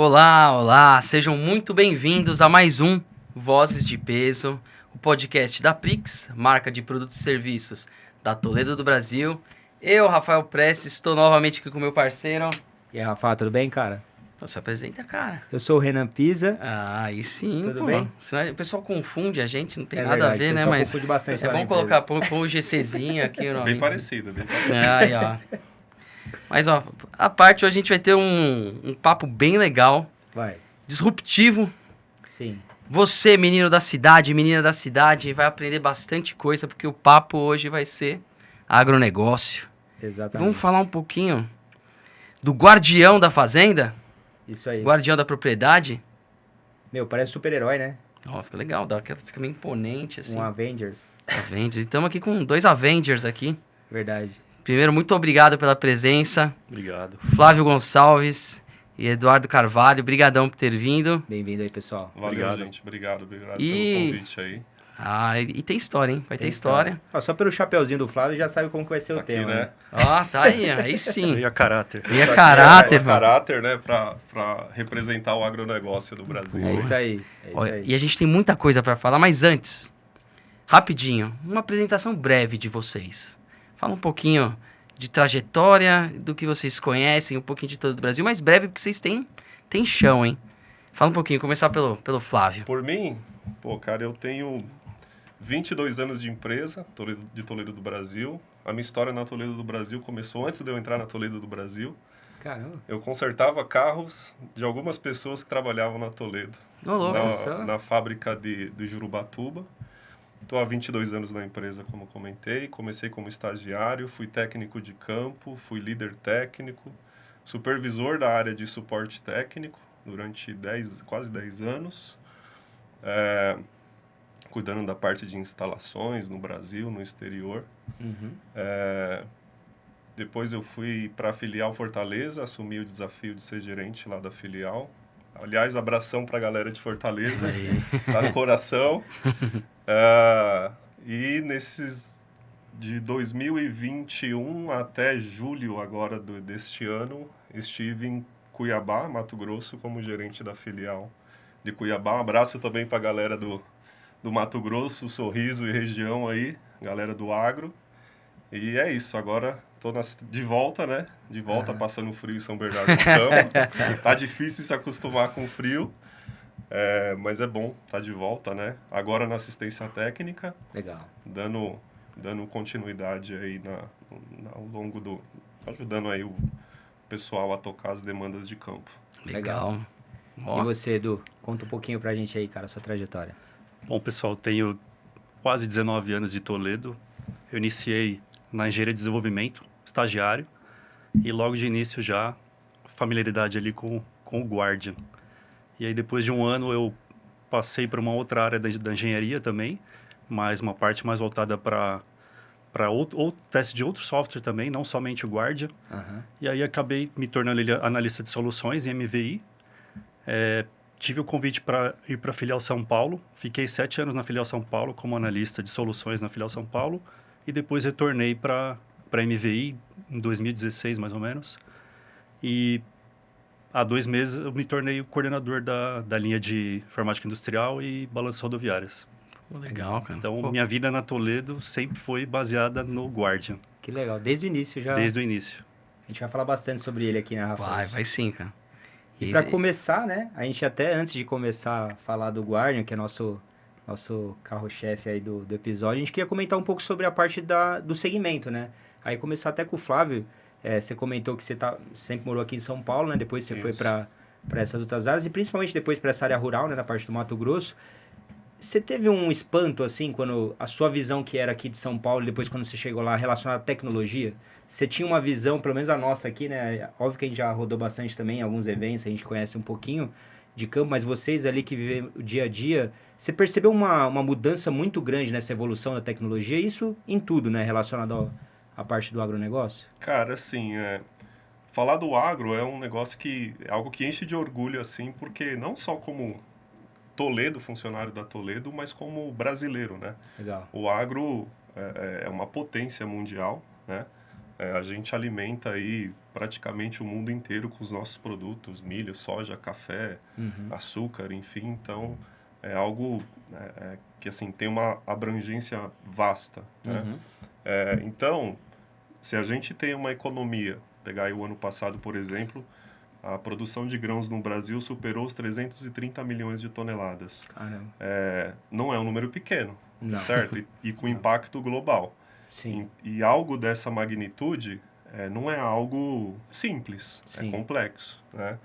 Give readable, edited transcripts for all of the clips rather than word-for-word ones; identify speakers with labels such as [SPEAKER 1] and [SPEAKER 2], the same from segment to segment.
[SPEAKER 1] Olá, olá, sejam muito bem-vindos a mais um Vozes de Peso, o podcast da Prix, marca de produtos e serviços da Toledo do Brasil. Eu, Rafael Prestes, estou novamente aqui com meu parceiro.
[SPEAKER 2] E aí, Rafa, tudo bem, cara?
[SPEAKER 1] Se apresenta, cara.
[SPEAKER 2] Eu sou o Renan Pisa.
[SPEAKER 1] Ah, aí sim,
[SPEAKER 2] Tudo
[SPEAKER 1] pô.
[SPEAKER 2] bem?
[SPEAKER 1] Senão o pessoal confunde a gente, não tem
[SPEAKER 2] É
[SPEAKER 1] nada
[SPEAKER 2] verdade,
[SPEAKER 1] a ver,
[SPEAKER 2] o
[SPEAKER 1] né?
[SPEAKER 2] pessoal
[SPEAKER 1] Mas
[SPEAKER 2] confunde bastante
[SPEAKER 1] é
[SPEAKER 2] lá na
[SPEAKER 1] bom
[SPEAKER 2] empresa.
[SPEAKER 1] colocar, põe o GCzinho aqui o nome.
[SPEAKER 3] Bem parecido, bem parecido.
[SPEAKER 1] Aí, ó. Mas, ó, a parte hoje a gente vai ter um papo bem legal,
[SPEAKER 2] Vai,
[SPEAKER 1] disruptivo.
[SPEAKER 2] sim.
[SPEAKER 1] Você, menino da cidade, menina da cidade, vai aprender bastante coisa, porque o papo hoje vai ser agronegócio.
[SPEAKER 2] Exatamente.
[SPEAKER 1] Vamos falar um pouquinho do guardião da fazenda,
[SPEAKER 2] Isso aí.
[SPEAKER 1] guardião da propriedade.
[SPEAKER 2] Meu, parece super-herói, né?
[SPEAKER 1] Ó, fica legal, fica meio imponente, assim.
[SPEAKER 2] Um Avengers.
[SPEAKER 1] Avengers. Estamos aqui com 2 Avengers aqui.
[SPEAKER 2] Verdade.
[SPEAKER 1] Primeiro, muito obrigado pela presença.
[SPEAKER 3] Obrigado.
[SPEAKER 1] Flávio Gonçalves e Eduardo Carvalho, brigadão por ter vindo.
[SPEAKER 2] Bem-vindo aí, pessoal.
[SPEAKER 3] Valeu,
[SPEAKER 4] Obrigado.
[SPEAKER 3] gente. Obrigado
[SPEAKER 1] E-
[SPEAKER 3] pelo convite aí.
[SPEAKER 1] Ah, e tem história, hein? Vai ter
[SPEAKER 2] Tem
[SPEAKER 1] história.
[SPEAKER 2] Ó, só pelo chapeuzinho do Flávio já sabe como que vai ser
[SPEAKER 3] Tá
[SPEAKER 2] o
[SPEAKER 3] aqui,
[SPEAKER 2] tema,
[SPEAKER 3] né?
[SPEAKER 1] Ó, tá aí sim.
[SPEAKER 4] Veio a caráter.
[SPEAKER 1] E a
[SPEAKER 3] Tá aqui,
[SPEAKER 1] caráter,
[SPEAKER 3] é,
[SPEAKER 1] mano.
[SPEAKER 3] caráter, né? Pra representar o agronegócio do Brasil.
[SPEAKER 2] É isso aí. É isso
[SPEAKER 1] Olha,
[SPEAKER 2] aí.
[SPEAKER 1] e a gente tem muita coisa pra falar, mas antes, rapidinho, uma apresentação breve de vocês. Fala um pouquinho de trajetória, do que vocês conhecem, um pouquinho de todo o Brasil, mas breve porque vocês têm chão, hein? Fala um pouquinho, começar pelo Flávio.
[SPEAKER 3] Por mim, pô, cara, eu tenho 22 anos de empresa, de Toledo do Brasil. A minha história na Toledo do Brasil começou antes de eu entrar na Toledo do Brasil.
[SPEAKER 2] Caramba.
[SPEAKER 3] Eu consertava carros de algumas pessoas que trabalhavam na Toledo.
[SPEAKER 1] Ô, louco.
[SPEAKER 2] só.
[SPEAKER 3] Na fábrica de Jurubatuba. Estou há 22 anos na empresa, como comentei. Comecei como estagiário, fui técnico de campo, fui líder técnico, supervisor da área de suporte técnico durante quase 10 anos, cuidando da parte de instalações no Brasil, no exterior.
[SPEAKER 2] Uhum.
[SPEAKER 3] Depois eu fui para a filial Fortaleza, assumi o desafio de ser gerente lá da filial. Aliás, abração para a galera de Fortaleza, tá no coração. E de 2021 até julho agora deste ano, estive em Cuiabá, Mato Grosso, como gerente da filial de Cuiabá. Um abraço também para a galera do Mato Grosso, Sorriso e região aí, galera do agro. E é isso, agora tô de volta, né? De volta, passando frio em São Bernardo do Campo. Tá difícil se acostumar com o frio, mas é bom tá de volta, né? Agora na assistência técnica,
[SPEAKER 2] Legal.
[SPEAKER 3] dando continuidade aí ao longo ajudando aí o pessoal a tocar as demandas de campo.
[SPEAKER 1] Legal.
[SPEAKER 2] E
[SPEAKER 1] Ó,
[SPEAKER 2] você, Edu? Conta um pouquinho pra gente aí, cara, sua trajetória.
[SPEAKER 4] Bom, pessoal, tenho quase 19 anos de Toledo. Eu iniciei na engenharia de desenvolvimento, estagiário, e logo de início já familiaridade ali com o Guardian. E aí depois de um ano eu passei para uma outra área da engenharia também, mas uma parte mais voltada para ou teste de outro software também, não somente o Guardian.
[SPEAKER 2] Aham.
[SPEAKER 4] E aí acabei me tornando analista de soluções em MVI. Tive o convite para ir para a filial São Paulo. Fiquei 7 anos na filial São Paulo como analista de soluções na filial São Paulo. E depois retornei para a MVI em 2016, mais ou menos. E há 2 meses eu me tornei o coordenador da linha de informática industrial e balanças rodoviárias.
[SPEAKER 1] legal, cara.
[SPEAKER 4] Então,
[SPEAKER 1] Pô,
[SPEAKER 4] minha vida na Toledo sempre foi baseada no Guardian,
[SPEAKER 2] Que legal. Desde o início já.
[SPEAKER 4] desde o início.
[SPEAKER 2] A gente vai falar bastante sobre ele aqui, né, Rafa?
[SPEAKER 1] vai sim, cara.
[SPEAKER 2] E para começar, né, a gente até antes de começar a falar do Guardian, que é nosso carro-chefe aí do episódio, a gente queria comentar um pouco sobre a parte do segmento, né? Aí começar até com o Flávio, você comentou que você sempre morou aqui em São Paulo, né? Depois você foi
[SPEAKER 3] Isso.
[SPEAKER 2] para essas outras áreas e principalmente depois para essa área rural, né, na parte do Mato Grosso. Você teve um espanto, assim, quando a sua visão que era aqui de São Paulo, depois quando você chegou lá, relacionada à tecnologia? Você tinha uma visão, pelo menos a nossa aqui, né? Óbvio que a gente já rodou bastante também em alguns eventos, a gente conhece um pouquinho de campo, mas vocês ali que vivem o dia a dia, você percebeu uma mudança muito grande nessa evolução da tecnologia? Isso em tudo, né? Relacionado à parte do agronegócio?
[SPEAKER 3] Cara, assim, falar do agro é um negócio é algo que enche de orgulho, assim, porque não só como Toledo, funcionário da Toledo, mas como brasileiro, né?
[SPEAKER 2] Legal.
[SPEAKER 3] O agro é uma potência mundial, né? A gente alimenta aí praticamente o mundo inteiro com os nossos produtos, milho, soja, café, açúcar, enfim. Então, é algo que assim tem uma abrangência vasta, né? Então, se a gente tem uma economia, pegar aí o ano passado, por exemplo, a produção de grãos no Brasil superou os 330 milhões de toneladas.
[SPEAKER 2] Caramba.
[SPEAKER 3] Não é um número pequeno,
[SPEAKER 2] Não.
[SPEAKER 3] certo? E com impacto global.
[SPEAKER 2] Sim.
[SPEAKER 3] E algo dessa magnitude não é algo simples,
[SPEAKER 2] Sim.
[SPEAKER 3] é complexo, né?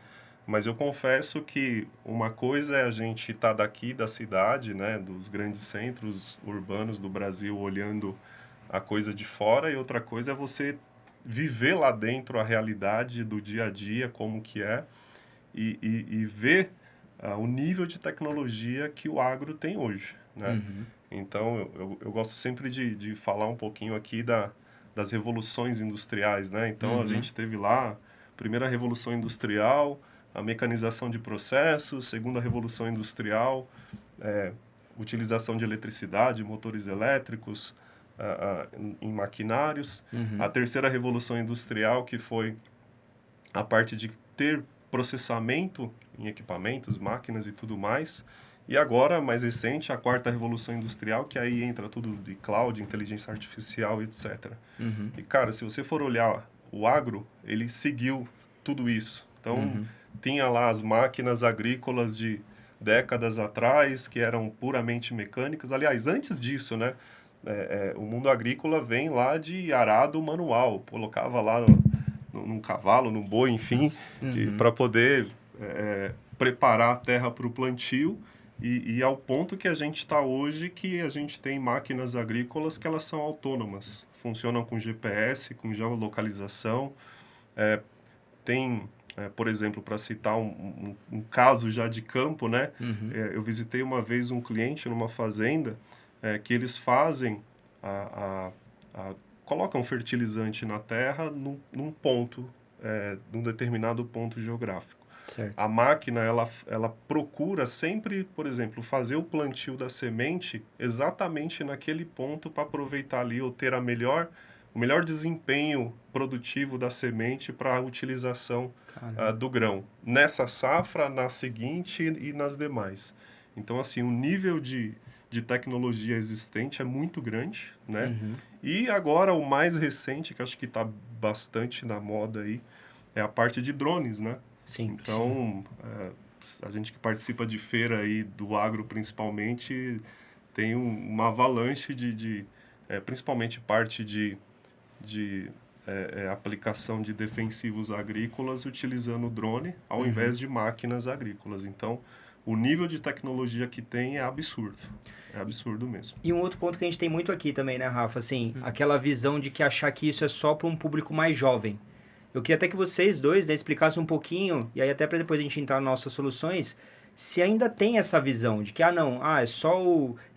[SPEAKER 3] Mas eu confesso que uma coisa é a gente estar daqui da cidade, né, dos grandes centros urbanos do Brasil, olhando a coisa de fora, e outra coisa é você viver lá dentro a realidade do dia a dia, como que é, e ver o nível de tecnologia que o agro tem hoje, né? Então, eu gosto sempre de falar um pouquinho aqui das revoluções industriais, né? Então, a gente teve lá a primeira revolução industrial, a mecanização de processos, segunda revolução industrial, utilização de eletricidade, motores elétricos em maquinários. A terceira revolução industrial, que foi a parte de ter processamento em equipamentos, máquinas e tudo mais. E agora, mais recente, a quarta revolução industrial, que aí entra tudo de cloud, inteligência artificial, etc. E, cara, se você for olhar o agro, ele seguiu tudo isso. Então, tinha lá as máquinas agrícolas de décadas atrás, que eram puramente mecânicas. Aliás, antes disso, né? O mundo agrícola vem lá de arado manual. Colocava lá num cavalo, num boi, enfim, para poder preparar a terra para o plantio. E ao ponto que a gente está hoje, que a gente tem máquinas agrícolas que elas são autônomas, funcionam com GPS, com geolocalização. Por exemplo, para citar um caso já de campo, né? Eu visitei uma vez um cliente numa fazenda que eles fazem, colocam fertilizante na terra num ponto, num determinado ponto geográfico.
[SPEAKER 2] Certo.
[SPEAKER 3] A máquina, ela procura sempre, por exemplo, fazer o plantio da semente exatamente naquele ponto para aproveitar ali ou ter o melhor desempenho produtivo da semente para a utilização do grão. Nessa safra, na seguinte e nas demais. Então, assim, o nível de tecnologia existente é muito grande, né? E agora, o mais recente, que acho que está bastante na moda aí, é a parte de drones, né?
[SPEAKER 2] Sim.
[SPEAKER 3] Então, a gente que participa de feira aí do agro principalmente, tem uma avalanche principalmente parte de aplicação de defensivos agrícolas utilizando o drone ao invés de máquinas agrícolas. Então, o nível de tecnologia que tem é absurdo. É absurdo mesmo.
[SPEAKER 2] E um outro ponto que a gente tem muito aqui também, né, Rafa? Assim, aquela visão de que achar que isso é só para um público mais jovem. Eu queria até que vocês dois, né, explicassem um pouquinho, e aí até para depois a gente entrar nas nossas soluções, se ainda tem essa visão de que, é só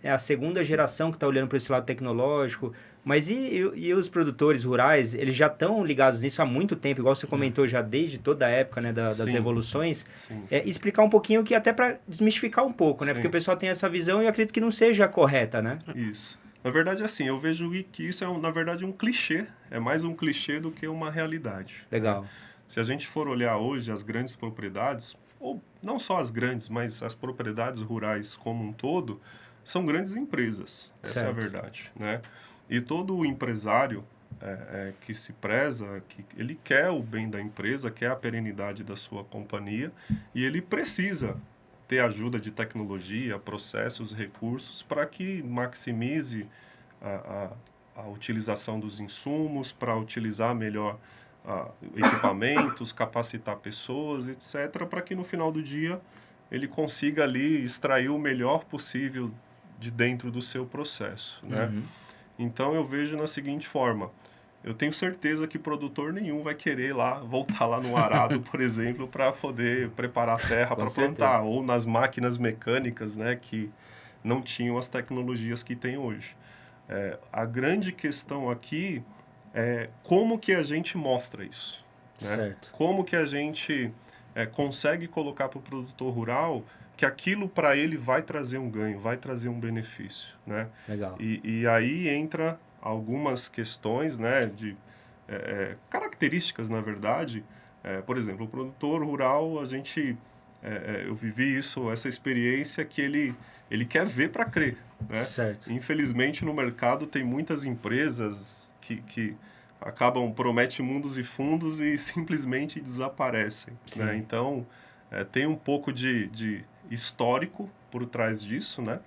[SPEAKER 2] a segunda geração que está olhando para esse lado tecnológico, mas e os produtores rurais, eles já estão ligados nisso há muito tempo, igual você comentou já desde toda a época, né, das
[SPEAKER 3] Sim.
[SPEAKER 2] revoluções.
[SPEAKER 3] Sim.
[SPEAKER 2] Explicar um pouquinho, que até para desmistificar um pouco, né,
[SPEAKER 3] Sim.
[SPEAKER 2] porque o pessoal tem essa visão e eu acredito que não seja correta, né?
[SPEAKER 3] Isso. Na verdade, assim, eu vejo que isso é, na verdade, um clichê. É mais um clichê do que uma realidade.
[SPEAKER 2] Legal.
[SPEAKER 3] Se a gente for olhar hoje as grandes propriedades, ou não só as grandes, mas as propriedades rurais como um todo, são grandes empresas. Essa é a verdade, né? E todo empresário que se preza, que ele quer o bem da empresa, quer a perenidade da sua companhia, e ele precisa ter ajuda de tecnologia, processos, recursos, para que maximize a utilização dos insumos, para utilizar melhor equipamentos, capacitar pessoas, etc., para que no final do dia ele consiga ali extrair o melhor possível de dentro do seu processo, né? Então eu vejo na seguinte forma: eu tenho certeza que produtor nenhum vai querer voltar lá no arado, por exemplo, para poder preparar a terra para plantar, ou nas máquinas mecânicas, né, que não tinham as tecnologias que tem hoje. A grande questão aqui é como que a gente mostra isso, né?
[SPEAKER 2] Certo.
[SPEAKER 3] Como que a gente consegue colocar para o produtor rural que aquilo para ele vai trazer um ganho, vai trazer um benefício, né?
[SPEAKER 2] Legal.
[SPEAKER 3] E aí entra algumas questões, né, características, na verdade. Por exemplo, o produtor rural, eu vivi essa experiência que ele quer ver para crer, né?
[SPEAKER 2] Certo.
[SPEAKER 3] Infelizmente, no mercado tem muitas empresas que prometem mundos e fundos e simplesmente desaparecem, né?
[SPEAKER 2] Sim.
[SPEAKER 3] Então, tem um pouco de histórico por trás disso, né?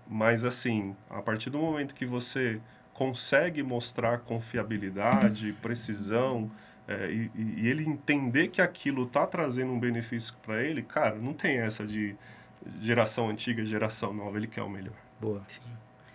[SPEAKER 3] Mas, assim, a partir do momento que você consegue mostrar confiabilidade, precisão, e ele entender que aquilo está trazendo um benefício para ele, cara, não tem essa de geração antiga, geração nova, ele quer o melhor.
[SPEAKER 2] Boa.
[SPEAKER 1] Sim.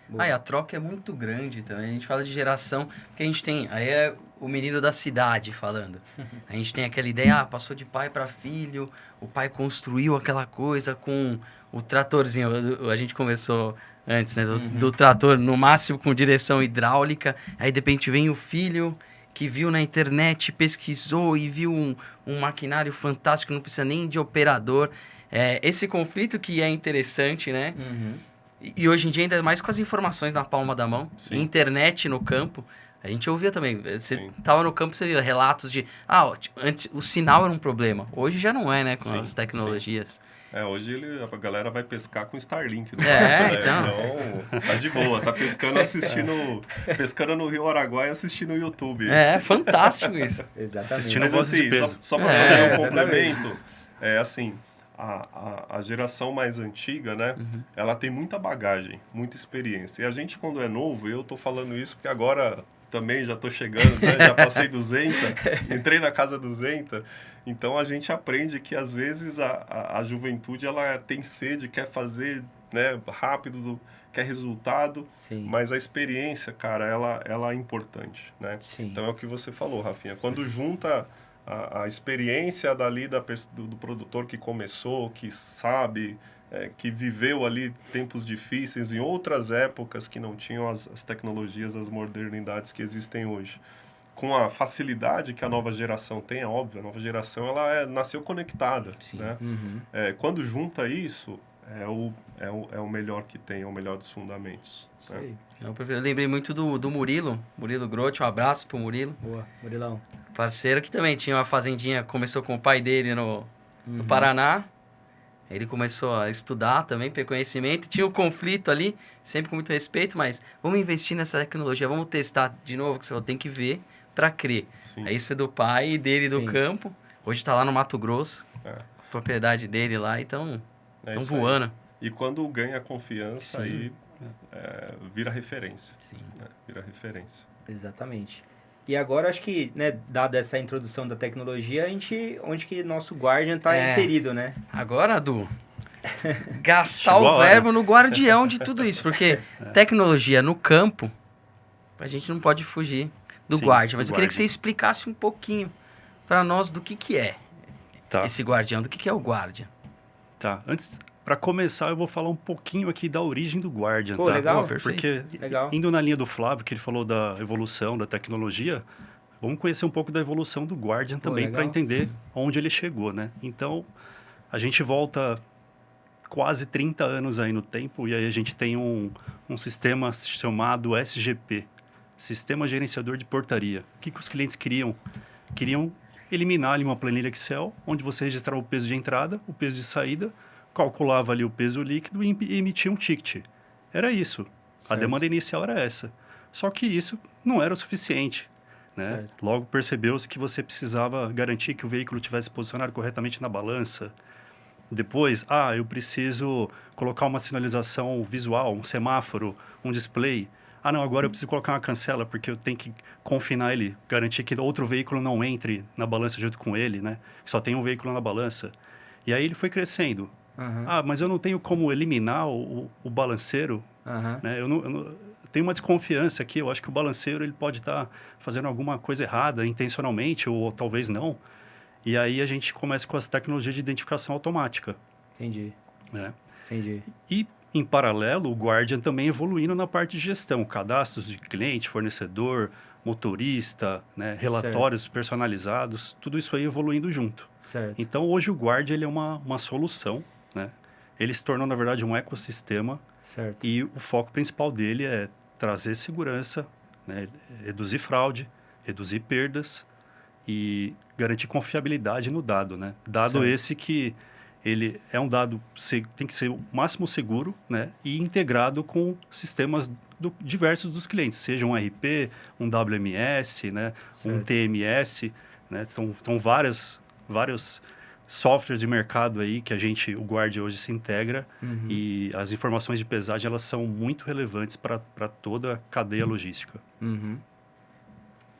[SPEAKER 2] Boa.
[SPEAKER 1] E a troca é muito grande também. A gente fala de geração, que a gente tem. Aí é o menino da cidade falando. A gente tem aquela ideia, passou de pai para filho, o pai construiu aquela coisa com o tratorzinho. A gente conversou antes, né? Do trator, no máximo com direção hidráulica. Aí de repente vem o filho que viu na internet, pesquisou e viu um maquinário fantástico, não precisa nem de operador. Esse conflito que é interessante, né? E hoje em dia, ainda mais com as informações na palma da mão,
[SPEAKER 3] Sim.
[SPEAKER 1] internet no campo, a gente ouvia também. Você
[SPEAKER 3] Sim.
[SPEAKER 1] estava no campo, você via relatos de... antes o sinal era um problema. Hoje já não é, né? Com
[SPEAKER 3] Sim,
[SPEAKER 1] as tecnologias.
[SPEAKER 3] Hoje a galera vai pescar com Starlink no campo, né? Então, tá de boa, tá pescando pescando no Rio Araguaia assistindo o YouTube.
[SPEAKER 1] É fantástico isso.
[SPEAKER 2] Exatamente.
[SPEAKER 4] Assistindo
[SPEAKER 3] Mas
[SPEAKER 4] Vozes de
[SPEAKER 3] assim,
[SPEAKER 4] Peso.
[SPEAKER 3] só para fazer um
[SPEAKER 2] exatamente.
[SPEAKER 3] complemento, assim, a geração mais antiga, né, ela tem muita bagagem, muita experiência. E a gente, quando é novo, eu tô falando isso porque agora também já tô chegando, né, já passei 200, entrei na casa 200, então a gente aprende que às vezes a juventude, ela tem sede, quer fazer, né, rápido, quer resultado,
[SPEAKER 2] Sim.
[SPEAKER 3] mas a experiência, cara, ela é importante, né?
[SPEAKER 2] Sim.
[SPEAKER 3] Então é o que você falou, Rafinha. Quando junta a experiência do produtor que começou, que sabe, que viveu ali tempos difíceis em outras épocas que não tinham as tecnologias, as modernidades que existem hoje, com a facilidade que a nova geração tem, é óbvio, a nova geração nasceu conectada,
[SPEAKER 1] Sim.
[SPEAKER 3] né? Quando junta isso, é o melhor que tem, é o melhor dos fundamentos. Né?
[SPEAKER 1] Eu lembrei muito do Murilo Grotti, um abraço pro Murilo.
[SPEAKER 2] Boa, Murilão.
[SPEAKER 1] Parceiro que também tinha uma fazendinha, começou com o pai dele no Paraná. Ele começou a estudar também, ter conhecimento. Tinha o conflito ali, sempre com muito respeito, mas vamos investir nessa tecnologia, vamos testar de novo, que você tem que ver para crer.
[SPEAKER 3] Sim.
[SPEAKER 1] Isso é do pai e dele do
[SPEAKER 2] Sim.
[SPEAKER 1] campo. Hoje tá lá no Mato Grosso, propriedade dele lá, então estão
[SPEAKER 3] isso aí.
[SPEAKER 1] voando.
[SPEAKER 3] E quando ganha confiança,
[SPEAKER 1] Sim.
[SPEAKER 3] aí vira referência.
[SPEAKER 1] Sim.
[SPEAKER 3] Né? Vira referência.
[SPEAKER 2] Exatamente. E agora, acho que, né, dada essa introdução da tecnologia, onde que nosso Guardian está inserido, né?
[SPEAKER 1] Agora, Du, gastar
[SPEAKER 4] Chegou a
[SPEAKER 1] o
[SPEAKER 4] hora.
[SPEAKER 1] verbo no guardião de tudo isso, porque tecnologia no campo, a gente não pode fugir do
[SPEAKER 4] Sim,
[SPEAKER 1] Guardian, mas
[SPEAKER 4] do
[SPEAKER 1] eu queria que você
[SPEAKER 4] Guardian.
[SPEAKER 1] explicasse um pouquinho para nós do que é
[SPEAKER 4] Tá.
[SPEAKER 1] esse guardião, do que é o Guardian.
[SPEAKER 4] Tá. Antes, para começar, eu vou falar um pouquinho aqui da origem do Guardian,
[SPEAKER 2] Pô,
[SPEAKER 4] tá?
[SPEAKER 2] legal.
[SPEAKER 1] Perfeito.
[SPEAKER 4] Porque,
[SPEAKER 2] Legal.
[SPEAKER 4] indo na linha do Flávio, que ele falou da evolução da tecnologia, vamos conhecer um pouco da evolução do Guardian também
[SPEAKER 2] legal.
[SPEAKER 4] para entender onde ele chegou, né? Então, a gente volta quase 30 anos aí no tempo e aí a gente tem um sistema chamado SGP, Sistema Gerenciador de Portaria. O que os clientes queriam? Queriam eliminar ali uma planilha Excel, onde você registrava o peso de entrada, o peso de saída, calculava ali o peso líquido e emitia um ticket. Era isso. A
[SPEAKER 2] Certo.
[SPEAKER 4] demanda inicial era essa. Só que isso não era o suficiente. Né?
[SPEAKER 2] Certo.
[SPEAKER 4] Logo percebeu-se que você precisava garantir que o veículo tivesse posicionado corretamente na balança. Depois, eu preciso colocar uma sinalização visual, um semáforo, um display. Não, agora eu preciso colocar uma cancela porque eu tenho que confinar ele, garantir que outro veículo não entre na balança junto com ele, né? Só tem um veículo na balança. E aí ele foi crescendo. Mas eu não tenho como eliminar o balanceiro, né? Eu tenho uma desconfiança aqui, eu acho que o balanceiro ele pode estar fazendo alguma coisa errada, intencionalmente, ou talvez não. E aí a gente começa com as tecnologias de identificação automática.
[SPEAKER 2] Entendi.
[SPEAKER 4] Né?
[SPEAKER 2] Entendi.
[SPEAKER 4] E, em paralelo, o Guardian também evoluindo na parte de gestão, cadastros de cliente, fornecedor, motorista, né? Relatórios personalizados, tudo isso aí evoluindo junto.
[SPEAKER 2] Certo.
[SPEAKER 4] Então, hoje o Guardian ele é uma solução, né? Ele se tornou, na verdade, um ecossistema.
[SPEAKER 2] Certo.
[SPEAKER 4] E o foco principal dele é trazer segurança, né? Reduzir fraude, reduzir perdas e garantir confiabilidade no dado, né? Dado
[SPEAKER 2] Certo.
[SPEAKER 4] esse que ele é um dado, tem que ser o máximo seguro, né? E integrado com sistemas diversos dos clientes, seja um RP, um WMS, né? Um
[SPEAKER 2] Certo.
[SPEAKER 4] TMS, né? São vários softwares de mercado aí que o Guard hoje se integra e as informações de pesagem elas são muito relevantes para toda a cadeia logística.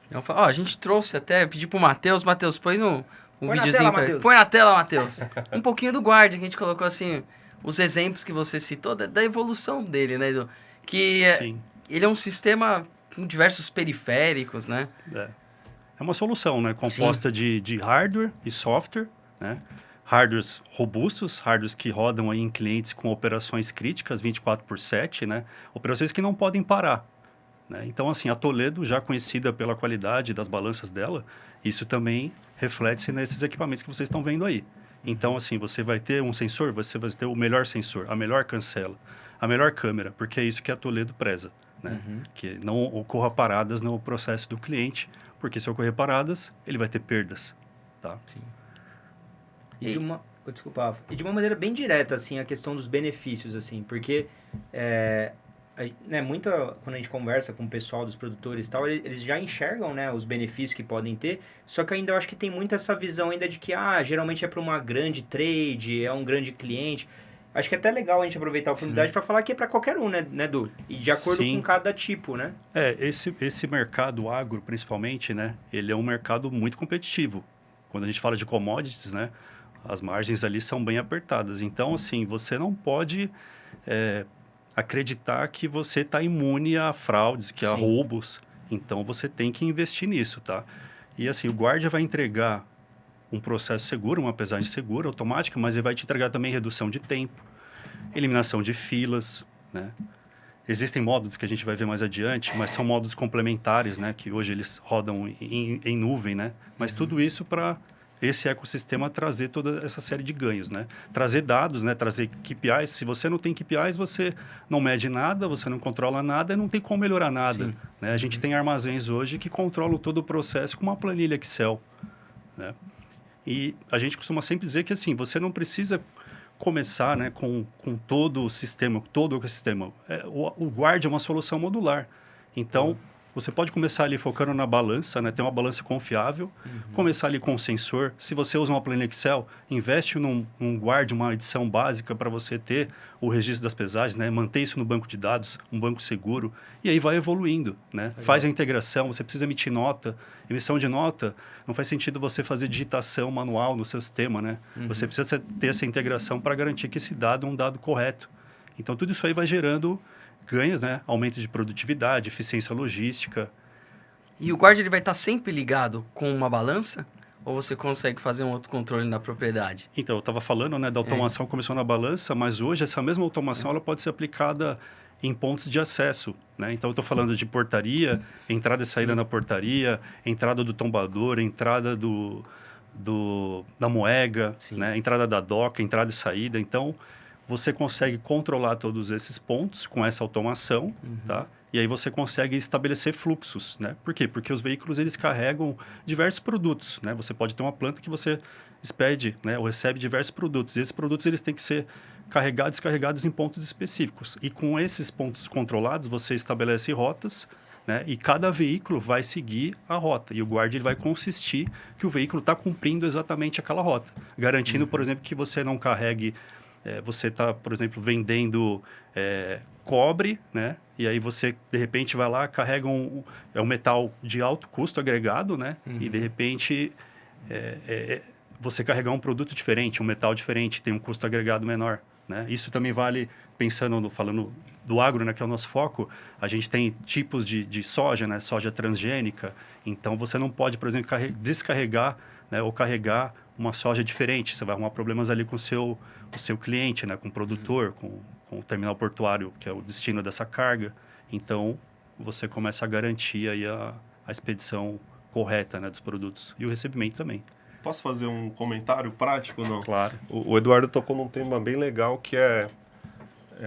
[SPEAKER 1] Então, ó, a gente trouxe até, pedi pro Matheus, põe um
[SPEAKER 2] Põe na
[SPEAKER 1] videozinho
[SPEAKER 2] tela,
[SPEAKER 1] pra ele.
[SPEAKER 2] Matheus.
[SPEAKER 1] Põe na tela, Matheus. Um pouquinho do Guard, que a gente colocou assim, os exemplos que você citou, da evolução dele, né, Edu? Que
[SPEAKER 4] Sim.
[SPEAKER 1] ele é um sistema com diversos periféricos, né?
[SPEAKER 4] É uma solução, né? Composta de hardware e software, né? Hardwares robustos, hardwares que rodam aí em clientes com operações críticas 24/7, né? Operações que não podem parar, né? Então, assim, a Toledo, já conhecida pela qualidade das balanças dela, isso também reflete-se nesses equipamentos que vocês estão vendo aí. Então, assim, você vai ter um sensor, você vai ter o melhor sensor, a melhor cancela, a melhor câmera, porque é isso que a Toledo preza, né? Que não ocorra paradas no processo do cliente, porque se ocorrer paradas, ele vai ter perdas, tá?
[SPEAKER 1] Sim.
[SPEAKER 2] E de uma maneira bem direta, assim, a questão dos benefícios, assim, porque quando a gente conversa com o pessoal dos produtores e tal, eles já enxergam, né, os benefícios que podem ter, só que ainda eu acho que tem muito essa visão ainda de que, geralmente é para uma grande trade, é um grande cliente. Acho que é até legal a gente aproveitar a oportunidade para falar que é para qualquer um, né, Du? E de acordo
[SPEAKER 4] Sim.
[SPEAKER 2] com cada tipo, né?
[SPEAKER 4] Esse mercado agro, principalmente, né, ele é um mercado muito competitivo. Quando a gente fala de commodities, né, as margens ali são bem apertadas. Então, assim, você não pode acreditar que você está imune a fraudes, a roubos. Então, você tem que investir nisso, tá? E, assim, o Guardia vai entregar um processo seguro, uma pesagem segura, automática, mas ele vai te entregar também redução de tempo, eliminação de filas, né? Existem módulos que a gente vai ver mais adiante, mas são módulos complementares, né? Que hoje eles rodam em nuvem, né? Mas tudo isso para esse ecossistema trazer toda essa série de ganhos, né? Trazer dados, né? Trazer KPIs. Se você não tem KPIs, você não mede nada, você não controla nada e não tem como melhorar nada, né? A gente tem armazéns hoje que controlam todo o processo com uma planilha Excel, né? E a gente costuma sempre dizer que, assim, você não precisa começar, né, com todo o sistema, todo o ecossistema. O Guard é uma solução modular. Então, você pode começar ali focando na balança, né, ter uma balança confiável, começar ali com o sensor. Se você usa uma planilha Excel, investe num Guard, uma edição básica para você ter o registro das pesagens, né, manter isso no banco de dados, um banco seguro, e aí vai evoluindo, né? Faz a integração, você precisa emitir nota. Emissão de nota, não faz sentido você fazer digitação manual no seu sistema, né? Você precisa ter essa integração para garantir que esse dado é um dado correto. Então, tudo isso aí vai gerando ganhos, né? Aumento de produtividade, eficiência logística.
[SPEAKER 1] E o Guard ele vai estar sempre ligado com uma balança? Ou você consegue fazer um outro controle na propriedade?
[SPEAKER 4] Então, eu estava falando, né, da automação começou na balança, mas hoje essa mesma automação ela pode ser aplicada em pontos de acesso, né? Então, eu estou falando de portaria, entrada e saída na portaria, entrada do tombador, entrada da moega, né? Entrada da doca, entrada e saída. Então, você consegue controlar todos esses pontos com essa automação, tá? E aí você consegue estabelecer fluxos, né? Por quê? Porque os veículos, eles carregam diversos produtos, né? Você pode ter uma planta que você expede, né? Ou recebe diversos produtos. E esses produtos, eles têm que ser carregados e descarregados em pontos específicos. E com esses pontos controlados, você estabelece rotas, né? E cada veículo vai seguir a rota. E o Guard ele vai consistir que o veículo está cumprindo exatamente aquela rota. Garantindo, por exemplo, que você não carregue... você está, por exemplo, vendendo cobre, né? E aí você, de repente, vai lá, carrega um metal de alto custo agregado, né? E, de repente, você carregar um produto diferente, um metal diferente, tem um custo agregado menor, né? Isso também vale, falando do agro, né? Que é o nosso foco, a gente tem tipos de soja, né? Soja transgênica. Então, você não pode, por exemplo, descarregar, né? Ou carregar uma soja diferente. Você vai arrumar problemas ali com o seu cliente, né? Com o produtor, com o terminal portuário, que é o destino dessa carga. Então, você começa a garantir aí a expedição correta, né, dos produtos. E o recebimento também.
[SPEAKER 3] Posso fazer um comentário prático, não?
[SPEAKER 4] Claro.
[SPEAKER 3] O Eduardo tocou num tema bem legal que é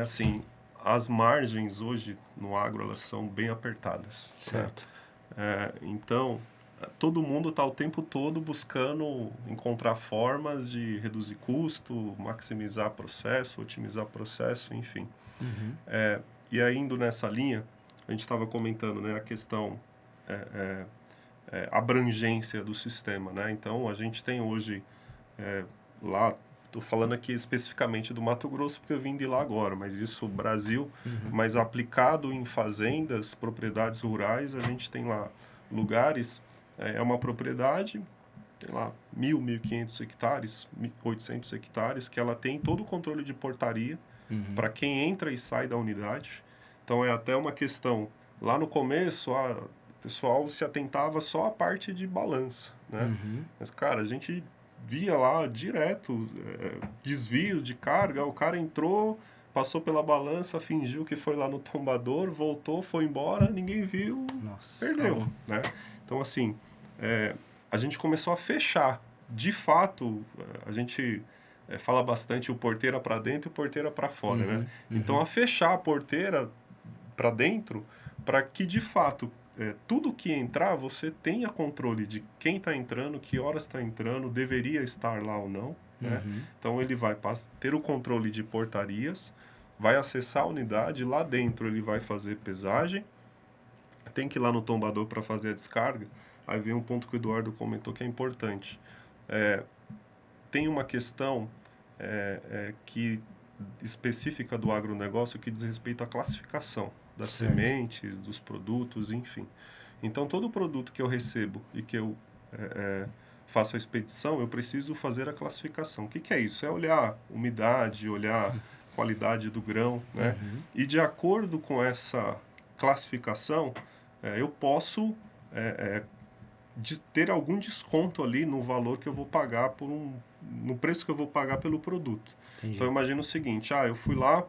[SPEAKER 3] assim, as margens hoje no agro, elas são bem apertadas.
[SPEAKER 2] Certo.
[SPEAKER 3] Então, todo mundo está o tempo todo buscando encontrar formas de reduzir custo, maximizar processo, otimizar processo, enfim.
[SPEAKER 1] Uhum.
[SPEAKER 3] E aí, indo nessa linha, a gente estava comentando, né, a questão abrangência do sistema, né? Então, a gente tem hoje lá, estou falando aqui especificamente do Mato Grosso, porque eu vim de lá agora, mas isso Brasil, mas aplicado em fazendas, propriedades rurais, a gente tem lá lugares, é uma propriedade, tem lá 1.500 hectares, 800 hectares, que ela tem todo o controle de portaria para quem entra e sai da unidade. Então, é até uma questão, lá no começo, o pessoal se atentava só à parte de balança, né? Mas, cara, a gente via lá direto desvio de carga, o cara entrou, passou pela balança, fingiu que foi lá no tombador, voltou, foi embora, ninguém viu,
[SPEAKER 1] Nossa,
[SPEAKER 3] perdeu, né? Então, assim, a gente começou a fechar. De fato, a gente fala bastante o porteira para dentro e o porteira para fora, né? Então, a fechar a porteira para dentro, para que, de fato, tudo que entrar, você tenha controle de quem está entrando, que horas está entrando, deveria estar lá ou não, né? Então, ele vai ter o controle de portarias, vai acessar a unidade, lá dentro ele vai fazer pesagem, tem que ir lá no tombador para fazer a descarga. Aí vem um ponto que o Eduardo comentou que é importante. Tem uma questão que específica do agronegócio que diz respeito à classificação das sementes, dos produtos, enfim. Então, todo produto que eu recebo e que eu faço a expedição, eu preciso fazer a classificação. O que é isso? É olhar umidade, olhar qualidade do grão, né? E de acordo com essa classificação, eu posso ter algum desconto ali no valor que eu vou pagar no preço que eu vou pagar pelo produto.
[SPEAKER 2] Entendi.
[SPEAKER 3] Então, imagina o seguinte, eu fui lá,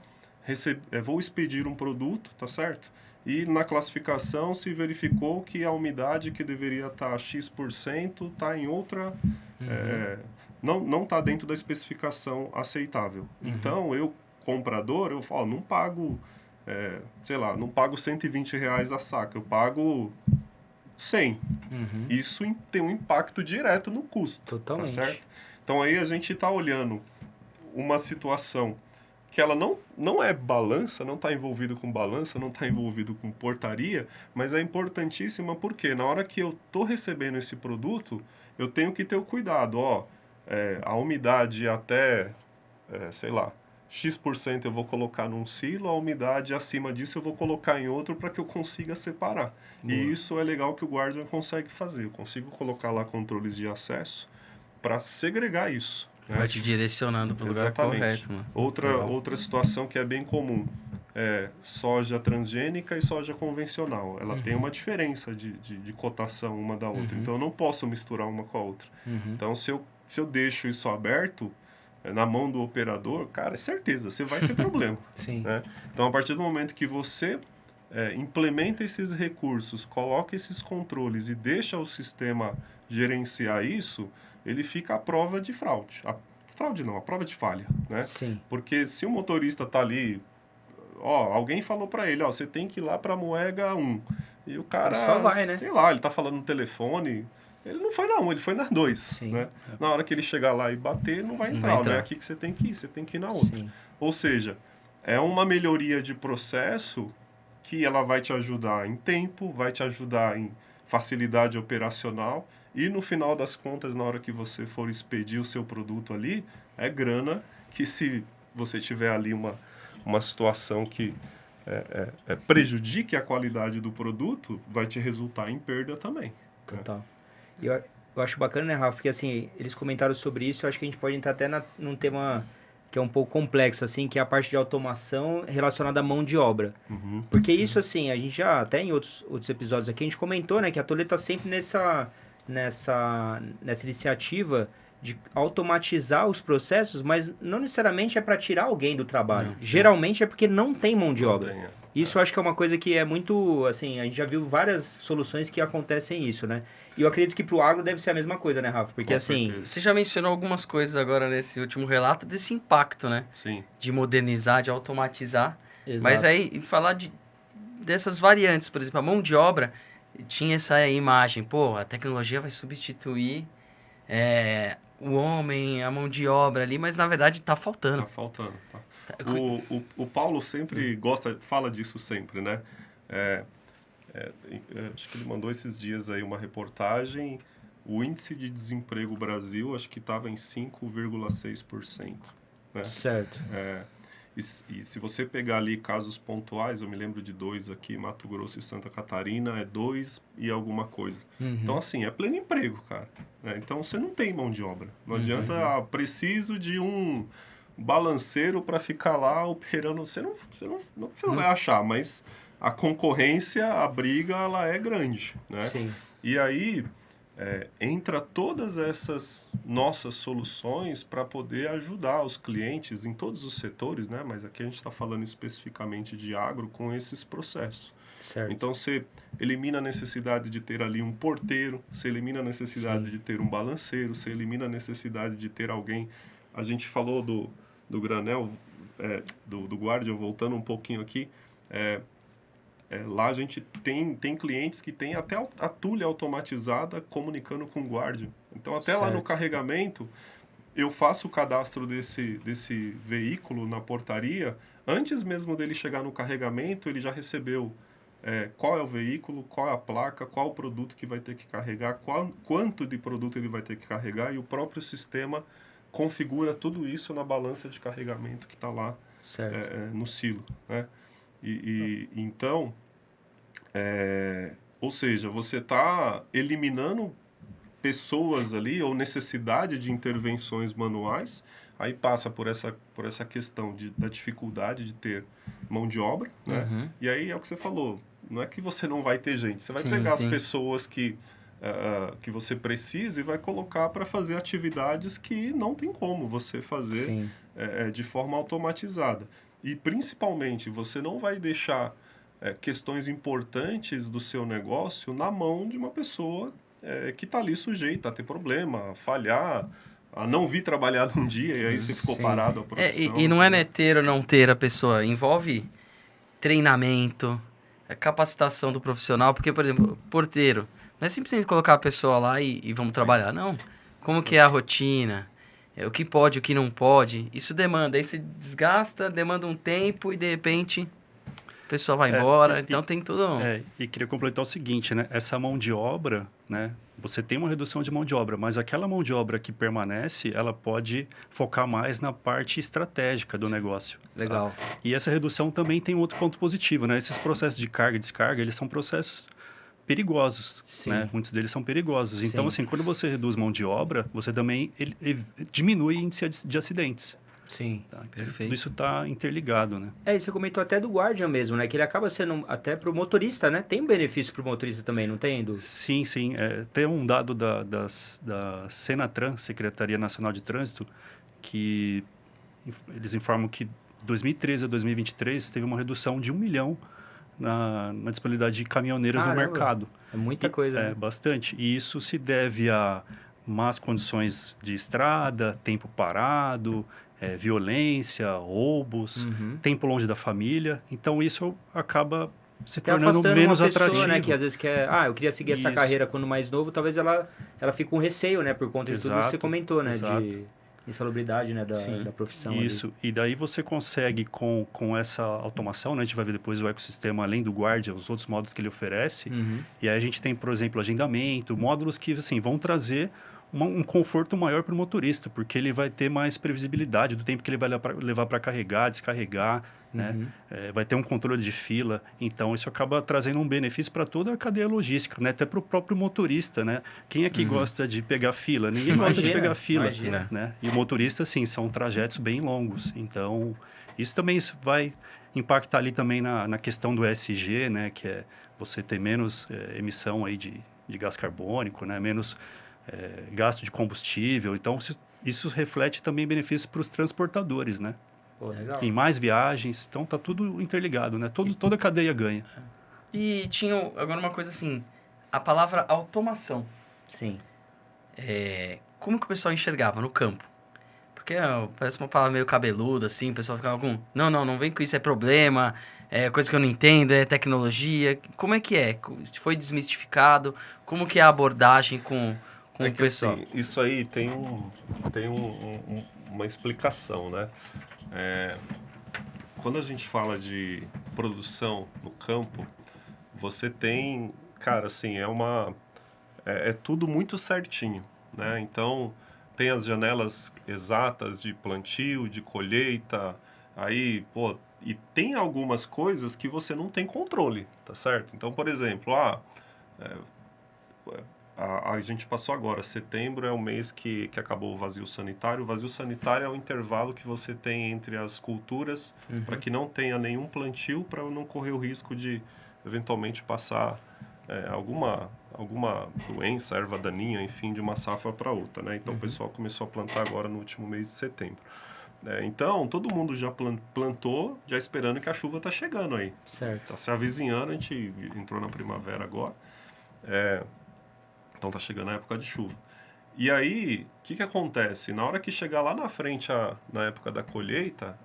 [SPEAKER 3] vou expedir um produto, tá certo? E na classificação se verificou que a umidade que deveria estar X% está em outra... não está dentro da especificação aceitável. Então, eu, comprador, eu falo, não pago, não pago R$120 a saca, eu pago 100. Isso tem um impacto direto no custo.
[SPEAKER 2] Totalmente.
[SPEAKER 3] Tá certo? Então, aí a gente está olhando uma situação que ela não é balança, não está envolvido com balança, não está envolvido com portaria, mas é importantíssima porque na hora que eu estou recebendo esse produto, eu tenho que ter o cuidado, a umidade até, X% eu vou colocar num silo, a umidade acima disso eu vou colocar em outro para que eu consiga separar. Boa. E isso é legal que o Guardian consegue fazer, eu consigo colocar lá controles de acesso para segregar isso.
[SPEAKER 1] Vai te direcionando para o lugar correto. Mano.
[SPEAKER 3] Outra situação que é bem comum é soja transgênica e soja convencional. Ela tem uma diferença de cotação uma da outra. Então, eu não posso misturar uma com a outra. Então, se eu deixo isso aberto na mão do operador, cara, é certeza, você vai ter problema.
[SPEAKER 2] Sim.
[SPEAKER 3] Né? Então, a partir do momento que você implementa esses recursos, coloca esses controles e deixa o sistema gerenciar isso, ele fica à prova de fraude. A prova de falha, né?
[SPEAKER 2] Sim.
[SPEAKER 3] Porque se o motorista tá ali, alguém falou para ele, você tem que ir lá para Moega 1. E o cara,
[SPEAKER 2] ele só vai, né?
[SPEAKER 3] sei lá, ele tá falando no telefone, ele não foi na 1, ele foi na 2,
[SPEAKER 2] Sim.
[SPEAKER 3] né? Na hora que ele chegar lá e bater, não vai entrar, né? Aqui que você tem que ir na outra.
[SPEAKER 2] Sim.
[SPEAKER 3] Ou seja, é uma melhoria de processo que ela vai te ajudar em tempo, vai te ajudar em facilidade operacional. E no final das contas, na hora que você for expedir o seu produto ali, é grana que se você tiver ali uma situação que prejudique a qualidade do produto, vai te resultar em perda também.
[SPEAKER 2] Total. E eu acho bacana, né, Rafa? Porque assim, eles comentaram sobre isso, eu acho que a gente pode entrar até num tema que é um pouco complexo, assim, que é a parte de automação relacionada à mão de obra. Porque isso, assim, a gente já, até em outros episódios aqui, a gente comentou, né, que a Toledo tá sempre nessa iniciativa de automatizar os processos, mas não necessariamente é para tirar alguém do trabalho.
[SPEAKER 1] Não,
[SPEAKER 2] geralmente é porque não tem mão de obra.
[SPEAKER 3] Tem,
[SPEAKER 2] Isso eu acho que é uma coisa que é muito, assim, a gente já viu várias soluções que acontecem isso, né? E eu acredito que pro agro deve ser a mesma coisa, né, Rafa? Porque
[SPEAKER 3] Com
[SPEAKER 2] assim...
[SPEAKER 3] certeza.
[SPEAKER 1] Você já mencionou algumas coisas agora nesse último relato desse impacto, né?
[SPEAKER 3] Sim.
[SPEAKER 1] De modernizar, de automatizar.
[SPEAKER 2] Exato.
[SPEAKER 1] Mas aí, falar dessas variantes, por exemplo, a mão de obra, tinha essa imagem, pô, a tecnologia vai substituir o homem, a mão de obra ali, mas na verdade tá
[SPEAKER 3] Tá
[SPEAKER 1] faltando.
[SPEAKER 3] faltando, tá.
[SPEAKER 1] Tá-
[SPEAKER 3] O Paulo sempre fala disso sempre, né? É, acho que ele mandou esses dias aí uma reportagem. O índice de desemprego Brasil, acho que estava em 5,6%, né?
[SPEAKER 2] Certo.
[SPEAKER 3] E se você pegar ali casos pontuais, eu me lembro de 2 aqui, Mato Grosso e Santa Catarina, é 2 e alguma coisa. Então, assim, é pleno emprego, cara, né? Então, você não tem mão de obra. Não adianta, preciso de um balanceiro para ficar lá operando. Você não vai achar, mas a concorrência, a briga, ela é grande, né?
[SPEAKER 2] Sim.
[SPEAKER 3] E aí entra todas essas nossas soluções para poder ajudar os clientes em todos os setores, né? Mas aqui a gente está falando especificamente de agro com esses processos.
[SPEAKER 2] Certo.
[SPEAKER 3] Então você elimina a necessidade de ter ali um porteiro, você elimina a necessidade de ter um balanceiro, você elimina a necessidade de ter alguém. A gente falou do granel, do Guardian, voltando um pouquinho aqui. Lá a gente tem clientes que tem até a tulha automatizada comunicando com o Guardian. Então até lá no
[SPEAKER 2] Certo.
[SPEAKER 3] carregamento, eu faço o cadastro desse veículo na portaria. Antes mesmo dele chegar no carregamento, ele já recebeu qual é o veículo, qual é a placa, qual o produto que vai ter que carregar, quanto de produto ele vai ter que carregar, e o próprio sistema configura tudo isso na balança de carregamento que está lá
[SPEAKER 2] Certo.
[SPEAKER 3] no silo, né? Então, ou seja, você está eliminando pessoas ali ou necessidade de intervenções manuais, aí passa por essa questão da dificuldade de ter mão de obra, né? E aí é o que você falou, não é que você não vai ter gente, você vai
[SPEAKER 1] Sim,
[SPEAKER 3] pegar
[SPEAKER 1] sim.
[SPEAKER 3] as pessoas que você precisa e vai colocar para fazer atividades que não tem como você fazer
[SPEAKER 2] Sim.
[SPEAKER 3] de forma automatizada. E principalmente, você não vai deixar questões importantes do seu negócio na mão de uma pessoa que está ali sujeita a ter problema, a falhar, a não vir trabalhar num dia e aí você ficou
[SPEAKER 2] Sim.
[SPEAKER 3] parado a produção.
[SPEAKER 1] E não é,
[SPEAKER 3] entendeu?
[SPEAKER 1] né, ter ou não ter a pessoa, envolve treinamento, capacitação do profissional, porque, por exemplo, porteiro, não é simplesmente colocar a pessoa lá e vamos trabalhar, não. Como que é a rotina, o que pode, o que não pode, isso demanda, aí se desgasta, demanda um tempo e de repente a pessoa vai embora, então tem tudo...
[SPEAKER 4] E queria completar o seguinte, né? Essa mão de obra, né? Você tem uma redução de mão de obra, mas aquela mão de obra que permanece, ela pode focar mais na parte estratégica do negócio.
[SPEAKER 1] Legal.
[SPEAKER 4] Tá? E essa redução também tem um outro ponto positivo, né? Esses processos de carga e descarga, eles são processos perigosos,
[SPEAKER 2] Sim.
[SPEAKER 4] né? Muitos deles são perigosos. Então,
[SPEAKER 2] Sim.
[SPEAKER 4] assim, quando você reduz mão de obra, você também diminui o índice de acidentes.
[SPEAKER 2] Sim.
[SPEAKER 4] Tá?
[SPEAKER 1] Perfeito.
[SPEAKER 4] Tudo isso está interligado, né?
[SPEAKER 2] E você comentou até do Guardian mesmo, né? Que ele acaba sendo até pro motorista, né? Tem um benefício pro motorista também, não tem, Edu?
[SPEAKER 4] Sim, sim. Tem um dado da Senatran, Secretaria Nacional de Trânsito, que eles informam que 2013 a 2023 teve uma redução de 1 milhão na disponibilidade de caminhoneiros no
[SPEAKER 2] Caramba.
[SPEAKER 4] mercado.
[SPEAKER 2] É muita coisa, né?
[SPEAKER 4] Bastante. E isso se deve a más condições de estrada, tempo parado, violência, roubos, tempo longe da família. Então, isso acaba se
[SPEAKER 2] Até
[SPEAKER 4] tornando
[SPEAKER 2] afastando
[SPEAKER 4] menos
[SPEAKER 2] uma pessoa,
[SPEAKER 4] atrativo.
[SPEAKER 2] né? Que às vezes quer... eu queria seguir essa
[SPEAKER 4] Isso.
[SPEAKER 2] carreira quando mais novo. Talvez ela fique com receio, né? Por conta de tudo que você
[SPEAKER 4] Exato,
[SPEAKER 2] comentou, né?
[SPEAKER 4] exato.
[SPEAKER 2] De insalubridade, né?
[SPEAKER 1] Sim.
[SPEAKER 2] Da profissão
[SPEAKER 4] Isso,
[SPEAKER 2] ali.
[SPEAKER 4] e daí você consegue com essa automação, né, a gente vai ver depois o ecossistema, além do Guardian, os outros módulos que ele oferece, e aí a gente tem, por exemplo, agendamento, módulos que, assim, vão trazer um conforto maior para o motorista, porque ele vai ter mais previsibilidade do tempo que ele vai levar para carregar, descarregar, né? Vai ter um controle de fila, então isso acaba trazendo um benefício para toda a cadeia logística, né? Até para o próprio motorista, né? Quem aqui gosta de pegar fila? Ninguém gosta de pegar fila,
[SPEAKER 2] imagina.
[SPEAKER 4] né? E o motorista, sim, são trajetos bem longos, então isso também vai impactar ali também na questão do ESG, né? Que é você ter menos emissão aí de gás carbônico, né? Menos gasto de combustível, então isso reflete também benefícios para os transportadores, né?
[SPEAKER 2] Pô, legal.
[SPEAKER 4] Em mais viagens, então tá tudo interligado, né? Toda a cadeia ganha.
[SPEAKER 1] E tinha agora uma coisa assim, a palavra automação.
[SPEAKER 2] Sim.
[SPEAKER 1] Como que o pessoal enxergava no campo? Porque parece uma palavra meio cabeluda, assim, o pessoal fica com... Não vem com isso, é problema, é coisa que eu não entendo, é tecnologia. Como é que é? Foi desmistificado? Como que é a abordagem com
[SPEAKER 3] É
[SPEAKER 1] o
[SPEAKER 3] que,
[SPEAKER 1] pessoal?
[SPEAKER 3] assim, isso aí tem uma explicação, né? Quando a gente fala de produção no campo, você tem, cara, assim, é tudo muito certinho, né? Então, tem as janelas exatas de plantio, de colheita, aí, pô, e tem algumas coisas que você não tem controle, tá certo? Então, por exemplo, a gente passou agora, setembro é o mês que acabou o vazio sanitário. O vazio sanitário é o intervalo que você tem entre as culturas para que não tenha nenhum plantio, para não correr o risco de eventualmente passar alguma doença, erva daninha, enfim, de uma safra para outra, né? Então o pessoal começou a plantar agora no último mês de setembro. Então todo mundo já plantou, já esperando que a chuva tá chegando aí.
[SPEAKER 2] Certo.
[SPEAKER 3] Tá se avizinhando, a gente entrou na primavera agora. Então tá chegando a época de chuva. E aí, o que acontece? Na hora que chegar lá na frente, na época da colheita,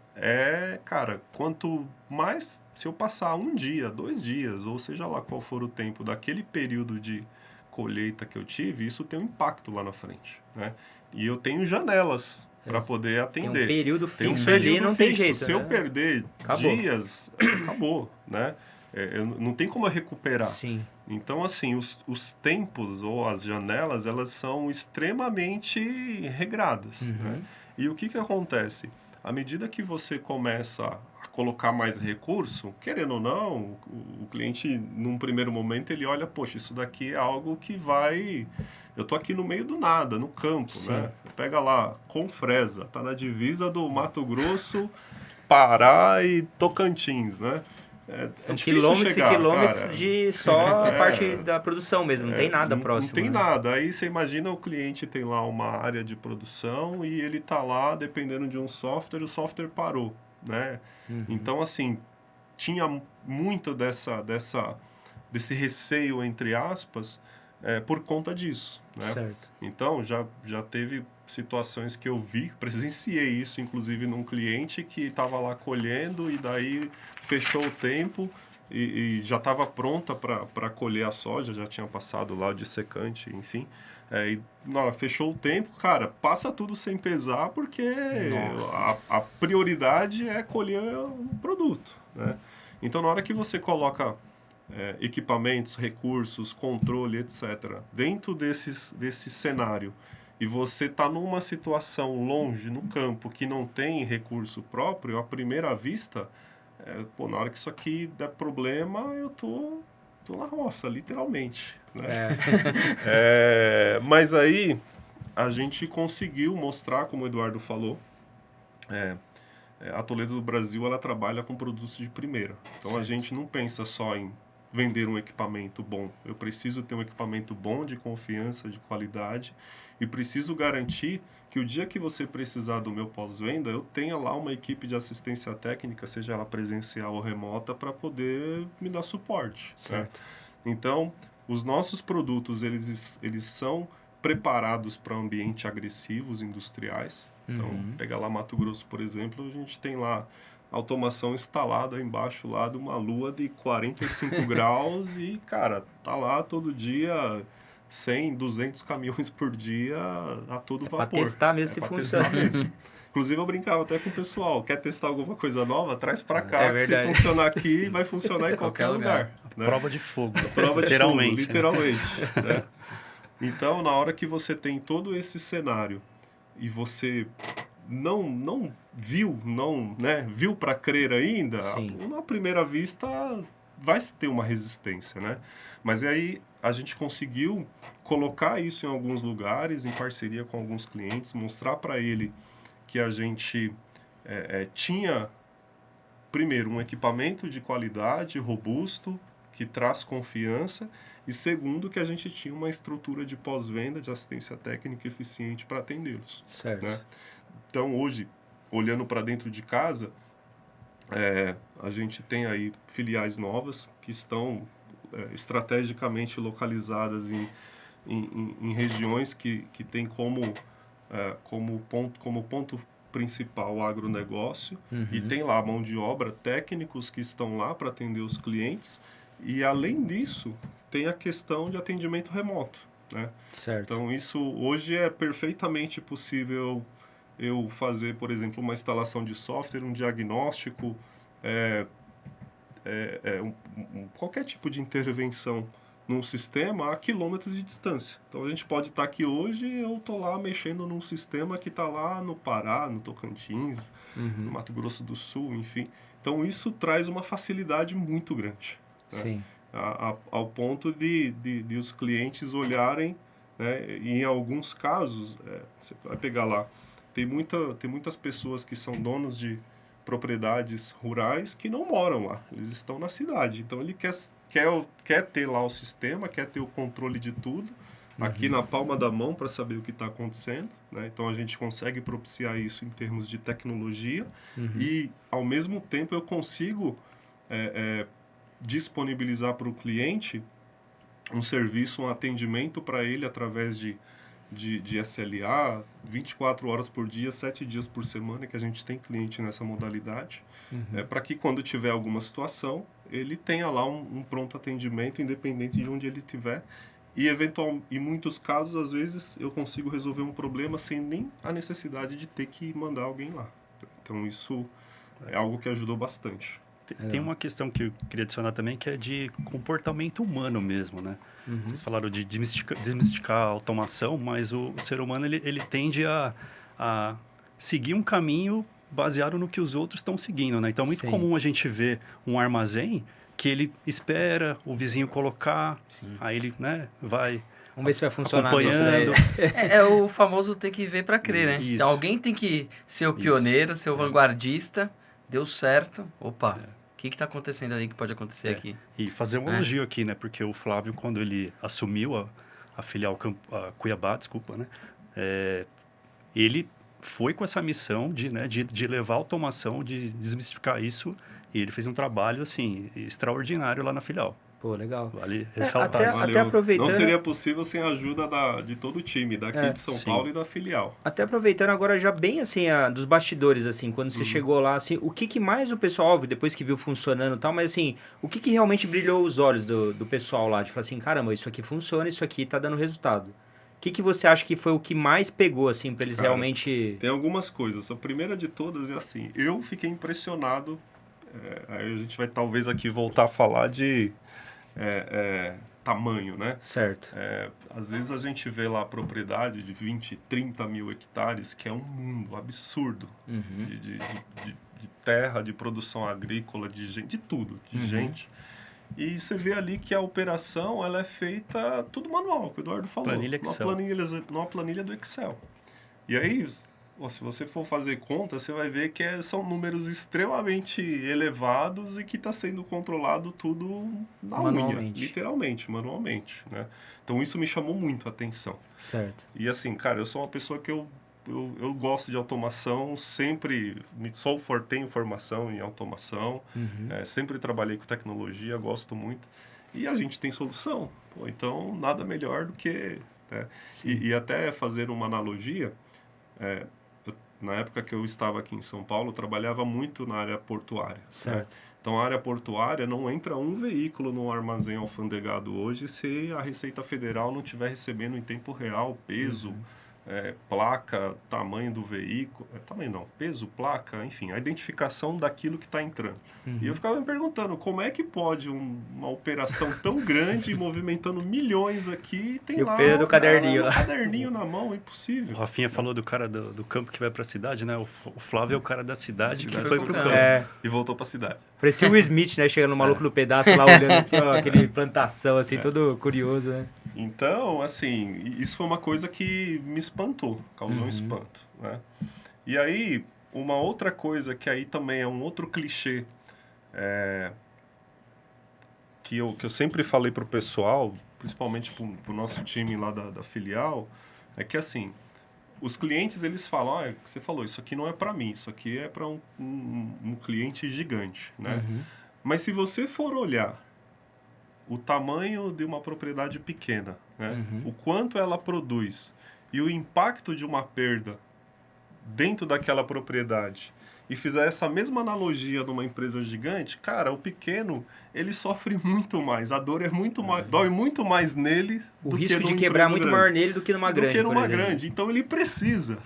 [SPEAKER 3] cara, quanto mais, se eu passar 1 dia, 2 dias, ou seja lá qual for o tempo daquele período de colheita que eu tive, isso tem um impacto lá na frente, né? E eu tenho janelas para poder atender.
[SPEAKER 2] Tem um período
[SPEAKER 3] Tem um
[SPEAKER 2] fixo ali,
[SPEAKER 3] período
[SPEAKER 2] não tem
[SPEAKER 3] fixo.
[SPEAKER 2] jeito,
[SPEAKER 3] Se eu
[SPEAKER 2] né?
[SPEAKER 3] perder
[SPEAKER 2] Acabou.
[SPEAKER 3] dias, acabou, né? Não tem como eu recuperar.
[SPEAKER 2] Sim.
[SPEAKER 3] Então, assim, os tempos ou as janelas, elas são extremamente regradas, né? E o que acontece? À medida que você começa a colocar mais recurso, querendo ou não, o cliente, num primeiro momento, ele olha, poxa, isso daqui é algo que vai... Eu tô aqui no meio do nada, no campo, né? Pega lá, Confresa, tá na divisa do Mato Grosso, Pará e Tocantins, né?
[SPEAKER 2] São
[SPEAKER 3] difícil
[SPEAKER 2] quilômetros
[SPEAKER 3] chegar,
[SPEAKER 2] e quilômetros
[SPEAKER 3] cara.
[SPEAKER 2] de só a parte da produção mesmo, não tem nada próximo.
[SPEAKER 3] Não tem
[SPEAKER 2] né?
[SPEAKER 3] nada. Aí você imagina o cliente tem lá uma área de produção e ele tá lá dependendo de um software, o software parou, né? Então, assim, tinha muito desse receio, entre aspas, por conta disso, né?
[SPEAKER 2] Certo.
[SPEAKER 3] Então, já teve situações que eu vi, presenciei isso, inclusive num cliente que estava lá colhendo e daí fechou o tempo e já estava pronta para colher a soja, já tinha passado lá o dessecante, enfim. E na hora fechou o tempo, cara, passa tudo sem pesar porque a prioridade é colher o produto, né? Então, na hora que você coloca equipamentos, recursos, controle, etc., dentro desse cenário, e você está numa situação longe, no campo, que não tem recurso próprio, à primeira vista, na hora que isso aqui der problema, eu tô na roça, literalmente. Né? Mas aí, a gente conseguiu mostrar, como o Eduardo falou, a Toledo do Brasil, ela trabalha com produtos de primeira. Então, a gente não pensa só em vender um equipamento bom. Eu preciso ter um equipamento bom, de confiança, de qualidade, e preciso garantir que o dia que você precisar do meu pós-venda, eu tenha lá uma equipe de assistência técnica, seja ela presencial ou remota, para poder me dar suporte.
[SPEAKER 2] Certo.
[SPEAKER 3] Né? Então, os nossos produtos, eles são preparados para ambientes agressivos, industriais. Então, pega lá Mato Grosso, por exemplo, a gente tem lá automação instalada embaixo lá de uma lua de 45 graus e, cara, tá lá todo dia 100, 200 caminhões por dia a todo vapor.
[SPEAKER 2] Para testar mesmo se funciona.
[SPEAKER 3] Mesmo. Inclusive, eu brincava até com o pessoal, quer testar alguma coisa nova? Traz para cá, que se
[SPEAKER 2] verdade.
[SPEAKER 3] funcionar aqui, vai funcionar em qualquer lugar. Né?
[SPEAKER 4] Prova de fogo.
[SPEAKER 3] Prova de
[SPEAKER 4] literalmente.
[SPEAKER 3] fogo, literalmente. Né? Então, na hora que você tem todo esse cenário e você não viu, viu para crer ainda, na primeira vista vai ter uma resistência, né? Mas aí a gente conseguiu colocar isso em alguns lugares, em parceria com alguns clientes, mostrar para ele que a gente tinha, primeiro, um equipamento de qualidade, robusto, que traz confiança, e segundo, que a gente tinha uma estrutura de pós-venda, de assistência técnica eficiente para atendê-los.
[SPEAKER 2] Certo.
[SPEAKER 3] Né? Então, hoje, olhando para dentro de casa, a gente tem aí filiais novas que estão estrategicamente localizadas em regiões que tem como como ponto principal o agronegócio, e
[SPEAKER 2] Uhum.
[SPEAKER 3] tem lá a mão de obra, técnicos que estão lá para atender os clientes, e além disso, tem a questão de atendimento remoto, né?
[SPEAKER 2] Certo.
[SPEAKER 3] Então, isso hoje é perfeitamente possível eu fazer, por exemplo, uma instalação de software, um diagnóstico, é, qualquer tipo de intervenção num sistema a quilômetros de distância. Então, a gente pode estar aqui hoje e eu estou lá mexendo num sistema que está lá no Pará, no Tocantins, no
[SPEAKER 2] Uhum.
[SPEAKER 3] Mato Grosso do Sul, enfim. Então, isso traz uma facilidade muito grande, né?
[SPEAKER 2] Sim.
[SPEAKER 3] Ao ponto de os clientes olharem, né? E em alguns casos, você vai pegar lá, tem muitas pessoas que são donos de propriedades rurais que não moram lá, eles estão na cidade. Então ele quer ter lá o sistema, quer ter o controle de tudo, aqui na palma da mão para saber o que está acontecendo, né? Então a gente consegue propiciar isso em termos de tecnologia e, ao mesmo tempo, eu consigo disponibilizar para o cliente um serviço, um atendimento para ele através de SLA, 24 horas por dia, 7 dias por semana, que a gente tem cliente nessa modalidade, para que quando tiver alguma situação, ele tenha lá um pronto atendimento, independente de onde ele estiver. E, em muitos casos, às vezes, eu consigo resolver um problema sem nem a necessidade de ter que mandar alguém lá. Então, isso é algo que ajudou bastante.
[SPEAKER 4] Tem uma questão que eu queria adicionar também, que é de comportamento humano mesmo, né? Vocês falaram de desmistificar a automação, mas o ser humano, ele tende a seguir um caminho baseado no que os outros estão seguindo, né? Então, é muito
[SPEAKER 2] Sim.
[SPEAKER 4] comum a gente ver um armazém que ele espera o vizinho colocar,
[SPEAKER 2] Sim.
[SPEAKER 4] aí ele, né, vai
[SPEAKER 2] Vamos ver se vai funcionar isso
[SPEAKER 4] acompanhando.
[SPEAKER 2] daí.
[SPEAKER 1] É o famoso ter que ver para crer, né?
[SPEAKER 4] Isso.
[SPEAKER 1] Então alguém tem que ser o
[SPEAKER 4] Isso.
[SPEAKER 1] pioneiro, ser o vanguardista. Deu certo. Opa, o que está acontecendo ali que pode acontecer aqui?
[SPEAKER 4] E fazer um elogio aqui, né? Porque o Flávio, quando ele assumiu a filial a Cuiabá, desculpa, né? Ele foi com essa missão de levar a automação, de desmistificar isso. E ele fez um trabalho, assim, extraordinário lá na filial.
[SPEAKER 2] Pô, legal.
[SPEAKER 4] Vale ressaltar
[SPEAKER 2] até-
[SPEAKER 4] isso.
[SPEAKER 3] Valeu.
[SPEAKER 2] aproveitando-
[SPEAKER 3] Não seria possível sem a ajuda de todo o time, daqui de São
[SPEAKER 4] Sim.
[SPEAKER 3] Paulo e da filial.
[SPEAKER 2] Até aproveitando agora já bem assim, dos bastidores, assim, quando você chegou lá, assim, o que mais o pessoal, óbvio, depois que viu funcionando e tal, mas assim, o que realmente brilhou os olhos do pessoal lá? De falar assim, caramba, isso aqui funciona, isso aqui tá dando resultado. O que você acha que foi o que mais pegou, assim, pra eles
[SPEAKER 3] Cara,
[SPEAKER 2] realmente...
[SPEAKER 3] Tem algumas coisas. A primeira de todas é assim, eu fiquei impressionado, aí a gente vai talvez aqui voltar a falar de tamanho, né?
[SPEAKER 2] Certo.
[SPEAKER 3] Às vezes a gente vê lá a propriedade de 20, 30 mil hectares, que é um mundo absurdo de terra, de produção agrícola, de gente, de tudo, de gente. E você vê ali que a operação ela é feita tudo manual, que o Eduardo falou.
[SPEAKER 4] Planilha Excel.
[SPEAKER 3] Numa planilha do Excel. E aí, se você for fazer conta, você vai ver que são números extremamente elevados e que está sendo controlado tudo na unha,
[SPEAKER 2] Manualmente.
[SPEAKER 3] literalmente, manualmente, né? Então isso me chamou muito a atenção.
[SPEAKER 2] Certo.
[SPEAKER 3] E assim, cara, eu sou uma pessoa que eu gosto de automação, sempre sou forte em formação em automação, sempre trabalhei com tecnologia, gosto muito. E a gente tem solução. Pô, então, nada melhor do que... Né? E até fazer uma analogia, na época que eu estava aqui em São Paulo, eu trabalhava muito na área portuária.
[SPEAKER 2] Certo.
[SPEAKER 3] Né? Então, a área portuária não entra um veículo no armazém alfandegado hoje se a Receita Federal não estiver recebendo em tempo real peso, placa, tamanho do veículo, tamanho não, peso, placa, enfim, a identificação daquilo que está entrando. E eu ficava me perguntando, como é que pode uma operação tão grande, movimentando milhões aqui, e tem
[SPEAKER 2] E o
[SPEAKER 3] lá
[SPEAKER 2] Pedro do caderninho lá.
[SPEAKER 3] caderninho na mão, é
[SPEAKER 4] O
[SPEAKER 3] impossível.
[SPEAKER 4] Rafinha falou do cara do campo que vai pra cidade, né? O Flávio é o cara da cidade que
[SPEAKER 1] Cidade
[SPEAKER 4] foi
[SPEAKER 1] foi
[SPEAKER 4] pro
[SPEAKER 1] pro
[SPEAKER 4] campo.
[SPEAKER 1] campo.
[SPEAKER 3] E voltou para a cidade.
[SPEAKER 2] Parecia o Will Smith, né? Chegando no maluco no pedaço lá, olhando assim, ó, aquele plantação, assim, todo curioso, né?
[SPEAKER 3] Então, assim, isso foi uma coisa que me espantou, causou um espanto, né? E aí, uma outra coisa que aí também é um outro clichê que eu sempre falei pro pessoal, principalmente pro nosso time lá da filial, é que assim, os clientes eles falam, você falou, isso aqui não é para mim, isso aqui é para um cliente gigante, né? Mas se você for olhar o tamanho de uma propriedade pequena, né? O quanto ela produz e o impacto de uma perda dentro daquela propriedade e fizer essa mesma analogia numa empresa gigante, cara, o pequeno, ele sofre muito mais. A dor é muito mais, dói muito mais nele
[SPEAKER 2] O
[SPEAKER 3] do que
[SPEAKER 2] risco de
[SPEAKER 3] numa
[SPEAKER 2] quebrar é
[SPEAKER 3] empresa
[SPEAKER 2] muito
[SPEAKER 3] grande.
[SPEAKER 2] maior nele do que numa grande,
[SPEAKER 3] Do que numa
[SPEAKER 2] por exemplo.
[SPEAKER 3] grande. Então ele precisa,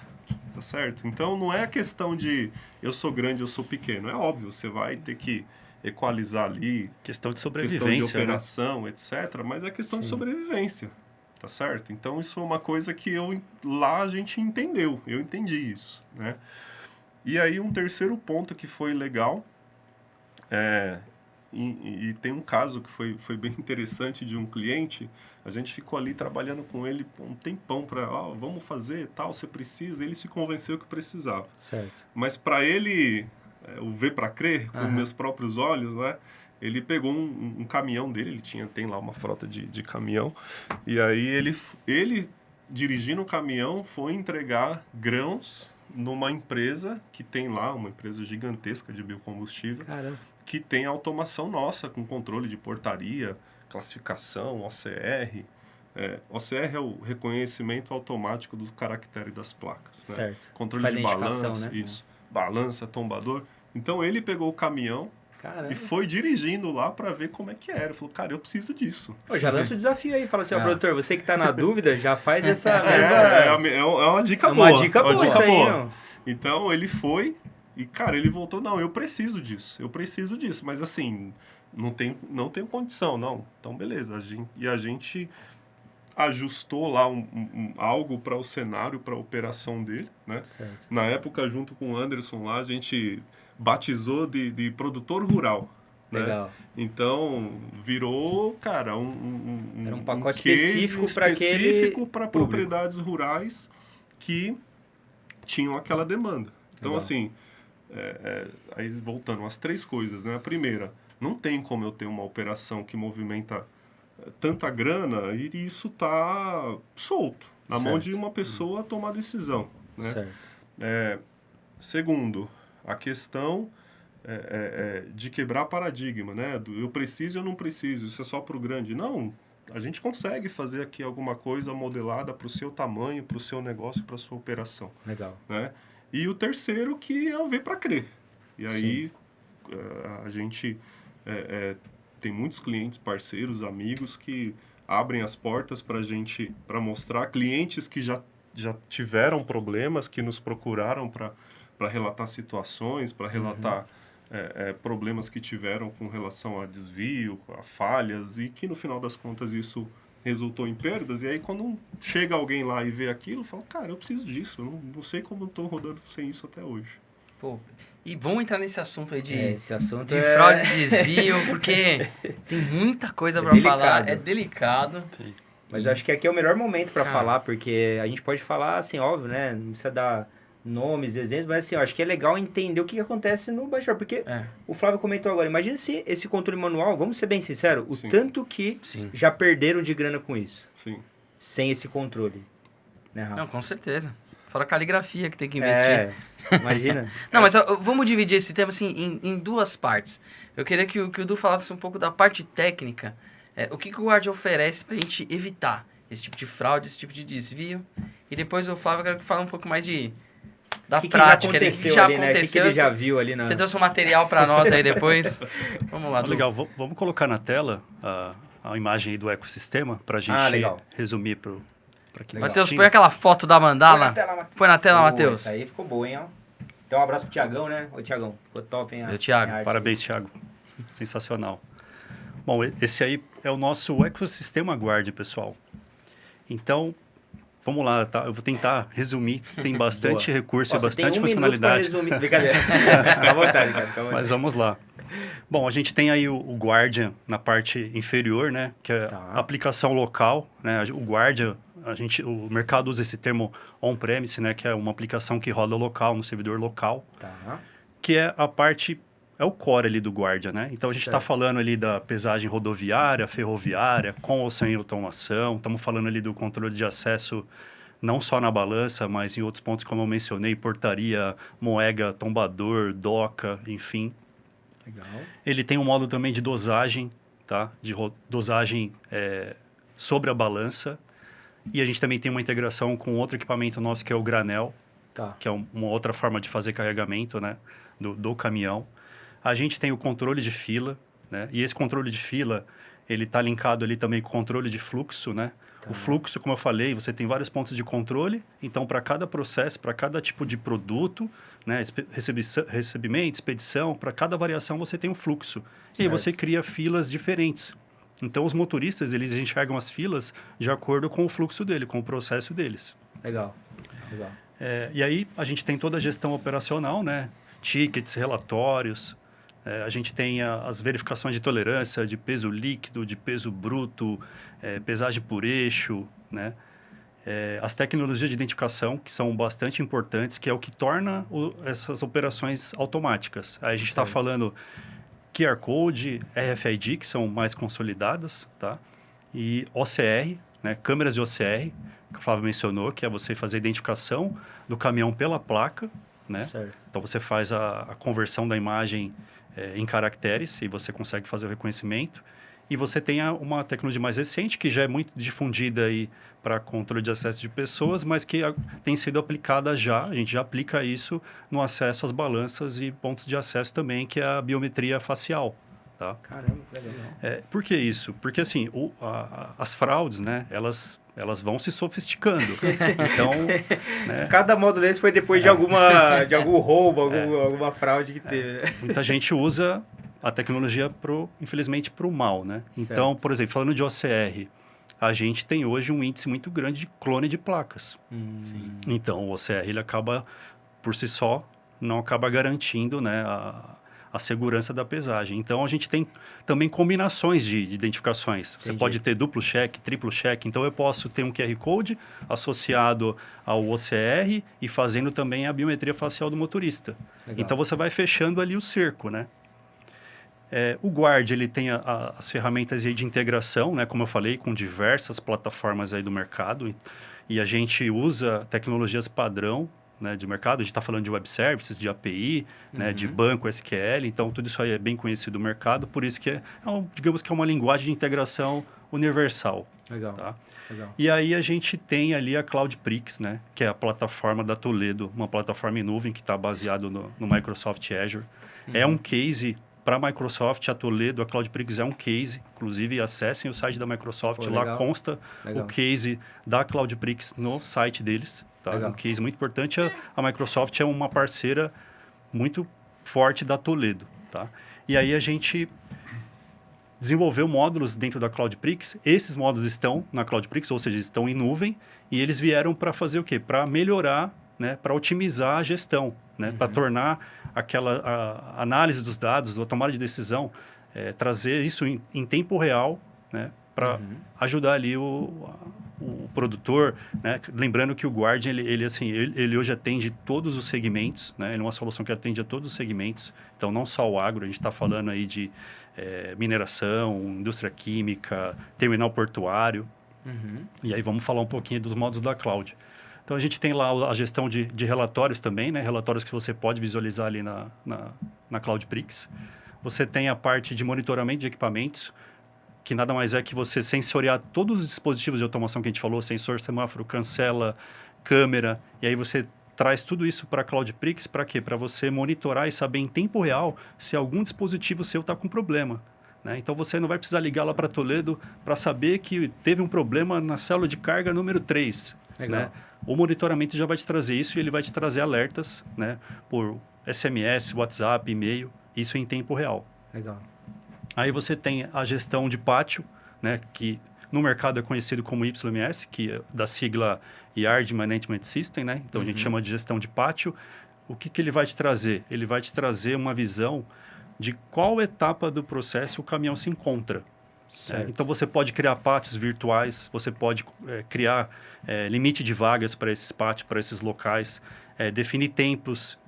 [SPEAKER 3] tá certo? Então não é a questão de eu sou grande, eu sou pequeno. É óbvio, você vai ter que equalizar ali,
[SPEAKER 4] Questão de
[SPEAKER 3] questão de
[SPEAKER 4] sobrevivência, né?
[SPEAKER 3] operação, etc. Mas é questão de
[SPEAKER 2] Sim.
[SPEAKER 3] sobrevivência, tá certo? Então isso foi uma coisa que lá a gente entendeu, eu entendi isso, né? E aí um terceiro ponto que foi legal, e tem um caso que foi bem interessante de um cliente, a gente ficou ali trabalhando com ele um tempão para, vamos fazer tal, você precisa, ele se convenceu que precisava.
[SPEAKER 2] Certo.
[SPEAKER 3] Mas para ele, o ver para crer, com
[SPEAKER 2] Aham.
[SPEAKER 3] meus próprios olhos, né? Ele pegou um caminhão dele, ele tem lá uma frota de caminhão, e aí ele dirigindo o caminhão, foi entregar grãos numa empresa que tem lá, uma empresa gigantesca de biocombustível,
[SPEAKER 2] Caramba.
[SPEAKER 3] que tem automação nossa, com controle de portaria, classificação, OCR. OCR é o reconhecimento automático do caractere das placas, né?
[SPEAKER 2] Certo.
[SPEAKER 3] Controle
[SPEAKER 2] Faz
[SPEAKER 3] de
[SPEAKER 2] identificação,
[SPEAKER 3] balança,
[SPEAKER 2] né?
[SPEAKER 3] isso. Balança, tombador. Então ele pegou o caminhão
[SPEAKER 2] Caramba.
[SPEAKER 3] e foi dirigindo lá para ver como é que era. Ele falou, cara, eu preciso disso.
[SPEAKER 2] Pô, já lança o desafio aí, fala assim, ó,
[SPEAKER 1] Ah.
[SPEAKER 2] produtor, você que tá na dúvida, já faz essa mesma...
[SPEAKER 3] É uma dica
[SPEAKER 2] É
[SPEAKER 3] boa.
[SPEAKER 2] uma dica boa isso aí, não.
[SPEAKER 3] Então ele foi e, cara, ele voltou, não, eu preciso disso, mas assim, não tenho condição, não. Então, beleza, a gente ajustou lá algo para o cenário, para a operação dele, né?
[SPEAKER 2] Certo.
[SPEAKER 3] Na época, junto com o Anderson lá, a gente batizou de produtor rural, né?
[SPEAKER 2] Legal.
[SPEAKER 3] Então, virou, cara,
[SPEAKER 2] Era um pacote
[SPEAKER 3] case
[SPEAKER 2] específico para aquele
[SPEAKER 3] específico para
[SPEAKER 2] público.
[SPEAKER 3] propriedades rurais que tinham aquela demanda. Então,
[SPEAKER 2] Legal.
[SPEAKER 3] assim, aí voltando, as três coisas, né? A primeira, não tem como eu ter uma operação que movimenta tanta grana e isso tá solto, na mão
[SPEAKER 2] Certo.
[SPEAKER 3] de uma pessoa tomar decisão, né?
[SPEAKER 2] Certo.
[SPEAKER 3] Segundo, a questão de quebrar paradigma, né? Do eu preciso ou não preciso, isso é só para o grande. Não, a gente consegue fazer aqui alguma coisa modelada para o seu tamanho, para o seu negócio, para a sua operação,
[SPEAKER 2] Legal.
[SPEAKER 3] né? E o terceiro que é o ver para crer. E aí a gente tem muitos clientes, parceiros, amigos que abrem as portas para a gente, para mostrar, clientes que já tiveram problemas, que nos procuraram para relatar situações, para relatar problemas que tiveram com relação a desvio, a falhas, e que no final das contas isso resultou em perdas. E aí quando chega alguém lá e vê aquilo, fala, cara, eu preciso disso, eu não sei como eu estou rodando sem isso até hoje.
[SPEAKER 1] Pô, e vamos entrar nesse assunto aí
[SPEAKER 2] Esse assunto
[SPEAKER 1] de fraude e desvio, porque tem muita coisa para falar, é delicado.
[SPEAKER 4] Sim.
[SPEAKER 2] Mas eu acho que aqui é o melhor momento para
[SPEAKER 1] Cara.
[SPEAKER 2] falar, porque a gente pode falar, assim, óbvio, né? Não precisa dar nomes, exemplos, mas assim, eu acho que é legal entender o que acontece no bastidor, porque o Flávio comentou agora, imagina se esse controle manual, vamos ser bem sinceros, o
[SPEAKER 3] Sim.
[SPEAKER 2] tanto que
[SPEAKER 1] Sim.
[SPEAKER 2] já perderam de grana com isso,
[SPEAKER 3] Sim.
[SPEAKER 2] sem esse controle, né, Rafa?
[SPEAKER 1] Não, com certeza. Fora a caligrafia que tem que investir.
[SPEAKER 2] Imagina.
[SPEAKER 1] Não, mas vamos dividir esse tema assim em duas partes. Eu queria que o Du falasse um pouco da parte técnica. O que o Guardia oferece pra gente evitar esse tipo de fraude, esse tipo de desvio. E depois o Flávio, eu quero que fale um pouco mais da
[SPEAKER 2] que
[SPEAKER 1] prática.
[SPEAKER 2] já
[SPEAKER 1] Que
[SPEAKER 2] aconteceu
[SPEAKER 1] já
[SPEAKER 2] ali, né? O que
[SPEAKER 1] aconteceu.
[SPEAKER 2] ele já viu ali na...
[SPEAKER 1] Você trouxe um material pra nós aí depois. Vamos lá, Du.
[SPEAKER 4] Legal, vamos colocar na tela a imagem aí do ecossistema para a gente
[SPEAKER 2] legal.
[SPEAKER 4] resumir para quem tá
[SPEAKER 1] Matheus,
[SPEAKER 4] assistindo.
[SPEAKER 1] põe aquela foto da mandala. Põe na tela,
[SPEAKER 2] Boa,
[SPEAKER 1] Matheus.
[SPEAKER 2] Essa aí ficou boa, hein, ó. Então um abraço pro Tiagão, né? Ô, Tiagão, ficou top, hein?
[SPEAKER 1] Valeu, Thiago.
[SPEAKER 2] a arte.
[SPEAKER 4] Parabéns, Thiago. Sensacional. Bom, esse aí é o nosso ecossistema Guard, pessoal. Então, vamos lá, tá? Eu vou tentar resumir. Tem bastante
[SPEAKER 2] Boa.
[SPEAKER 4] recurso
[SPEAKER 2] Ó,
[SPEAKER 4] e
[SPEAKER 2] você
[SPEAKER 4] bastante
[SPEAKER 2] tem 1 minuto pra
[SPEAKER 4] funcionalidade.
[SPEAKER 2] resumir. Brincadeira. Fica à vontade, cara. Fica à vontade.
[SPEAKER 4] Mas vamos lá. Bom, a gente tem aí o Guardian na parte inferior, né? Que é
[SPEAKER 2] Tá.
[SPEAKER 4] a aplicação local, né? O Guardian, o mercado usa esse termo on-premise, né? Que é uma aplicação que roda local, no servidor local.
[SPEAKER 2] Tá.
[SPEAKER 4] Que é a parte, é o core ali do Guardian, né? Então a gente está
[SPEAKER 2] Certo.
[SPEAKER 4] falando ali da pesagem rodoviária, ferroviária, com ou sem automação. Estamos falando ali do controle de acesso não só na balança, mas em outros pontos, como eu mencionei, portaria, moega, tombador, doca, enfim.
[SPEAKER 2] Legal.
[SPEAKER 4] Ele tem um módulo também de dosagem, tá? De dosagem sobre a balança. E a gente também tem uma integração com outro equipamento nosso, que é o Granel,
[SPEAKER 2] Tá.
[SPEAKER 4] que é uma outra forma de fazer carregamento, né, do caminhão. A gente tem o controle de fila, né, e esse controle de fila, ele está linkado ali também com o controle de fluxo, né.
[SPEAKER 2] Tá.
[SPEAKER 4] O fluxo, como eu falei, você tem vários pontos de controle, então para cada processo, para cada tipo de produto, né, recebimento, expedição, para cada variação você tem um fluxo. E aí
[SPEAKER 2] Certo.
[SPEAKER 4] você cria filas diferentes. Então os motoristas, eles enxergam as filas de acordo com o fluxo dele, com o processo deles.
[SPEAKER 2] Legal. Legal.
[SPEAKER 4] E aí a gente tem toda a gestão operacional, né? Tickets, relatórios. A gente tem as verificações de tolerância, de peso líquido, de peso bruto, pesagem por eixo, né? As tecnologias de identificação, que são bastante importantes, que é o que torna essas operações automáticas. Aí a gente está
[SPEAKER 2] Certo.
[SPEAKER 4] falando QR Code, RFID, que são mais consolidadas, tá? E OCR, né? Câmeras de OCR, que o Flávio mencionou, que é você fazer a identificação do caminhão pela placa, né?
[SPEAKER 2] Certo.
[SPEAKER 4] Então você faz a conversão da imagem em caracteres e você consegue fazer o reconhecimento. E você tem uma tecnologia mais recente, que já é muito difundida aí para controle de acesso de pessoas, mas que tem sido aplicada já, a gente já aplica isso no acesso às balanças e pontos de acesso também, que é a biometria facial. Tá?
[SPEAKER 2] Caramba, que legal.
[SPEAKER 4] Por que isso? Porque assim, as fraudes, né, elas vão se sofisticando. Então, né,
[SPEAKER 2] Cada módulo desse foi depois de algum roubo, alguma fraude que teve.
[SPEAKER 4] muita gente usa a tecnologia, infelizmente, para o mal, né? Então,
[SPEAKER 2] Certo.
[SPEAKER 4] por exemplo, falando de OCR, a gente tem hoje um índice muito grande de clone de placas.
[SPEAKER 1] Sim.
[SPEAKER 4] Então, o OCR, ele acaba, por si só, não acaba garantindo, né, a segurança da pesagem. Então, a gente tem também combinações de identificações. Você
[SPEAKER 2] Entendi.
[SPEAKER 4] pode ter duplo cheque, triplo cheque. Então, eu posso ter um QR Code associado ao OCR e fazendo também a biometria facial do motorista.
[SPEAKER 2] Legal.
[SPEAKER 4] Então, você vai fechando ali o cerco, né? O Guard, ele tem as ferramentas aí de integração, né, como eu falei, com diversas plataformas aí do mercado. E a gente usa tecnologias padrão, né, de mercado. A gente está falando de web services, de API, né, de banco SQL. Então, tudo isso aí é bem conhecido do mercado. Por isso que digamos que é uma linguagem de integração universal.
[SPEAKER 2] Legal.
[SPEAKER 4] Tá?
[SPEAKER 2] Legal.
[SPEAKER 4] E aí a gente tem ali a CloudPrix, né, que é a plataforma da Toledo, uma plataforma em nuvem que está baseado no Microsoft Azure. É um case para a Microsoft, a Toledo, a CloudPrix é um case. Inclusive, acessem o site da Microsoft,
[SPEAKER 2] Pô,
[SPEAKER 4] lá
[SPEAKER 2] legal.
[SPEAKER 4] consta
[SPEAKER 2] Legal.
[SPEAKER 4] o case da CloudPrix no site deles. Tá?
[SPEAKER 2] Legal.
[SPEAKER 4] Um case muito importante. A Microsoft é uma parceira muito forte da Toledo. Tá? E aí a gente desenvolveu módulos dentro da CloudPrix. Esses módulos estão na CloudPrix, ou seja, estão em nuvem. E eles vieram para fazer o quê? Para melhorar, né, para otimizar a gestão, né, para tornar aquela análise dos dados, a tomada de decisão, trazer isso em tempo real, né, para ajudar ali o produtor, né, lembrando que o Guardian, ele hoje atende todos os segmentos, né, ele é uma solução que atende a todos os segmentos, então não só o agro, a gente está falando aí de mineração, indústria química, terminal portuário, e aí vamos falar um pouquinho dos modos da cloud. Então, a gente tem lá a gestão de relatórios também, né? Relatórios que você pode visualizar ali na CloudPrix. Você tem a parte de monitoramento de equipamentos, que nada mais é que você sensoriar todos os dispositivos de automação que a gente falou, sensor, semáforo, cancela, câmera, e aí você traz tudo isso para a CloudPrix, para quê? Para você monitorar e saber em tempo real se algum dispositivo seu está com problema. Né? Então, você não vai precisar ligar lá para Toledo para saber que teve um problema na célula de carga número 3.
[SPEAKER 2] Legal.
[SPEAKER 4] Né? O monitoramento já vai te trazer isso e ele vai te trazer alertas, né, por SMS, WhatsApp, e-mail, isso em tempo real.
[SPEAKER 2] Legal.
[SPEAKER 4] Aí você tem a gestão de pátio, né, que no mercado é conhecido como YMS, que é da sigla Yard Management System, né? Então a gente chama de gestão de pátio. O que ele vai te trazer? Ele vai te trazer uma visão de qual etapa do processo o caminhão se encontra. Então, você pode criar pátios virtuais, você pode criar limite de vagas para esses pátios, para esses locais, definir tempos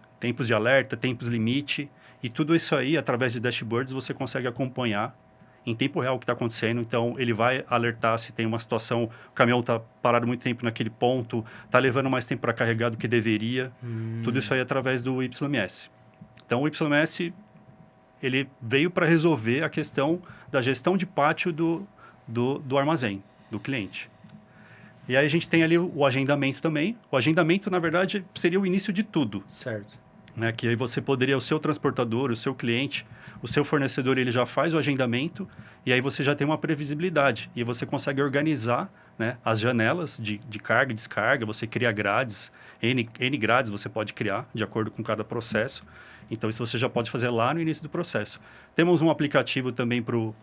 [SPEAKER 4] de alerta, tempos limite, e tudo isso aí, através de dashboards, você consegue acompanhar em tempo real o que está acontecendo. Então, ele vai alertar se tem uma situação, o caminhão está parado muito tempo naquele ponto, está levando mais tempo para carregar do que deveria. Tudo isso aí através do YMS. Então, o YMS... ele veio para resolver a questão da gestão de pátio do armazém, do cliente. E aí a gente tem ali o agendamento também. O agendamento, na verdade, seria o início de tudo.
[SPEAKER 2] Certo.
[SPEAKER 4] Né? Que aí você poderia, o seu transportador, o seu cliente, o seu fornecedor, ele já faz o agendamento e aí você já tem uma previsibilidade. E você consegue organizar, né, as janelas de carga e descarga, você cria grades, N grades você pode criar de acordo com cada processo. Então, isso você já pode fazer lá no início do processo. Temos um aplicativo também para o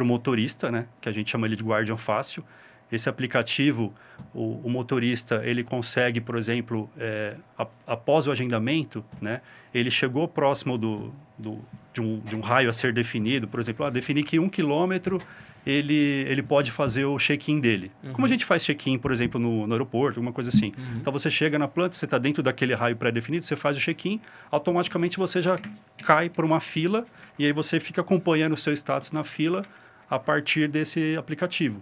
[SPEAKER 4] motorista, né, que a gente chama ele de Guardian Fácil. Esse aplicativo, o motorista, ele consegue, por exemplo, após o agendamento, né, ele chegou próximo de um raio a ser definido, por exemplo, definir que 1 quilômetro ele pode fazer o check-in dele. Como a gente faz check-in, por exemplo, no aeroporto, alguma coisa assim. Então, você chega na planta, você está dentro daquele raio pré-definido, você faz o check-in, automaticamente você já cai por uma fila e aí você fica acompanhando o seu status na fila a partir desse aplicativo.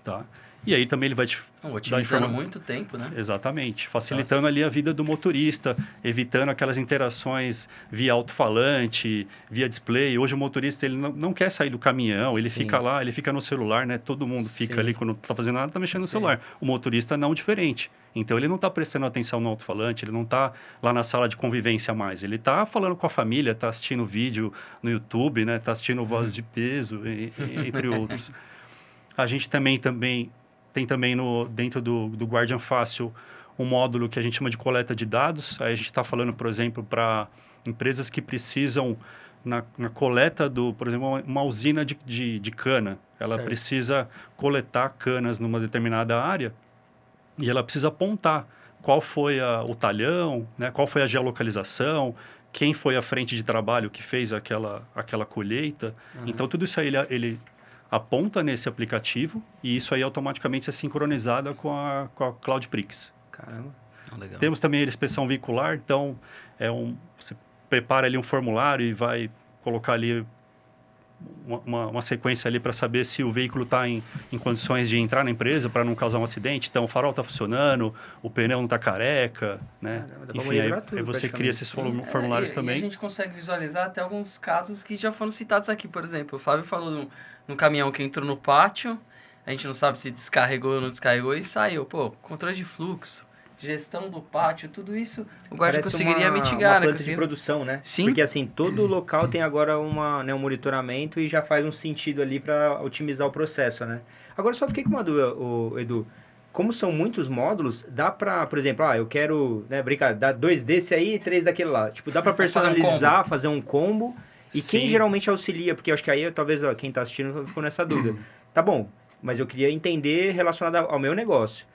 [SPEAKER 4] Tá? E aí também ele vai te
[SPEAKER 1] Otimizando muito tempo, né?
[SPEAKER 4] Exatamente. Facilitando ali a vida do motorista, evitando aquelas interações via alto-falante, via display. Hoje o motorista ele não quer sair do caminhão, ele fica lá, ele fica no celular, né? Todo mundo fica ali, quando está fazendo nada, está mexendo no celular. O motorista não diferente. Então, ele não está prestando atenção no alto-falante, ele não está lá na sala de convivência mais. Ele está falando com a família, está assistindo vídeo no YouTube, né? Está assistindo Voz de Peso, entre outros. A gente também tem também dentro do Guardian Fácil um módulo que a gente chama de coleta de dados. Aí a gente está falando, por exemplo, para empresas que precisam, na coleta por exemplo, uma usina de cana. Ela precisa coletar canas numa determinada área e ela precisa apontar qual foi o talhão, né, qual foi a geolocalização, quem foi a frente de trabalho que fez aquela colheita. Então, tudo isso aí ele aponta nesse aplicativo e isso aí automaticamente é sincronizado com a CloudPrix.
[SPEAKER 2] Caramba.
[SPEAKER 1] Legal.
[SPEAKER 4] Temos também a inspeção veicular, então você prepara ali um formulário e vai colocar ali uma sequência ali para saber se o veículo está em condições de entrar na empresa para não causar um acidente. Então, o farol está funcionando, o pneu não está careca, né?
[SPEAKER 2] Caramba,
[SPEAKER 4] enfim, aí você cria esses formulários também.
[SPEAKER 1] E a gente consegue visualizar até alguns casos que já foram citados aqui. Por exemplo, o Fábio falou no caminhão que entrou no pátio, a gente não sabe se descarregou ou não descarregou e saiu. Pô, controle de fluxo, gestão do pátio, tudo isso o guarda conseguiria mitigar,
[SPEAKER 2] uma
[SPEAKER 1] né?
[SPEAKER 2] planta de produção, né?
[SPEAKER 1] Sim.
[SPEAKER 2] Porque assim, todo local tem agora um monitoramento e já faz um sentido ali para otimizar o processo, né? Agora só fiquei com uma dúvida, Edu. Como são muitos módulos, dá para, por exemplo, eu quero, né, brincar, dar 2 desse aí e 3 daquele lá. Tipo, dá para personalizar, fazer um combo. E
[SPEAKER 4] Sim.
[SPEAKER 2] quem geralmente auxilia? Porque eu acho que aí, talvez, quem está assistindo ficou nessa dúvida. Tá bom, mas eu queria entender relacionado ao meu negócio.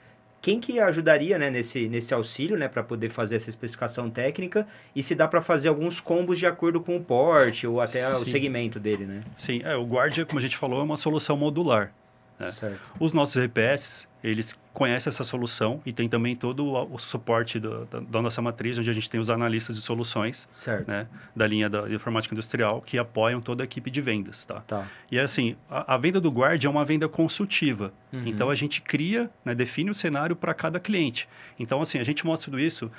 [SPEAKER 2] Quem que ajudaria, né, nesse auxílio, né, para poder fazer essa especificação técnica e se dá para fazer alguns combos de acordo com o porte ou até o segmento dele, né?
[SPEAKER 4] Sim, o Guardia, como a gente falou, é uma solução modular. Né?
[SPEAKER 2] Certo.
[SPEAKER 4] Os nossos GPS, eles conhecem essa solução e tem também todo o suporte da nossa matriz, onde a gente tem os analistas de soluções,
[SPEAKER 2] Certo.
[SPEAKER 4] né, da linha da informática industrial, que apoiam toda a equipe de vendas. Tá. E assim, a venda do Guardia é uma venda consultiva. Então, a gente cria, né, define o cenário para cada cliente. Então, assim, a gente mostra tudo isso.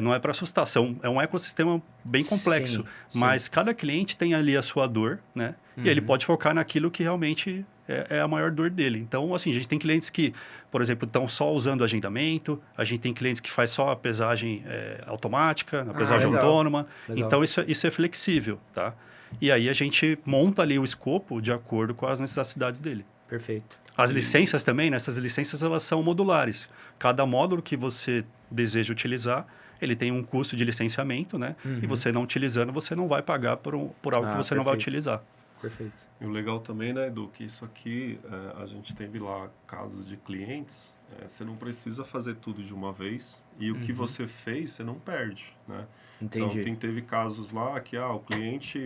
[SPEAKER 4] Não é para assustar, é um ecossistema bem complexo, mas cada cliente tem ali a sua dor, né? E ele pode focar naquilo que realmente é a maior dor dele. Então, assim, a gente tem clientes que, por exemplo, estão só usando agendamento, a gente tem clientes que faz só a pesagem automática, a pesagem autônoma.
[SPEAKER 2] Legal.
[SPEAKER 4] Então, isso é flexível, tá? E aí a gente monta ali o escopo de acordo com as necessidades dele.
[SPEAKER 2] Perfeito.
[SPEAKER 4] As licenças também, essas licenças elas são modulares. Cada módulo que você deseja utilizar, ele tem um custo de licenciamento, né? E você não utilizando, você não vai pagar por algo que você não vai utilizar.
[SPEAKER 2] Perfeito.
[SPEAKER 3] E o legal também, né, Edu, que isso aqui, a gente teve lá casos de clientes, você não precisa fazer tudo de uma vez e o que você fez, você não perde, né?
[SPEAKER 2] Entendi.
[SPEAKER 3] Então, teve casos lá que, o cliente,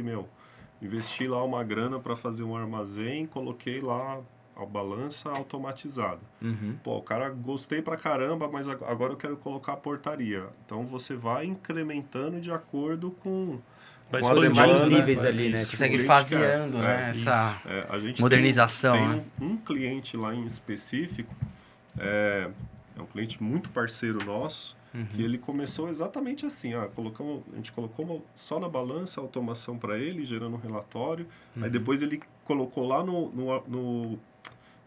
[SPEAKER 3] investi lá uma grana para fazer um armazém, coloquei lá a balança automatizada. Pô, o cara, gostei pra caramba, mas agora eu quero colocar a portaria. Então, você vai incrementando de acordo com...
[SPEAKER 4] Vai
[SPEAKER 2] expandindo,
[SPEAKER 4] vários
[SPEAKER 2] níveis ali, né?
[SPEAKER 1] Consegue faseando, né? Essa
[SPEAKER 3] a gente
[SPEAKER 1] modernização.
[SPEAKER 3] Tem um cliente lá em específico, é um cliente muito parceiro nosso, que ele começou exatamente assim, a gente colocou só na balança a automação para ele, gerando um relatório, aí depois ele colocou lá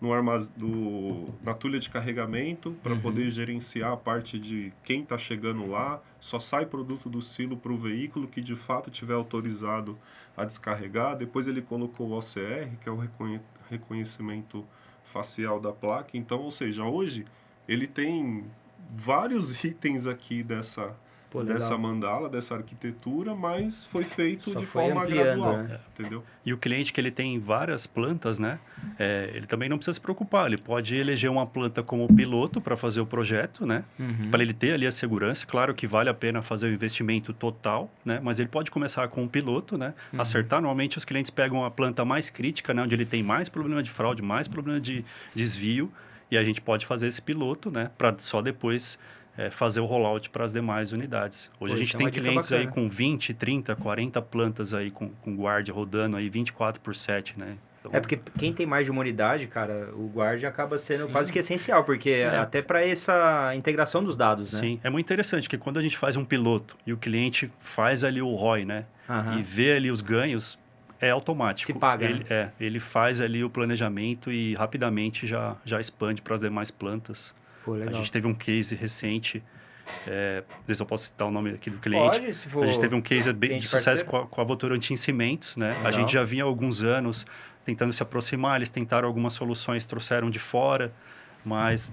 [SPEAKER 3] na tulha de carregamento, para poder gerenciar a parte de quem está chegando lá. Só sai produto do silo para o veículo que de fato tiver autorizado a descarregar. Depois ele colocou o OCR, que é o reconhecimento facial da placa. Então, ou seja, hoje ele tem vários itens aqui dessa mandala, dessa arquitetura, mas foi feito
[SPEAKER 2] Só
[SPEAKER 3] de
[SPEAKER 2] foi
[SPEAKER 3] forma
[SPEAKER 2] ampliando,
[SPEAKER 3] gradual,
[SPEAKER 2] né?
[SPEAKER 3] entendeu?
[SPEAKER 4] E o cliente que ele tem várias plantas, né? Ele também não precisa se preocupar. Ele pode eleger uma planta como piloto para fazer o projeto, né? Para ele ter ali a segurança. Claro que vale a pena fazer o investimento total, né? Mas ele pode começar com um piloto, né? Acertar. Normalmente os clientes pegam a planta mais crítica, né? Onde ele tem mais problema de fraude, mais problema de desvio. E a gente pode fazer esse piloto, né? Para só depois fazer o rollout para as demais unidades. Hoje a gente
[SPEAKER 2] isso é
[SPEAKER 4] tem
[SPEAKER 2] uma dica
[SPEAKER 4] clientes aí
[SPEAKER 2] bacana.
[SPEAKER 4] com 20, 30, 40 plantas aí com guard rodando aí 24/7, né? Então,
[SPEAKER 2] Porque quem tem mais de uma unidade, cara, o guard acaba sendo quase que essencial, porque até para essa integração dos dados, né?
[SPEAKER 4] sim, é muito interessante que quando a gente faz um piloto e o cliente faz ali o ROI, né?
[SPEAKER 2] Aham.
[SPEAKER 4] E vê ali os ganhos, é automático.
[SPEAKER 2] Se paga,
[SPEAKER 4] Ele, ele faz ali o planejamento e rapidamente já expande para as demais plantas.
[SPEAKER 2] Pô,
[SPEAKER 4] A
[SPEAKER 2] legal.
[SPEAKER 4] gente teve um case recente, não sei se eu posso citar o nome aqui do cliente.
[SPEAKER 2] Pode, se for
[SPEAKER 4] A gente teve um case de
[SPEAKER 2] cliente
[SPEAKER 4] sucesso
[SPEAKER 2] parceiro.
[SPEAKER 4] com a Votorantim Cimentos, né?
[SPEAKER 2] Legal.
[SPEAKER 4] A gente já vinha há alguns anos tentando se aproximar, eles tentaram algumas soluções, trouxeram de fora, mas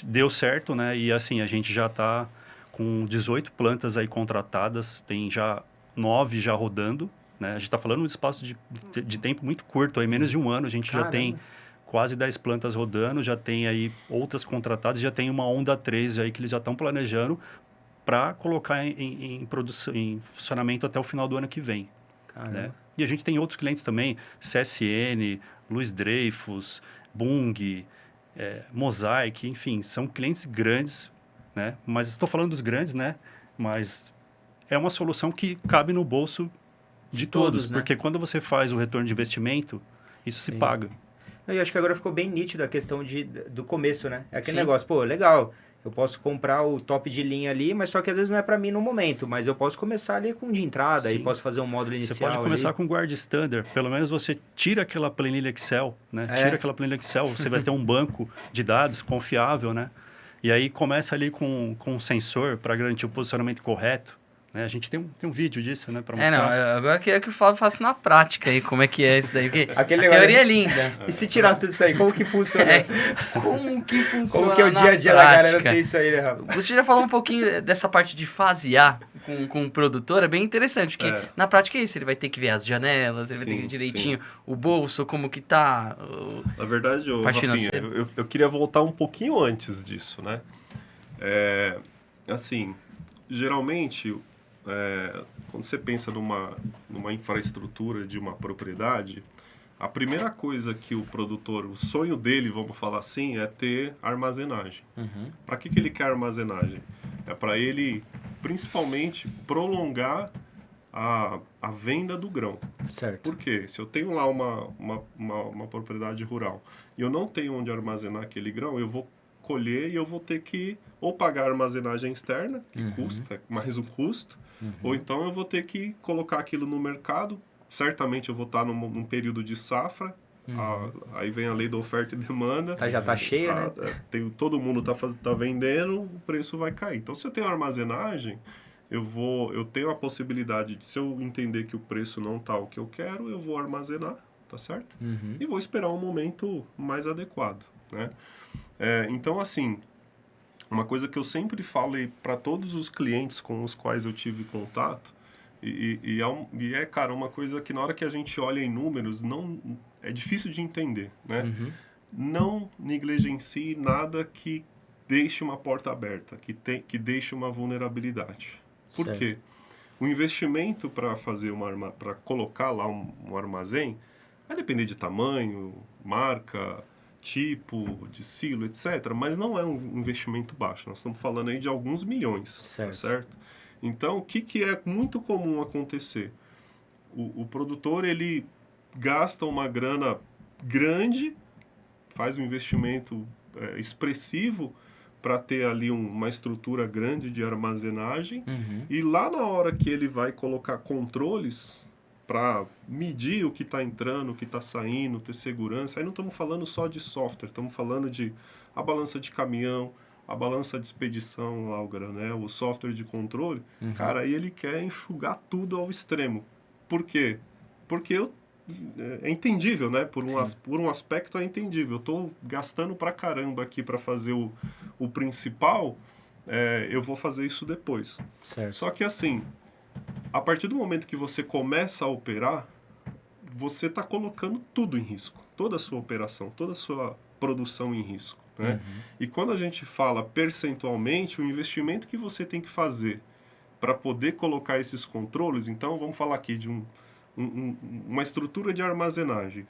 [SPEAKER 4] deu certo, né? E assim, a gente já está com 18 plantas aí contratadas, tem já 9 já rodando, né? A gente está falando de espaço de tempo muito curto, aí menos de um ano a gente já tem quase 10 plantas rodando, já tem aí outras contratadas, já tem uma onda 3 aí que eles já estão planejando para colocar em produção, em funcionamento até o final do ano que vem. Né? E a gente tem outros clientes também, CSN, Luiz Dreyfus, Bung, Mosaic, enfim, são clientes grandes, né? Mas estou falando dos grandes, né? Mas é uma solução que cabe no bolso de todos,
[SPEAKER 2] né?
[SPEAKER 4] porque quando você faz o retorno de investimento, isso se paga.
[SPEAKER 2] Eu acho que agora ficou bem nítido a questão do começo, né? É aquele
[SPEAKER 1] Sim.
[SPEAKER 2] negócio, pô, legal, eu posso comprar o top de linha ali, mas só que às vezes não é para mim no momento, mas eu posso começar ali com de entrada e posso fazer um módulo inicial.
[SPEAKER 4] Você pode começar
[SPEAKER 2] ali.
[SPEAKER 4] com Guard Standard, pelo menos você tira aquela planilha Excel, né? Tira aquela planilha Excel, você vai ter um banco de dados confiável, né? E aí começa ali com um sensor para garantir o posicionamento correto. Né? A gente tem um vídeo disso, né? Para mostrar.
[SPEAKER 1] Agora eu queria que o Flávio faça na prática aí, como é que é isso daí, porque
[SPEAKER 2] Aquele
[SPEAKER 1] a
[SPEAKER 2] negócio-
[SPEAKER 1] teoria é linda.
[SPEAKER 2] E se tirasse tudo isso aí, como que funciona?
[SPEAKER 1] Como que funciona
[SPEAKER 2] Como que é o
[SPEAKER 1] na
[SPEAKER 2] dia a dia da galera
[SPEAKER 1] prática?
[SPEAKER 2] ser isso aí, né, Rafa?
[SPEAKER 1] Você já falou um pouquinho dessa parte de fasear com o produtor, é bem interessante, porque na prática é isso, ele vai ter que ver as janelas, ele vai ter que ver direitinho o bolso, como que tá.
[SPEAKER 3] Na verdade,
[SPEAKER 1] parte
[SPEAKER 3] Rafinha,
[SPEAKER 1] financeira.
[SPEAKER 3] eu queria voltar um pouquinho antes disso, né? Assim, geralmente, quando você pensa numa infraestrutura de uma propriedade, a primeira coisa que o produtor, o sonho dele, vamos falar assim, é ter armazenagem. Para que ele quer armazenagem? É para ele, principalmente, prolongar a venda do grão.
[SPEAKER 2] Certo.
[SPEAKER 3] Por quê? Se eu tenho lá uma propriedade rural e eu não tenho onde armazenar aquele grão, eu vou colher e eu vou ter que ou pagar armazenagem externa, que custa mais o custo, ou então eu vou ter que colocar aquilo no mercado. Certamente eu vou estar num período de safra, aí vem a lei da oferta e demanda.
[SPEAKER 2] Já tá cheio, né?
[SPEAKER 3] Todo mundo tá vendendo, o preço vai cair. Então, se eu tenho armazenagem, eu tenho a possibilidade de, se eu entender que o preço não tá o que eu quero, eu vou armazenar, tá certo? E vou esperar um momento mais adequado, né? Então, assim, uma coisa que eu sempre falei para todos os clientes com os quais eu tive contato, cara, uma coisa que na hora que a gente olha em números, é difícil de entender, né? Não negligencie nada que deixe uma porta aberta, que deixe uma vulnerabilidade. Por quê? O investimento para colocar lá um armazém vai depender de tamanho, marca, tipo de silo, etc. Mas não é um investimento baixo. Nós estamos falando aí de alguns milhões, tá certo? Então, o que é muito comum acontecer? O produtor, ele gasta uma grana grande, faz um investimento expressivo para ter ali uma estrutura grande de armazenagem, e lá na hora que ele vai colocar controles, para medir o que está entrando, o que está saindo, ter segurança. Aí não estamos falando só de software, estamos falando de a balança de caminhão, a balança de expedição, Álvaro, né? O software de controle. Cara, aí ele quer enxugar tudo ao extremo. Por quê? Porque é entendível, né? Por um aspecto é entendível. Eu estou gastando pra caramba aqui para fazer o principal, eu vou fazer isso depois.
[SPEAKER 2] Certo.
[SPEAKER 3] Só que assim, a partir do momento que você começa a operar, você está colocando tudo em risco. Toda a sua operação, toda a sua produção em risco. Né? E quando a gente fala percentualmente, o investimento que você tem que fazer para poder colocar esses controles, então vamos falar aqui de uma estrutura de armazenagem.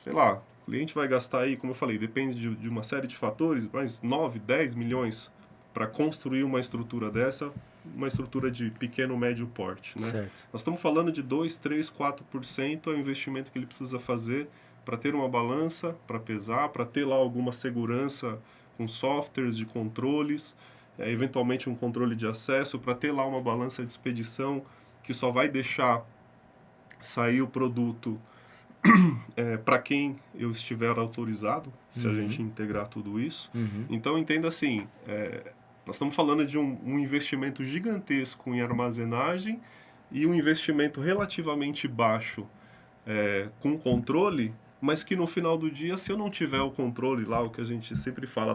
[SPEAKER 3] Sei lá, o cliente vai gastar aí, como eu falei, depende de uma série de fatores, mas 9, 10 milhões para construir uma estrutura dessa, uma estrutura de pequeno, médio porte. Né?
[SPEAKER 2] Certo.
[SPEAKER 3] Nós estamos falando de 2, 3, 4% é o investimento que ele precisa fazer para ter uma balança, para pesar, para ter lá alguma segurança com softwares de controles, eventualmente um controle de acesso, para ter lá uma balança de expedição que só vai deixar sair o produto para quem eu estiver autorizado, se a gente integrar tudo isso. Então, entenda assim, nós estamos falando de um investimento gigantesco em armazenagem e um investimento relativamente baixo com controle, mas que no final do dia, se eu não tiver o controle lá, o que a gente sempre fala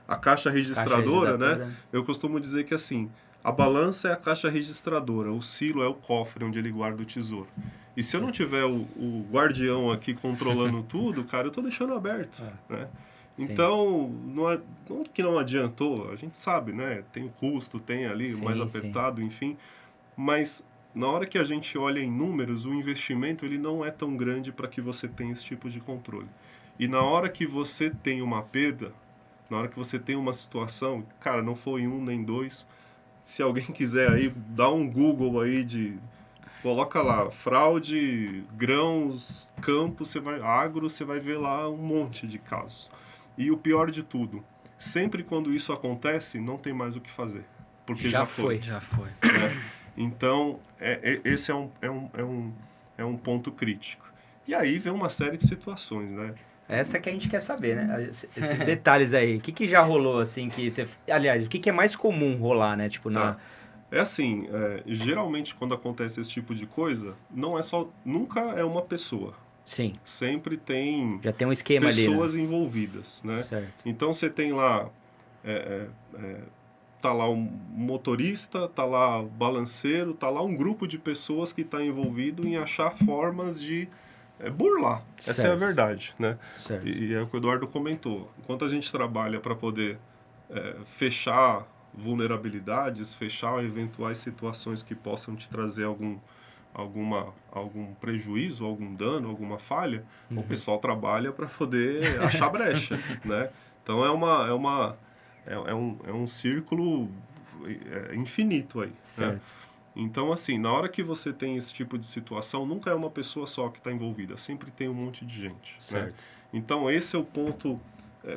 [SPEAKER 3] a caixa registradora, né? Eu costumo dizer que assim, a balança é a caixa registradora, o silo é o cofre onde ele guarda o tesouro. E se eu não tiver o guardião aqui controlando tudo, cara, eu estou deixando aberto, né? Então, não que não adiantou, a gente sabe, né? Tem o custo, tem ali o mais apertado, enfim, mas na hora que a gente olha em números, o investimento ele não é tão grande para que você tenha esse tipo de controle. E na hora que você tem uma perda, na hora que você tem uma situação, cara, não foi um nem dois, se alguém quiser aí, dá um Google aí coloca lá, fraude, grãos, campo, agro, você vai ver lá um monte de casos. E o pior de tudo, sempre quando isso acontece, não tem mais o que fazer. Porque já foi. Né? Então, esse é um ponto crítico. E aí vem uma série de situações, né?
[SPEAKER 2] Essa que a gente quer saber, né? Esses detalhes aí. O que já rolou, assim, aliás, o que é mais comum rolar, né? Tipo,
[SPEAKER 3] É assim, geralmente quando acontece esse tipo de coisa, nunca é uma pessoa.
[SPEAKER 2] Sim.
[SPEAKER 3] Sempre tem
[SPEAKER 2] já tem um esquema
[SPEAKER 3] pessoas
[SPEAKER 2] ali, né?
[SPEAKER 3] envolvidas, né?
[SPEAKER 2] Certo.
[SPEAKER 3] Então você tem lá, tá lá um motorista, tá lá o balanceiro, tá lá um grupo de pessoas que está envolvido em achar formas de burlar.
[SPEAKER 2] Certo.
[SPEAKER 3] Essa é a verdade, né?
[SPEAKER 2] Certo.
[SPEAKER 3] E é o que o Eduardo comentou. Enquanto a gente trabalha para poder fechar vulnerabilidades, fechar eventuais situações que possam te trazer algum prejuízo, algum dano, alguma falha, o pessoal trabalha para poder achar brecha, né? Então é um círculo infinito aí.
[SPEAKER 2] Certo.
[SPEAKER 3] Né? Então, assim, na hora que você tem esse tipo de situação, nunca é uma pessoa só que está envolvida, sempre tem um monte de gente.
[SPEAKER 2] Certo.
[SPEAKER 3] Né? Então, esse é o ponto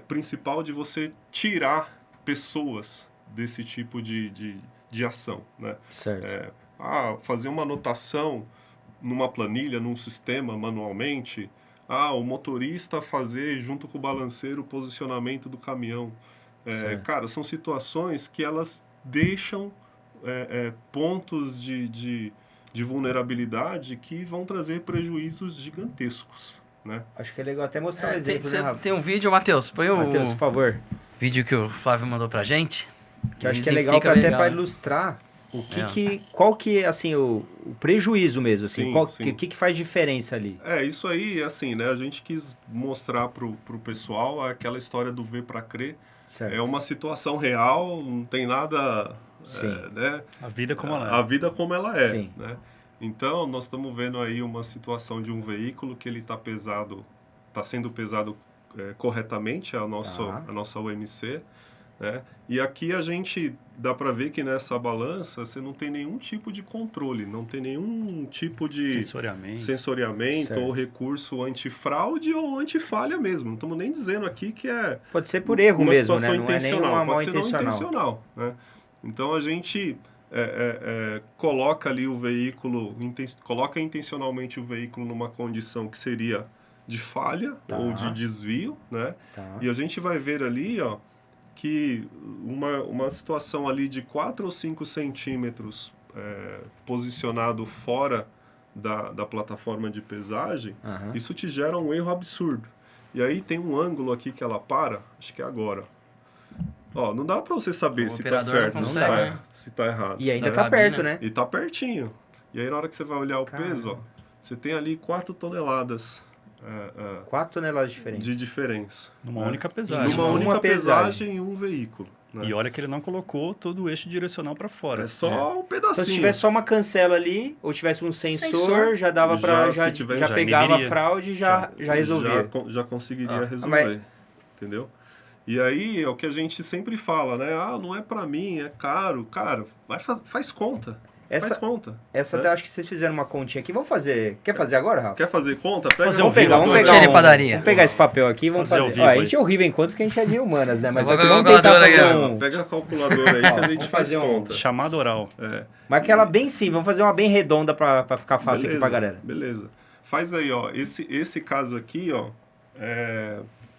[SPEAKER 3] principal de você tirar pessoas desse tipo de ação. Né?
[SPEAKER 2] Certo.
[SPEAKER 3] Fazer uma anotação numa planilha, num sistema, manualmente. O motorista fazer, junto com o balanceiro, o posicionamento do caminhão. Cara, são situações que elas deixam pontos de vulnerabilidade que vão trazer prejuízos gigantescos, né?
[SPEAKER 2] Acho que é legal até mostrar um exemplo, né, Rafa?
[SPEAKER 1] Tem um vídeo, Matheus, põe o
[SPEAKER 2] Matheus, por favor.
[SPEAKER 1] vídeo que o Flávio mandou pra gente.
[SPEAKER 2] Que eu acho que é legal até para ilustrar qual que é, assim, o prejuízo mesmo, assim,
[SPEAKER 3] sim.
[SPEAKER 2] O que faz diferença ali.
[SPEAKER 3] Isso aí, assim, né, a gente quis mostrar pro pessoal aquela história do ver para crer.
[SPEAKER 2] Certo.
[SPEAKER 3] É uma situação real, não tem nada, né?
[SPEAKER 4] A vida como ela é.
[SPEAKER 3] A vida como ela é,
[SPEAKER 2] Sim.
[SPEAKER 3] né? Então, nós estamos vendo aí uma situação de um veículo que ele está sendo pesado corretamente, a nossa OMC, né? E aqui a gente dá para ver que nessa balança você não tem nenhum tipo de controle, não tem nenhum tipo de sensoriamento ou recurso antifraude ou antifalha mesmo. Não estamos nem dizendo aqui que
[SPEAKER 2] pode ser por erro
[SPEAKER 3] uma
[SPEAKER 2] mesmo,
[SPEAKER 3] situação
[SPEAKER 2] né? Não é
[SPEAKER 3] intencional,
[SPEAKER 2] nenhuma
[SPEAKER 3] pode
[SPEAKER 2] mal
[SPEAKER 3] ser não
[SPEAKER 2] intencional.
[SPEAKER 3] intencional, né? Então a gente coloca ali o veículo, coloca intencionalmente o veículo numa condição que seria de falha
[SPEAKER 2] Tá.
[SPEAKER 3] ou de desvio, né?
[SPEAKER 2] Tá.
[SPEAKER 3] E a gente vai ver ali, ó, que uma situação ali de 4 ou 5 centímetros posicionado fora da plataforma de pesagem,
[SPEAKER 2] Aham.
[SPEAKER 3] isso te gera um erro absurdo. E aí tem um ângulo aqui que ela para, acho que é agora. Ó, não dá para você saber
[SPEAKER 1] O
[SPEAKER 3] se tá
[SPEAKER 1] operador
[SPEAKER 3] certo,
[SPEAKER 1] não
[SPEAKER 3] se
[SPEAKER 1] consegue,
[SPEAKER 3] tá,
[SPEAKER 1] né?
[SPEAKER 3] se tá errado.
[SPEAKER 2] E ainda
[SPEAKER 1] Da
[SPEAKER 2] tá
[SPEAKER 1] rabina.
[SPEAKER 2] perto, né?
[SPEAKER 3] E tá pertinho. E aí na hora que você vai olhar o
[SPEAKER 2] Caramba.
[SPEAKER 3] peso, ó, você tem ali 4 toneladas
[SPEAKER 2] 4 toneladas diferentes.
[SPEAKER 3] de diferença.
[SPEAKER 4] Numa
[SPEAKER 3] né?
[SPEAKER 4] única pesagem.
[SPEAKER 3] Numa
[SPEAKER 2] Uma
[SPEAKER 3] única
[SPEAKER 2] pesagem.
[SPEAKER 3] pesagem em um veículo. Né?
[SPEAKER 4] E olha que ele não colocou todo o eixo direcional para fora.
[SPEAKER 3] É só um pedacinho.
[SPEAKER 2] Então, se tivesse só uma cancela ali, ou tivesse um sensor,
[SPEAKER 1] Sensor.
[SPEAKER 2] já dava pra...
[SPEAKER 3] Já,
[SPEAKER 2] Já,
[SPEAKER 3] se tiver-
[SPEAKER 2] já
[SPEAKER 3] já
[SPEAKER 2] pegava a
[SPEAKER 4] inibiria.
[SPEAKER 2] fraude e já resolvia.
[SPEAKER 3] Já conseguiria
[SPEAKER 1] Ah,
[SPEAKER 3] resolver. Entendeu? E aí é o que a gente sempre fala, né? Ah, não é pra mim, é caro. Cara, faz conta. Faz
[SPEAKER 2] Essa
[SPEAKER 3] conta.
[SPEAKER 2] Essa
[SPEAKER 3] né?
[SPEAKER 2] até acho que vocês fizeram uma continha aqui. Vamos fazer... Quer fazer agora, Rafa?
[SPEAKER 3] Quer fazer conta? Pega
[SPEAKER 4] Fazer
[SPEAKER 3] um
[SPEAKER 4] ao vivo
[SPEAKER 2] Vamos
[SPEAKER 4] agora.
[SPEAKER 2] pegar
[SPEAKER 1] Tira padaria.
[SPEAKER 2] Vamos pegar esse papel aqui e vamos
[SPEAKER 4] Fazer
[SPEAKER 2] fazer.
[SPEAKER 4] ao vivo
[SPEAKER 2] Ó, a
[SPEAKER 4] aí.
[SPEAKER 2] gente é horrível em conta porque a gente é de humanas, né? Mas
[SPEAKER 1] Eu vou
[SPEAKER 2] aqui
[SPEAKER 1] com a
[SPEAKER 2] vamos tentar
[SPEAKER 1] calculadora
[SPEAKER 2] fazer
[SPEAKER 1] aqui, ó.
[SPEAKER 2] um...
[SPEAKER 3] Pega a calculadora aí que a gente
[SPEAKER 2] Vamos
[SPEAKER 3] faz
[SPEAKER 2] fazer um-
[SPEAKER 3] conta.
[SPEAKER 4] Chamada oral.
[SPEAKER 2] Mas aquela bem simples. Vamos fazer uma bem redonda pra ficar fácil aqui pra galera.
[SPEAKER 3] Beleza. Faz aí, ó. Esse caso aqui, ó.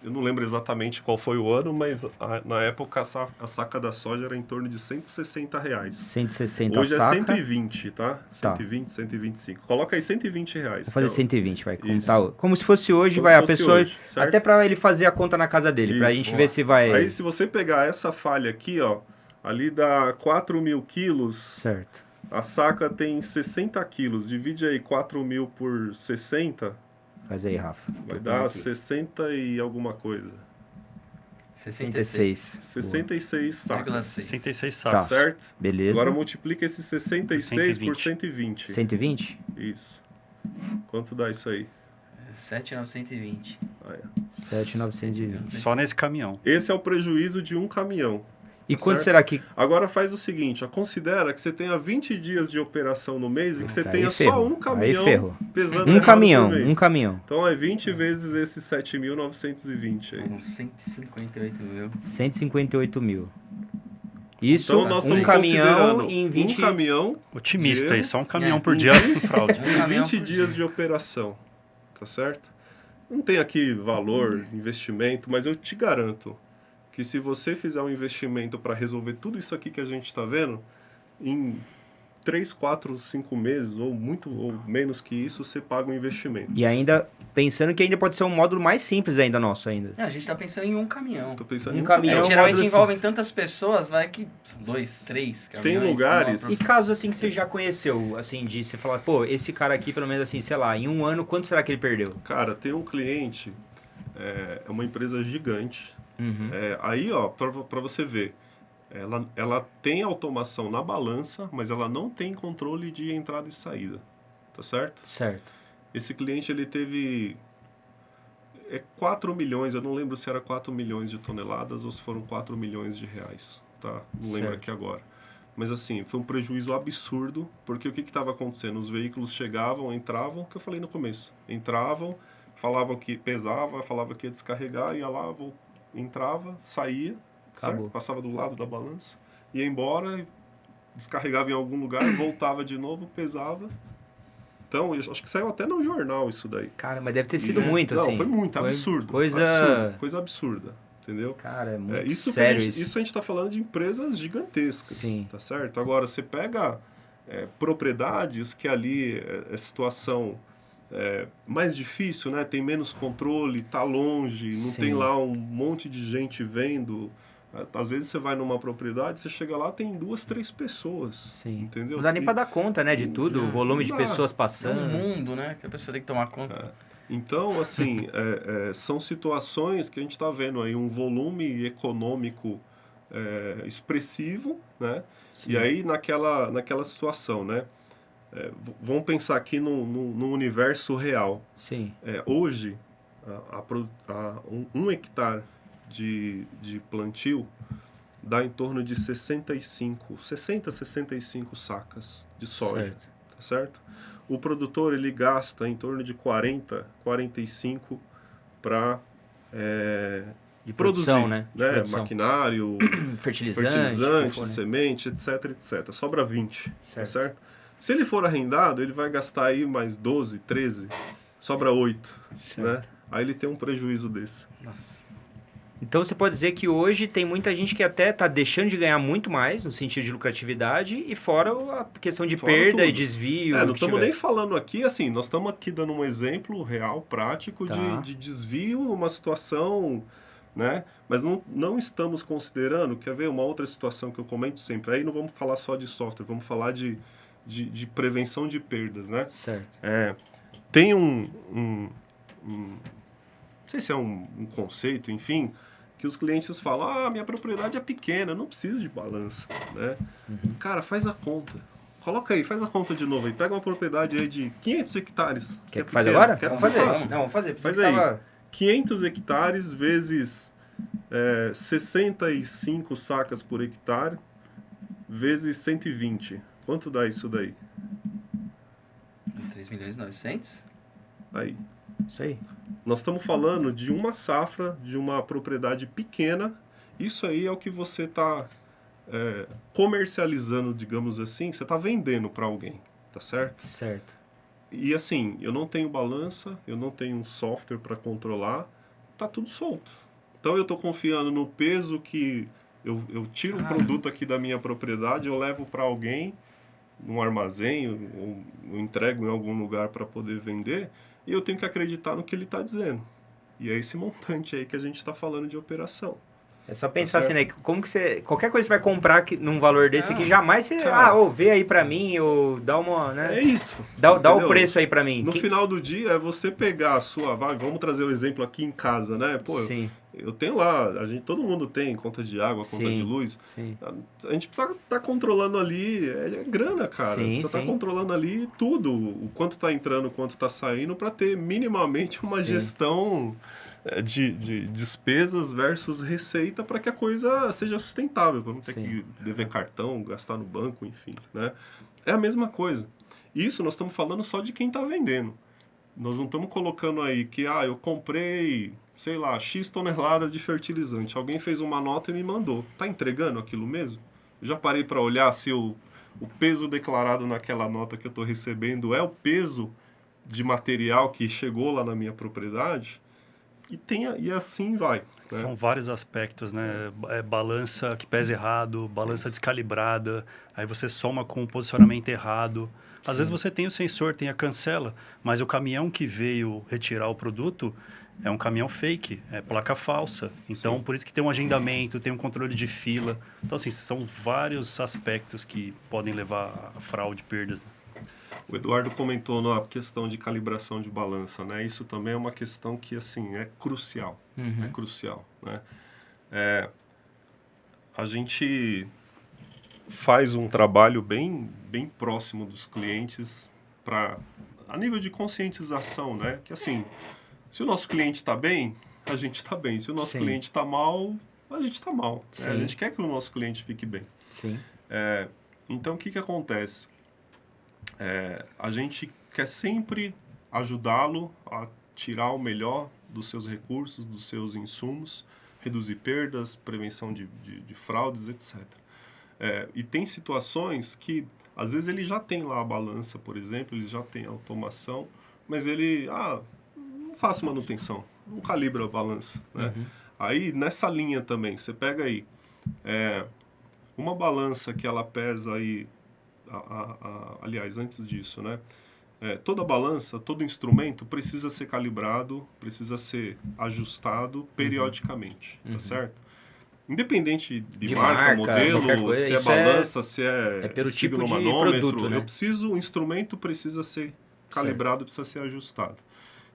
[SPEAKER 3] Eu não lembro exatamente qual foi o ano, mas na época a saca da soja era em torno de R$160.
[SPEAKER 2] 160
[SPEAKER 3] Hoje
[SPEAKER 2] a saca.
[SPEAKER 3] é 120, tá?
[SPEAKER 2] Tá.
[SPEAKER 3] 120, 125. Coloca aí R$120.
[SPEAKER 2] Vou fazer 120, vai. Como,
[SPEAKER 3] Isso.
[SPEAKER 2] tá, como se fosse hoje,
[SPEAKER 3] Como
[SPEAKER 2] vai
[SPEAKER 3] se
[SPEAKER 2] a
[SPEAKER 3] fosse
[SPEAKER 2] pessoa...
[SPEAKER 3] hoje, certo?
[SPEAKER 2] Até pra ele fazer a conta na casa dele, pra
[SPEAKER 3] Isso,
[SPEAKER 2] gente
[SPEAKER 1] boa.
[SPEAKER 2] ver se vai...
[SPEAKER 3] Aí se você pegar essa falha aqui, ó, ali dá 4.000 quilos,
[SPEAKER 2] Certo.
[SPEAKER 3] a saca tem 60 quilos, divide aí 4.000 por 60,
[SPEAKER 2] Faz aí, Rafa.
[SPEAKER 3] vai
[SPEAKER 2] Eu
[SPEAKER 3] dar
[SPEAKER 2] aqui.
[SPEAKER 3] 60 e alguma coisa.
[SPEAKER 1] 66.
[SPEAKER 3] 66 sacas,
[SPEAKER 4] 66
[SPEAKER 2] Tá.
[SPEAKER 4] sacos.
[SPEAKER 3] certo?
[SPEAKER 2] Beleza.
[SPEAKER 3] Agora multiplica esse 66 por
[SPEAKER 4] 120.
[SPEAKER 3] 120.
[SPEAKER 2] 120?
[SPEAKER 3] Isso. Quanto dá isso aí?
[SPEAKER 1] 7.920.
[SPEAKER 3] Aí,
[SPEAKER 2] 7.920.
[SPEAKER 4] Só nesse caminhão.
[SPEAKER 3] esse é o prejuízo de um caminhão.
[SPEAKER 2] E
[SPEAKER 3] Tá
[SPEAKER 2] quanto
[SPEAKER 3] certo?
[SPEAKER 2] será que...
[SPEAKER 3] Agora faz o seguinte, ó, considera que você tenha 20 dias de operação no mês e que você
[SPEAKER 2] Aí
[SPEAKER 3] tenha
[SPEAKER 2] ferrou.
[SPEAKER 3] só um
[SPEAKER 2] Aí
[SPEAKER 3] caminhão
[SPEAKER 2] ferrou.
[SPEAKER 3] pesando
[SPEAKER 2] Um
[SPEAKER 3] errado
[SPEAKER 2] caminhão,
[SPEAKER 3] por mês.
[SPEAKER 2] um caminhão.
[SPEAKER 3] Então é 20 vezes esses 7.920 aí.
[SPEAKER 1] Com 158 mil.
[SPEAKER 2] 158 mil. Isso,
[SPEAKER 3] Então nós
[SPEAKER 2] um
[SPEAKER 3] estamos
[SPEAKER 2] caminhão
[SPEAKER 3] considerando
[SPEAKER 2] em 20...
[SPEAKER 3] um caminhão
[SPEAKER 4] Otimista aí, só um caminhão
[SPEAKER 1] É.
[SPEAKER 4] por dia com fraude.
[SPEAKER 1] Um
[SPEAKER 3] em
[SPEAKER 1] caminhão
[SPEAKER 3] 20
[SPEAKER 1] por
[SPEAKER 3] dias
[SPEAKER 1] dia.
[SPEAKER 3] de operação, tá certo? Não tem aqui valor, investimento, mas eu te garanto que se você fizer um investimento para resolver tudo isso aqui que a gente está vendo, em 3, 4, 5 meses, ou muito ou menos que isso, você paga um investimento.
[SPEAKER 2] E ainda, pensando que ainda pode ser um módulo mais simples ainda nosso ainda.
[SPEAKER 1] Não, a gente tá pensando em um caminhão.
[SPEAKER 3] Tô pensando
[SPEAKER 2] Um
[SPEAKER 3] em
[SPEAKER 2] caminhão.
[SPEAKER 1] É,
[SPEAKER 2] um
[SPEAKER 1] geralmente
[SPEAKER 2] módulo
[SPEAKER 1] envolvem tantas pessoas, vai que são 2, 3
[SPEAKER 3] Tem
[SPEAKER 1] caminhões.
[SPEAKER 3] lugares-
[SPEAKER 1] numa
[SPEAKER 2] E casos assim que você já conheceu, assim, de você falar, pô, esse cara aqui, pelo menos assim, sei lá, em um ano, quanto será que ele perdeu?
[SPEAKER 3] Cara, tem um cliente, é uma empresa gigante.
[SPEAKER 2] Uhum.
[SPEAKER 3] Aí, ó, para você ver, ela tem automação na balança, mas ela não tem controle de entrada e saída, tá certo?
[SPEAKER 2] Certo.
[SPEAKER 3] Esse cliente, ele teve 4 milhões, eu não lembro se era 4 milhões de toneladas ou se foram 4 milhões de reais, tá? Não lembro
[SPEAKER 2] Certo.
[SPEAKER 3] aqui agora. Mas assim, foi um prejuízo absurdo, porque o que estava acontecendo? Os veículos chegavam, entravam, que eu falei no começo, entravam, falavam que pesava, falava que ia descarregar, ia lá, entrava, saía,
[SPEAKER 2] Acabou.
[SPEAKER 3] certo? Passava do lado da balança, ia embora, descarregava em algum lugar, voltava de novo, pesava. Então, eu acho que saiu até no jornal isso daí.
[SPEAKER 2] Cara, mas deve ter sido
[SPEAKER 3] E,
[SPEAKER 2] muito,
[SPEAKER 3] não,
[SPEAKER 2] assim.
[SPEAKER 3] foi muito,
[SPEAKER 2] Foi
[SPEAKER 3] absurdo.
[SPEAKER 2] coisa-
[SPEAKER 3] absurdo, coisa absurda, entendeu?
[SPEAKER 2] Cara, é muito
[SPEAKER 3] Isso,
[SPEAKER 2] sério
[SPEAKER 3] isso a gente está falando de empresas gigantescas,
[SPEAKER 2] Sim.
[SPEAKER 3] tá certo? Agora, você pega propriedades que ali é situação mais difícil, né? Tem menos controle, tá longe, não
[SPEAKER 2] Sim.
[SPEAKER 3] tem lá um monte de gente vendo. Às vezes você vai numa propriedade, você chega lá, tem 2, 3 pessoas,
[SPEAKER 2] Sim.
[SPEAKER 3] entendeu?
[SPEAKER 2] Não dá nem
[SPEAKER 3] E-
[SPEAKER 2] pra dar conta, né, de tudo, o volume de
[SPEAKER 3] Não dá.
[SPEAKER 2] pessoas
[SPEAKER 1] É
[SPEAKER 2] passando.
[SPEAKER 1] um mundo, né? Que a pessoa tem que tomar conta.
[SPEAKER 3] Então, assim, são situações que a gente está vendo aí um volume econômico expressivo, né?
[SPEAKER 2] Sim.
[SPEAKER 3] E aí, naquela situação, né? Vamos pensar aqui no universo real.
[SPEAKER 2] Sim.
[SPEAKER 3] Hoje, um hectare de plantio dá em torno de 60, 65 sacas de soja,
[SPEAKER 2] Certo.
[SPEAKER 3] tá certo? O produtor, ele gasta em torno de 40, 45 para
[SPEAKER 2] De produção, né? De
[SPEAKER 3] né?
[SPEAKER 2] produção.
[SPEAKER 3] Maquinário,
[SPEAKER 2] Fertilizante,
[SPEAKER 3] fertilizante,
[SPEAKER 2] que for, né?
[SPEAKER 3] semente, etc, etc. Sobra 20,
[SPEAKER 2] Certo.
[SPEAKER 3] tá certo? Se ele for arrendado, ele vai gastar aí mais 12, 13, sobra 8,
[SPEAKER 2] Certo.
[SPEAKER 3] né? Aí ele tem um prejuízo desse.
[SPEAKER 1] Nossa.
[SPEAKER 2] Então você pode dizer que hoje tem muita gente que até está deixando de ganhar muito mais, no sentido de lucratividade, e fora a questão de
[SPEAKER 3] Fora
[SPEAKER 2] perda e
[SPEAKER 3] tudo.
[SPEAKER 2] desvio.
[SPEAKER 3] Não
[SPEAKER 2] que
[SPEAKER 3] estamos
[SPEAKER 2] tiver.
[SPEAKER 3] nem falando aqui, assim, nós estamos aqui dando um exemplo real, prático,
[SPEAKER 2] Tá.
[SPEAKER 3] de desvio numa situação, né? Mas não estamos considerando, quer ver, uma outra situação que eu comento sempre, aí não vamos falar só de software, vamos falar de prevenção de perdas, né?
[SPEAKER 2] Certo.
[SPEAKER 3] Tem não sei se é um conceito, enfim, que os clientes falam, minha propriedade é pequena, eu não preciso de balança, né? Cara, faz a conta. Coloca aí, faz a conta de novo aí. Pega uma propriedade aí de 500 hectares.
[SPEAKER 2] Quer
[SPEAKER 3] é
[SPEAKER 2] que faz
[SPEAKER 3] pequena.
[SPEAKER 2] agora?
[SPEAKER 3] Quer
[SPEAKER 2] Vamos
[SPEAKER 3] que
[SPEAKER 2] fazer.
[SPEAKER 3] faça?
[SPEAKER 2] Não, vamos fazer.
[SPEAKER 3] Faz aí. 500 hectares vezes 65 sacas por hectare vezes 120. Quanto dá isso daí?
[SPEAKER 1] 3.900.000?
[SPEAKER 3] Aí.
[SPEAKER 2] Isso aí.
[SPEAKER 3] Nós estamos falando de uma safra, de uma propriedade pequena. Isso aí é o que você está comercializando, digamos assim. Você está vendendo para alguém, tá certo?
[SPEAKER 2] Certo.
[SPEAKER 3] E assim, eu não tenho balança, eu não tenho um software para controlar, tá tudo solto. Então eu estou confiando no peso que eu tiro o produto aqui da minha propriedade, eu levo para alguém, num armazém, ou eu entrego em algum lugar para poder vender, e eu tenho que acreditar no que ele está dizendo. E é esse montante aí que a gente está falando de operação.
[SPEAKER 2] É só pensar
[SPEAKER 3] Tá
[SPEAKER 2] assim, né? Como que você... Qualquer coisa que você vai comprar num valor desse aqui, jamais você...
[SPEAKER 3] cara.
[SPEAKER 2] Vê aí pra mim, ou dá uma, né?
[SPEAKER 3] É isso.
[SPEAKER 2] Dá o
[SPEAKER 3] entendeu?
[SPEAKER 2] preço aí pra mim.
[SPEAKER 3] No final do dia é você pegar a sua... Vamos trazer o exemplo aqui em casa, né? Pô,
[SPEAKER 2] Sim,
[SPEAKER 3] eu tenho lá, todo mundo tem conta de água, conta
[SPEAKER 2] Sim.
[SPEAKER 3] de luz.
[SPEAKER 2] sim.
[SPEAKER 3] A gente precisa estar controlando ali, é grana, cara.
[SPEAKER 2] Sim,
[SPEAKER 3] Precisa estar
[SPEAKER 2] sim.
[SPEAKER 3] controlando ali tudo, o quanto está entrando, o quanto está saindo, para ter minimamente uma
[SPEAKER 2] Sim.
[SPEAKER 3] gestão de despesas versus receita para que a coisa seja sustentável, para não ter
[SPEAKER 2] Sim.
[SPEAKER 3] que dever cartão, gastar no banco, enfim, né? É a mesma coisa. Isso nós estamos falando só de quem está vendendo. Nós não estamos colocando aí que, eu comprei, sei lá, X toneladas de fertilizante. Alguém fez uma nota e me mandou. Tá entregando aquilo mesmo? Eu já parei para olhar se o peso declarado naquela nota que eu estou recebendo é o peso de material que chegou lá na minha propriedade? E assim vai. Né?
[SPEAKER 4] São vários aspectos, né? Balança que pesa errado, balança descalibrada, aí você soma com o posicionamento errado. Às vezes você tem o sensor, tem a cancela, mas o caminhão que veio retirar o produto é um caminhão fake, é placa falsa. Então, por isso que tem um agendamento, tem um controle de fila. Então, assim, são vários aspectos que podem levar a fraude, perdas. Né?
[SPEAKER 3] O Eduardo comentou na questão de calibração de balança, né? Isso também é uma questão que, assim, é crucial. É crucial, né? A gente faz um trabalho bem próximo dos clientes a nível de conscientização, né? Que, assim, se o nosso cliente está bem, a gente está bem. Se o nosso
[SPEAKER 2] Sim.
[SPEAKER 3] cliente está mal, a gente está mal.
[SPEAKER 2] Sim.
[SPEAKER 3] A gente quer que o nosso cliente fique bem.
[SPEAKER 2] Sim.
[SPEAKER 3] Então, o que acontece? A gente quer sempre ajudá-lo a tirar o melhor dos seus recursos, dos seus insumos, reduzir perdas, prevenção de fraudes, etc. E tem situações que, às vezes, ele já tem lá a balança, por exemplo, ele já tem a automação, mas ele, não faço manutenção, não calibra a balança. Né? Aí, nessa linha também, você pega aí uma balança que ela pesa aí, aliás, antes disso, né? Toda balança, todo instrumento precisa ser calibrado, precisa ser ajustado periodicamente, tá certo? Independente de marca,
[SPEAKER 2] qualquer
[SPEAKER 3] modelo,
[SPEAKER 2] coisa,
[SPEAKER 3] se é
[SPEAKER 2] isso
[SPEAKER 3] balança, se é
[SPEAKER 2] pelo tipo de
[SPEAKER 3] estigmomanômetro,
[SPEAKER 2] produto, né?
[SPEAKER 3] o instrumento precisa ser calibrado, precisa ser ajustado.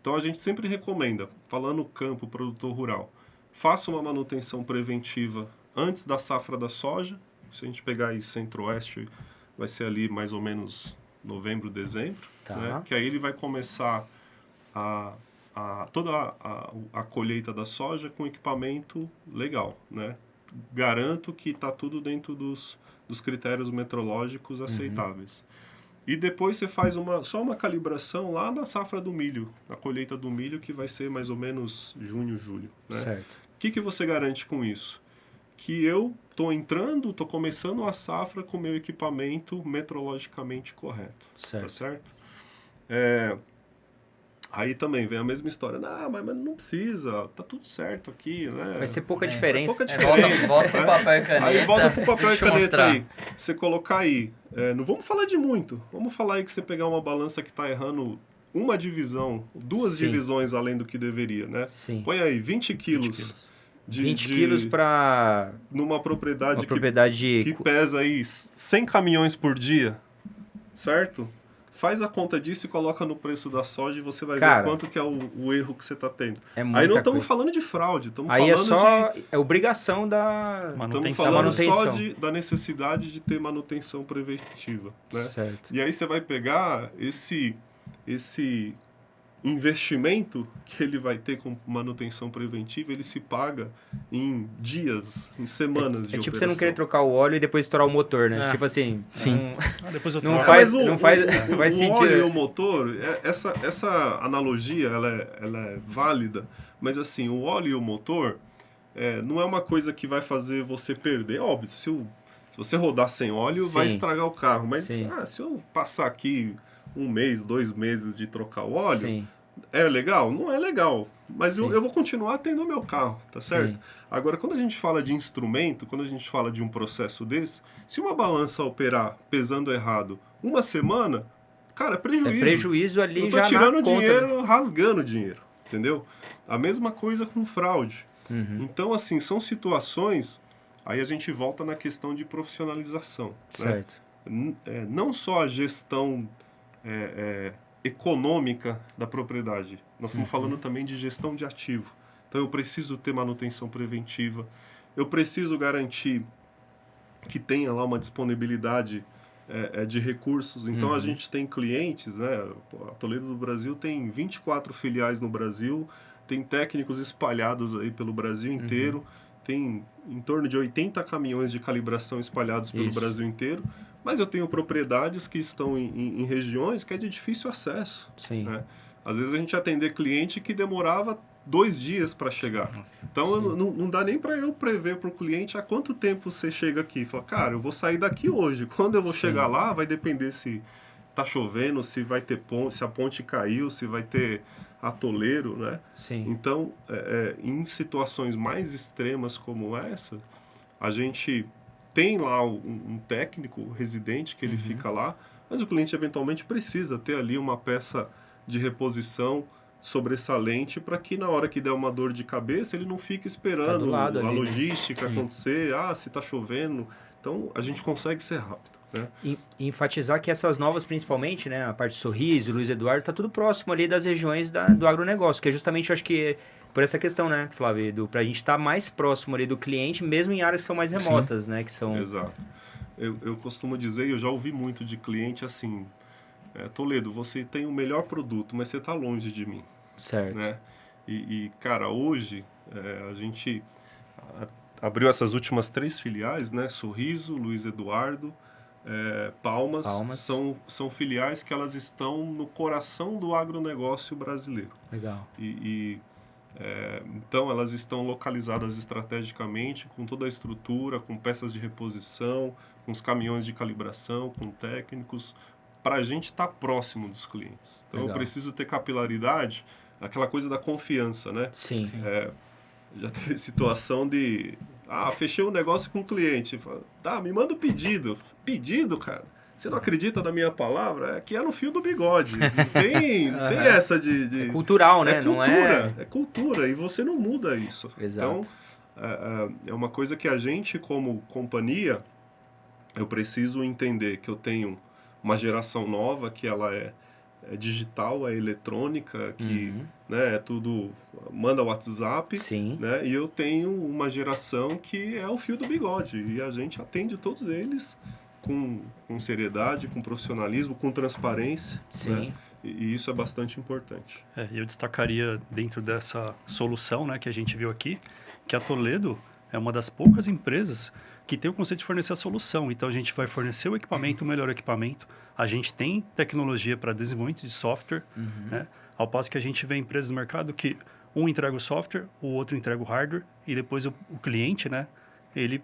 [SPEAKER 3] Então a gente sempre recomenda, falando campo, produtor rural, faça uma manutenção preventiva antes da safra da soja. Se a gente pegar aí centro-oeste, vai ser ali mais ou menos novembro, dezembro,
[SPEAKER 2] Tá.
[SPEAKER 3] né? Que aí ele vai começar toda a colheita da soja com equipamento legal, né? Garanto que está tudo dentro dos critérios metrológicos aceitáveis. E depois você faz só uma calibração lá na safra do milho, na colheita do milho, que vai ser mais ou menos junho, julho, né?
[SPEAKER 2] Certo.
[SPEAKER 3] que você garante com isso? Que eu estou entrando, estou começando a safra com meu equipamento metrologicamente correto.
[SPEAKER 2] Certo.
[SPEAKER 3] Tá certo? Aí também vem a mesma história. Não, mas não precisa, tá tudo certo aqui, né?
[SPEAKER 2] Vai ser pouca diferença.
[SPEAKER 3] Pouca
[SPEAKER 1] Volta,
[SPEAKER 3] diferença.
[SPEAKER 1] volta pro
[SPEAKER 3] né?
[SPEAKER 1] papel e caneta.
[SPEAKER 3] Aí volta pro papel e
[SPEAKER 1] Deixa eu
[SPEAKER 3] caneta
[SPEAKER 1] mostrar.
[SPEAKER 3] aí. Você colocar aí. Não vamos falar de muito. Vamos falar aí que você pegar uma balança que tá errando uma divisão, duas
[SPEAKER 2] Sim.
[SPEAKER 3] divisões além do que deveria, né?
[SPEAKER 2] Sim.
[SPEAKER 3] Põe aí 20 quilos.
[SPEAKER 4] 20 quilos.
[SPEAKER 2] 20 quilos para
[SPEAKER 3] Numa propriedade,
[SPEAKER 2] uma propriedade
[SPEAKER 3] que
[SPEAKER 2] de...
[SPEAKER 3] pesa aí 100 caminhões por dia, certo? Faz a conta disso e coloca no preço da soja e você vai
[SPEAKER 2] Cara,
[SPEAKER 3] ver quanto que é o erro que você está tendo.
[SPEAKER 2] É muita
[SPEAKER 3] Aí não estamos
[SPEAKER 2] coisa.
[SPEAKER 3] falando de fraude, estamos
[SPEAKER 2] Aí é
[SPEAKER 3] falando
[SPEAKER 2] só... É obrigação da...
[SPEAKER 3] Estamos
[SPEAKER 4] Manutenção.
[SPEAKER 3] falando
[SPEAKER 2] manutenção.
[SPEAKER 3] só da necessidade de ter manutenção preventiva, né?
[SPEAKER 2] Certo.
[SPEAKER 3] E aí você vai pegar esse investimento que ele vai ter com manutenção preventiva, ele se paga em dias, em semanas de
[SPEAKER 2] É tipo
[SPEAKER 3] operação.
[SPEAKER 2] você não querer trocar o óleo e depois estourar o motor, né?
[SPEAKER 1] É.
[SPEAKER 2] Tipo assim...
[SPEAKER 1] Sim.
[SPEAKER 4] Depois eu
[SPEAKER 2] Não
[SPEAKER 4] troco.
[SPEAKER 2] faz-
[SPEAKER 3] Mas
[SPEAKER 2] não faz
[SPEAKER 3] o
[SPEAKER 2] sentido.
[SPEAKER 3] óleo e o motor, essa analogia, ela é válida, mas assim, o óleo e o motor não é uma coisa que vai fazer você perder. Óbvio, se você rodar sem óleo, vai
[SPEAKER 2] Sim.
[SPEAKER 3] estragar o carro, mas
[SPEAKER 2] Sim.
[SPEAKER 3] se eu passar aqui 1 mês, 2 meses de trocar o óleo,
[SPEAKER 2] Sim.
[SPEAKER 3] é legal? Não é legal, mas
[SPEAKER 2] Sim.
[SPEAKER 3] eu vou continuar tendo o meu carro, tá certo?
[SPEAKER 2] Sim.
[SPEAKER 3] Agora, quando a gente fala de instrumento, quando a gente fala de um processo desse, se uma balança operar pesando errado uma semana, cara, é prejuízo.
[SPEAKER 2] É prejuízo ali
[SPEAKER 3] Eu tô
[SPEAKER 2] já
[SPEAKER 3] tirando
[SPEAKER 2] na conta.
[SPEAKER 3] dinheiro, rasgando dinheiro, entendeu? A mesma coisa com fraude.
[SPEAKER 2] Uhum.
[SPEAKER 3] Então, assim, são situações... Aí a gente volta na questão de profissionalização, né?
[SPEAKER 2] Certo.
[SPEAKER 3] Não só a gestão econômica da propriedade. Nós estamos falando também de gestão de ativo. Então, eu preciso ter manutenção preventiva. Eu preciso garantir que tenha lá uma disponibilidade de recursos. Então, a gente tem clientes, né? A Toledo do Brasil tem 24 filiais no Brasil, tem técnicos espalhados aí pelo Brasil inteiro, tem em torno de 80 caminhões de calibração espalhados pelo
[SPEAKER 2] Isso.
[SPEAKER 3] Brasil inteiro, mas eu tenho propriedades que estão em regiões que é de difícil acesso.
[SPEAKER 2] Sim.
[SPEAKER 3] Né? Às vezes a gente atender cliente que demorava 2 dias para chegar.
[SPEAKER 1] Nossa.
[SPEAKER 3] Então não dá nem para eu prever para o cliente há quanto tempo você chega aqui. Fala, cara, eu vou sair daqui hoje. Quando eu vou chegar lá, vai depender se tá chovendo, se vai ter ponte, se a ponte caiu, se vai ter atoleiro, né?
[SPEAKER 2] Sim.
[SPEAKER 3] Então, em situações mais extremas como essa, a gente tem lá um técnico residente que ele fica lá, mas o cliente eventualmente precisa ter ali uma peça de reposição sobressalente para que na hora que der uma dor de cabeça ele não fique esperando
[SPEAKER 2] do lado
[SPEAKER 3] a
[SPEAKER 2] ali, né?
[SPEAKER 3] logística
[SPEAKER 1] Sim.
[SPEAKER 3] acontecer, se está chovendo. Então, a gente consegue ser rápido, né?
[SPEAKER 2] E enfatizar que essas novas, principalmente, né, a parte de Sorriso, Luiz Eduardo, tá tudo próximo ali das regiões do agronegócio, que é justamente, eu acho que, por essa questão, né, Flávio, pra gente estar mais próximo ali do cliente, mesmo em áreas que são mais remotas, né, que são...
[SPEAKER 3] Exato. Eu costumo dizer, eu já ouvi muito de cliente assim, Toledo, você tem o melhor produto, mas você está longe de mim,
[SPEAKER 2] Certo.
[SPEAKER 3] né? Cara, hoje a gente abriu essas últimas 3 filiais, né? Sorriso, Luiz Eduardo, Palmas. São filiais que elas estão no coração do agronegócio brasileiro.
[SPEAKER 2] Legal.
[SPEAKER 3] Então, elas estão localizadas estrategicamente, com toda a estrutura, com peças de reposição, com os caminhões de calibração, com técnicos, para a gente estar próximo dos clientes. Então,
[SPEAKER 2] Legal.
[SPEAKER 3] eu preciso ter capilaridade, aquela coisa da confiança, né?
[SPEAKER 2] Sim.
[SPEAKER 3] Já teve situação de... fechei um negócio com o cliente. Fala, me manda o pedido. Pedido, cara? Você não acredita na minha palavra? Que é no fio do bigode. Tem essa de...
[SPEAKER 2] É cultural, né?
[SPEAKER 3] Cultura,
[SPEAKER 2] Não é...
[SPEAKER 3] é cultura. E você não muda isso.
[SPEAKER 2] Exato.
[SPEAKER 3] Então, é uma coisa que a gente, como companhia, eu preciso entender que eu tenho uma geração nova, que ela é digital, é eletrônica, que né, é tudo... Manda WhatsApp.
[SPEAKER 2] Sim.
[SPEAKER 3] Né? E eu tenho uma geração que é o fio do bigode. E a gente atende todos eles com seriedade, com profissionalismo, com transparência.
[SPEAKER 2] Sim.
[SPEAKER 3] Né? E isso é bastante importante.
[SPEAKER 4] Eu destacaria dentro dessa solução, né, que a gente viu aqui, que a Toledo é uma das poucas empresas que tem o conceito de fornecer a solução. Então, a gente vai fornecer o equipamento, o melhor equipamento. A gente tem tecnologia para desenvolvimento de software, né? Ao passo que a gente vê empresas no mercado que Um entrega o software, o outro entrega o hardware, e depois o cliente, né, ele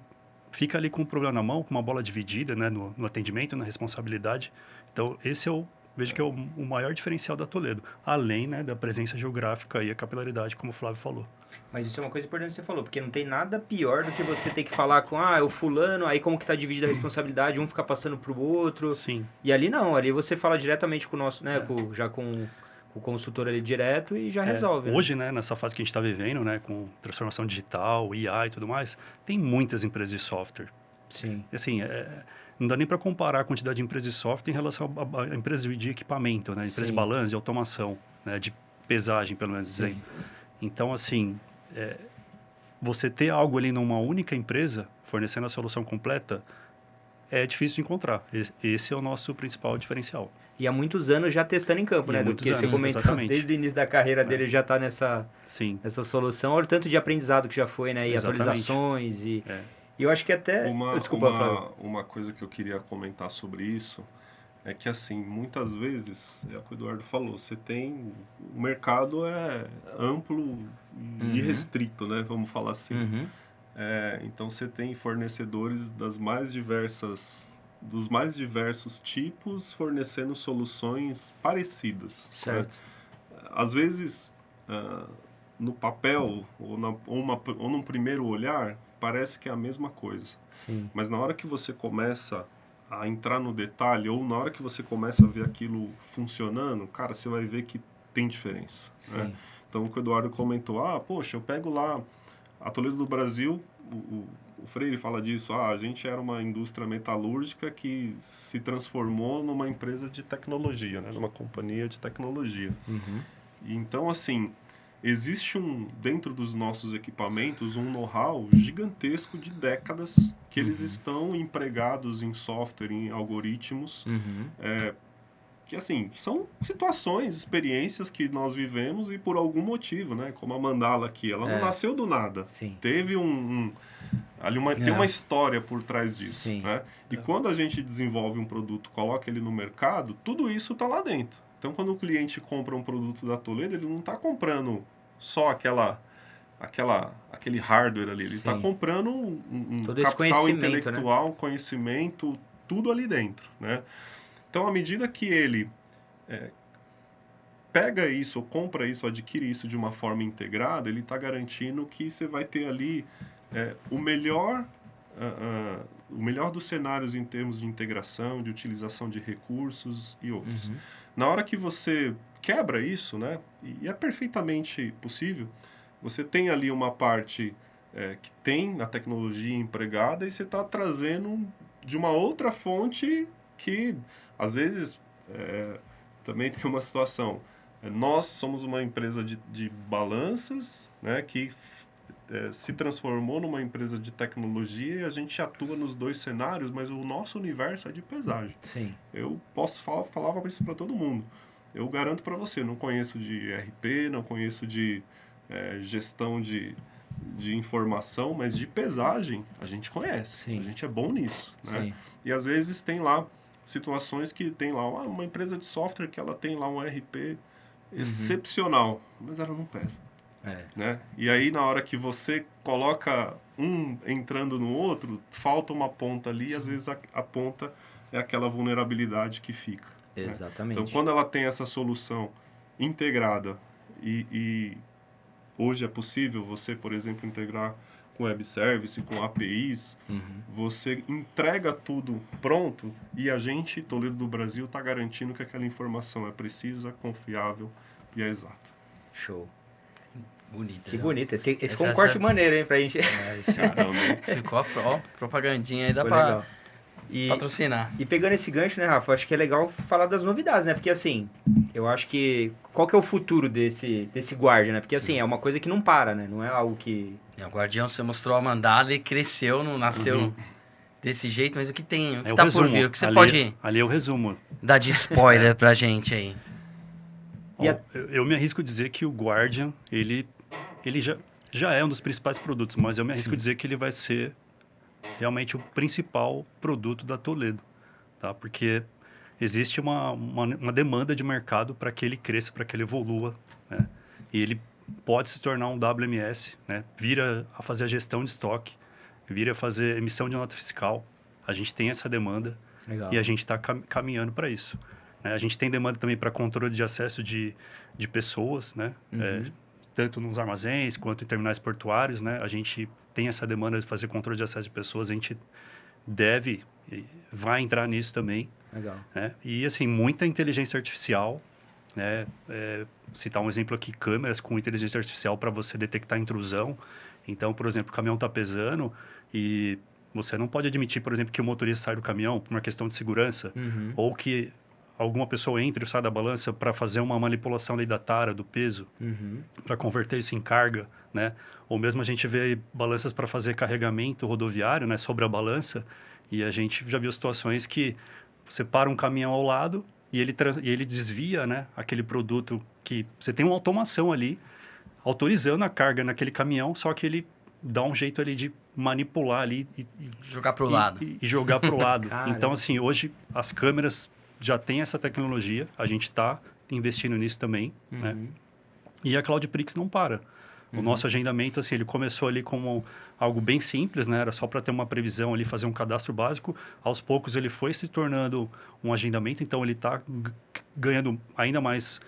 [SPEAKER 4] fica ali com o problema na mão, com uma bola dividida, né, no atendimento, na responsabilidade. Então, esse vejo que é o maior diferencial da Toledo, além, né, da presença geográfica e a capilaridade, como o Flávio falou.
[SPEAKER 2] Mas isso é uma coisa importante que você falou, porque não tem nada pior do que você ter que falar com, o fulano, aí como que tá dividida a responsabilidade, um fica passando pro outro.
[SPEAKER 4] Sim.
[SPEAKER 2] E ali não, ali você fala diretamente com o nosso, né, com o consultor ali direto e já resolve.
[SPEAKER 4] Hoje, né, nessa fase que a gente está vivendo, né, com transformação digital, IA e tudo mais, tem muitas empresas de software.
[SPEAKER 2] Sim.
[SPEAKER 4] Assim, não dá nem para comparar a quantidade de empresas de software em relação a empresas de equipamento, né, empresas de balanço, de automação, né, de pesagem, pelo menos dizendo. Então, assim, você ter algo ali numa única empresa, fornecendo a solução completa, é difícil de encontrar. Esse é o nosso principal diferencial.
[SPEAKER 2] E há muitos anos já testando em campo, né? Porque você comentou,
[SPEAKER 4] exatamente.
[SPEAKER 2] desde o início da carreira dele já está nessa solução. Olha o tanto de aprendizado que já foi, né? E atualizações e eu acho que até... Desculpa, Flávio.
[SPEAKER 3] Uma coisa que eu queria comentar sobre isso é que, assim, muitas vezes, é o que o Eduardo falou, o mercado é amplo e restrito, né? Vamos falar assim. Então, você tem fornecedores dos mais diversos tipos fornecendo soluções parecidas.
[SPEAKER 2] Certo.
[SPEAKER 3] Né? Às vezes, no papel ou num primeiro olhar, parece que é a mesma coisa.
[SPEAKER 2] Sim.
[SPEAKER 3] Mas na hora que você começa a entrar no detalhe ou na hora que você começa a ver aquilo funcionando, cara, você vai ver que tem diferença. Né? Então, o que o Eduardo comentou, poxa, eu pego lá a Toledo do Brasil, o Freire fala disso, a gente era uma indústria metalúrgica que se transformou numa empresa de tecnologia, né? Numa companhia de tecnologia. Então, assim, existe dentro dos nossos equipamentos um know-how gigantesco de décadas que eles estão empregados em software, em algoritmos, que, assim, são situações, experiências que nós vivemos e por algum motivo, né? Como a Mandala aqui, ela não nasceu do nada.
[SPEAKER 2] Sim.
[SPEAKER 3] Teve tem uma história por trás disso, né? E quando a gente desenvolve um produto, coloca ele no mercado, tudo isso está lá dentro. Então, quando o cliente compra um produto da Toledo, ele não está comprando só aquele hardware ali, ele está comprando um capital intelectual, né? Conhecimento, tudo ali dentro, né? Então, à medida que ele pega isso, ou compra isso, adquire isso de uma forma integrada, ele está garantindo que você vai ter ali o melhor dos cenários em termos de integração, de utilização de recursos e outros. Na hora que você quebra isso, né, e é perfeitamente possível, você tem ali uma parte que tem a tecnologia empregada e você está trazendo de uma outra fonte que, às vezes, também tem uma situação. Nós somos uma empresa de balanças, né, que se transformou numa empresa de tecnologia e a gente atua nos dois cenários, mas o nosso universo é de pesagem.
[SPEAKER 2] Sim.
[SPEAKER 3] Eu falava isso para todo mundo. Eu garanto para você, não conheço de ERP, não conheço de gestão de informação, mas de pesagem a gente conhece. Sim. A gente é bom nisso, né? Sim. E às vezes tem lá situações que tem lá uma empresa de software que ela tem lá um ERP excepcional, mas ela não pesa. Né? E aí na hora que você coloca um entrando no outro, falta uma ponta ali e às vezes a ponta é aquela vulnerabilidade que fica.
[SPEAKER 2] Exatamente.
[SPEAKER 3] Né? Então quando ela tem essa solução integrada e hoje é possível você, por exemplo, integrar com web service, com APIs, você entrega tudo pronto e a gente, Toledo do Brasil, está garantindo que aquela informação é precisa, confiável e é exata.
[SPEAKER 2] Show.
[SPEAKER 1] Bonito.
[SPEAKER 2] Que bonito. Esse foi um corte maneiro, hein, pra gente.
[SPEAKER 1] Ficou propagandinha aí, dá pra patrocinar.
[SPEAKER 2] E pegando esse gancho, né, Rafa, acho que é legal falar das novidades, né? Porque, assim, eu acho que... Qual que é o futuro desse Guardian, né? Porque, assim, é uma coisa que não para, né? Não é algo que...
[SPEAKER 1] O Guardião, você mostrou a Mandala e cresceu, não nasceu desse jeito, mas o que tem, o que tá por vir? O que você pode...
[SPEAKER 4] Ali é o resumo.
[SPEAKER 1] Dar de spoiler pra gente aí.
[SPEAKER 4] Eu me arrisco a dizer que o Guardian, ele já é um dos principais produtos, mas eu me arrisco a dizer que ele vai ser realmente o principal produto da Toledo, tá? Porque existe uma demanda de mercado para que ele cresça, para que ele evolua, né? E ele pode se tornar um WMS, né? Vira a fazer a gestão de estoque, vira a fazer emissão de nota fiscal. A gente tem essa demanda
[SPEAKER 2] Legal.
[SPEAKER 4] e a gente está caminhando para isso. Né? A gente tem demanda também para controle de acesso de pessoas, né? Tanto nos armazéns quanto em terminais portuários, né? A gente tem essa demanda de fazer controle de acesso de pessoas, a gente deve e vai entrar nisso também.
[SPEAKER 2] Legal.
[SPEAKER 4] Né? E, assim, muita inteligência artificial, né? Citar um exemplo aqui, câmeras com inteligência artificial para você detectar intrusão. Então, por exemplo, o caminhão está pesando e você não pode admitir, por exemplo, que o motorista sai do caminhão por uma questão de segurança, ou que alguma pessoa entre ou sai da balança para fazer uma manipulação da tara, do peso, para converter isso em carga, né? Ou mesmo a gente vê balanças para fazer carregamento rodoviário, né, sobre a balança, e a gente já viu situações que você para um caminhão ao lado e ele desvia, né, aquele produto que você tem uma automação ali, autorizando a carga naquele caminhão, só que ele dá um jeito ali de manipular ali
[SPEAKER 1] Jogar pro lado.
[SPEAKER 4] e jogar para o lado.
[SPEAKER 2] Cara.
[SPEAKER 4] Então, assim, hoje as câmeras já têm essa tecnologia, a gente está investindo nisso também, né? E a Cloudprix não para. O nosso agendamento, assim, ele começou ali como algo bem simples, né? Era só para ter uma previsão ali, fazer um cadastro básico. Aos poucos ele foi se tornando um agendamento, então ele está ganhando ainda mais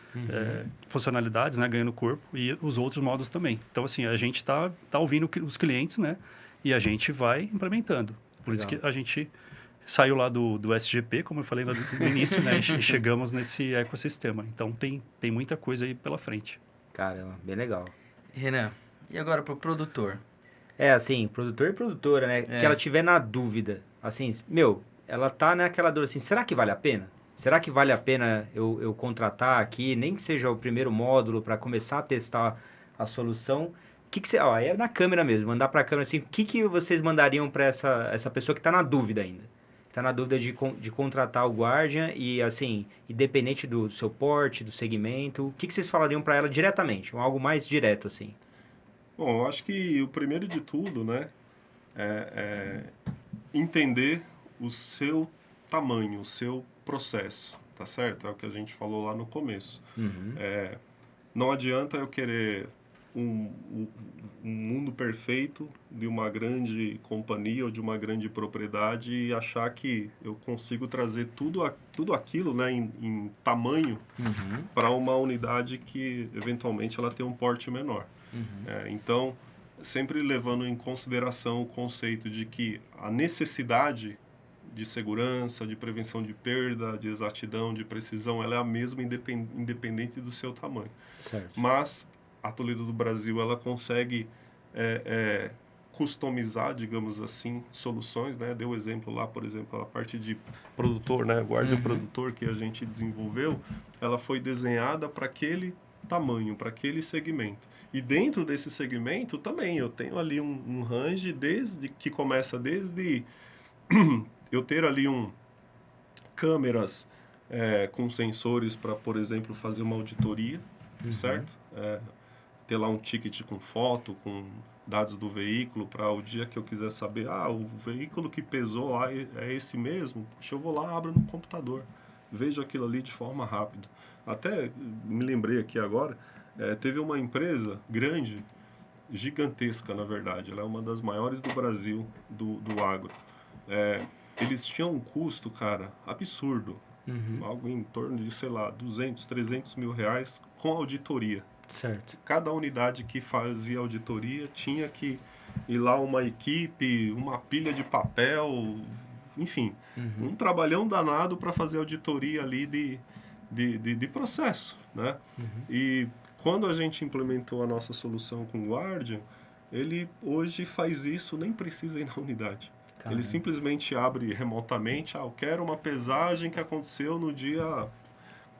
[SPEAKER 4] funcionalidades, né? Ganhando corpo e os outros modos também. Então, assim, a gente tá ouvindo os clientes, né? E a gente vai implementando. Por isso que a gente saiu lá do SGP, como eu falei no início, né? E chegamos nesse ecossistema. Então, tem muita coisa aí pela frente.
[SPEAKER 2] Caramba, bem legal.
[SPEAKER 1] Renan, e agora pro produtor?
[SPEAKER 2] Assim, produtor e produtora, né? Que ela tiver na dúvida, assim, ela tá naquela dúvida assim, será que vale a pena? Será que vale a pena eu contratar aqui, nem que seja o primeiro módulo para começar a testar a solução? O que você, é na câmera mesmo, mandar para a câmera assim, o que vocês mandariam para essa pessoa que está na dúvida ainda? Está na dúvida de contratar o Guardian e, assim, independente do seu porte, do segmento, o que vocês falariam para ela diretamente? Algo mais direto, assim.
[SPEAKER 3] Bom, eu acho que o primeiro de tudo, né, é entender o seu tamanho, o seu processo, tá certo? É o que a gente falou lá no começo. Não adianta eu querer um mundo perfeito de uma grande companhia ou de uma grande propriedade e achar que eu consigo trazer tudo aquilo, né, em tamanho para uma unidade que eventualmente ela tem um porte menor. Então, sempre levando em consideração o conceito de que a necessidade de segurança, de prevenção de perda, de exatidão, de precisão, ela é a mesma independente do seu tamanho.
[SPEAKER 2] Certo.
[SPEAKER 3] Mas a Toledo do Brasil, ela consegue customizar, digamos assim, soluções, né? Deu exemplo lá, por exemplo, a parte de produtor, né? Guarda produtor que a gente desenvolveu, ela foi desenhada para aquele tamanho, para aquele segmento. E dentro desse segmento também, eu tenho ali um range que começa desde eu ter ali câmeras com sensores para, por exemplo, fazer uma auditoria, certo? Ter lá um ticket com foto, com dados do veículo, para o dia que eu quiser saber, o veículo que pesou lá é esse mesmo, puxa, eu vou lá, abro no computador, vejo aquilo ali de forma rápida. Até me lembrei aqui agora, teve uma empresa grande, gigantesca na verdade, ela é uma das maiores do Brasil, do agro. Eles tinham um custo, cara, absurdo, algo em torno de, sei lá, 200, 300 mil reais com auditoria.
[SPEAKER 2] Certo.
[SPEAKER 3] Cada unidade que fazia auditoria tinha que ir lá uma equipe, uma pilha de papel, enfim, um trabalhão danado para fazer auditoria ali de processo, né? E quando a gente implementou a nossa solução com o Guardian, ele hoje faz isso, nem precisa ir na unidade.
[SPEAKER 2] Caramba.
[SPEAKER 3] Ele simplesmente abre remotamente, eu quero uma pesagem que aconteceu no dia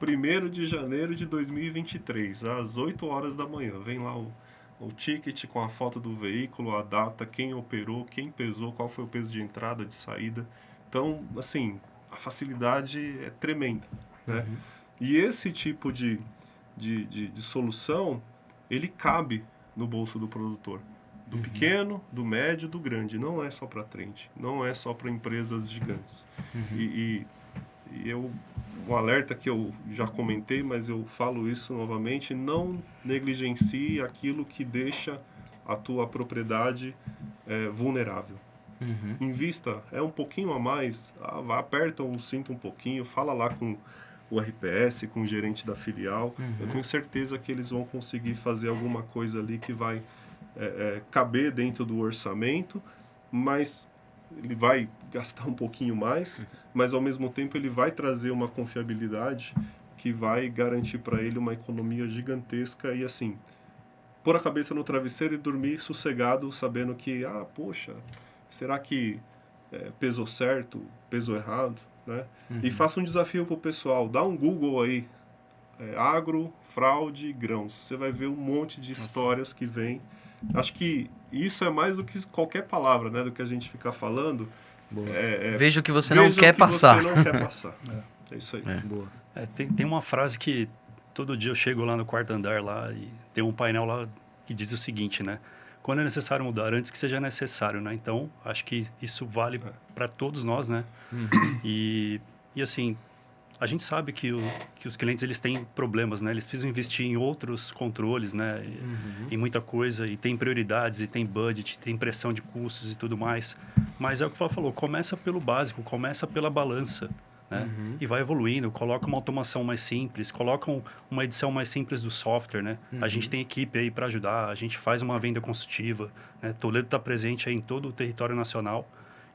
[SPEAKER 3] 1º de janeiro de 2023, às 8 horas da manhã. Vem lá o ticket com a foto do veículo, a data, quem operou, quem pesou, qual foi o peso de entrada, de saída. Então, assim, a facilidade é tremenda, né? E esse tipo de solução, ele cabe no bolso do produtor. Do pequeno, do médio, do grande. Não é só para trend, não é só para empresas gigantes. E eu um alerta que eu já comentei, mas eu falo isso novamente, não negligencie aquilo que deixa a tua propriedade vulnerável.
[SPEAKER 1] Uhum.
[SPEAKER 3] Invista, é um pouquinho a mais, aperta o cinto um pouquinho, fala lá com o RPS, com o gerente da filial. Eu tenho certeza que eles vão conseguir fazer alguma coisa ali que vai caber dentro do orçamento, mas ele vai gastar um pouquinho mais, mas ao mesmo tempo ele vai trazer uma confiabilidade que vai garantir para ele uma economia gigantesca e assim, pôr a cabeça no travesseiro e dormir sossegado, sabendo que, poxa, será que pesou certo, pesou errado, né? E faça um desafio pro pessoal, dá um Google aí, agro, fraude, grãos. Você vai ver um monte de histórias que vem. Acho que isso é mais do que qualquer palavra, né? Do que a gente ficar falando.
[SPEAKER 1] Veja o que você não quer passar.
[SPEAKER 3] Você não quer passar. É isso aí.
[SPEAKER 2] Boa.
[SPEAKER 4] Tem uma frase que todo dia eu chego lá no quarto andar lá e tem um painel lá que diz o seguinte, né? Quando é necessário mudar, antes que seja necessário, né? Então, acho que isso vale para todos nós, né? E assim, a gente sabe que os clientes eles têm problemas, né? Eles precisam investir em outros controles, né? Em muita coisa, e tem prioridades, e tem budget, tem pressão de custos e tudo mais. Mas é o que o Flávio falou, começa pelo básico, começa pela balança, né? E vai evoluindo, coloca uma automação mais simples, coloca uma edição mais simples do software, né? A gente tem equipe aí para ajudar, a gente faz uma venda consultiva, né? Toledo está presente aí em todo o território nacional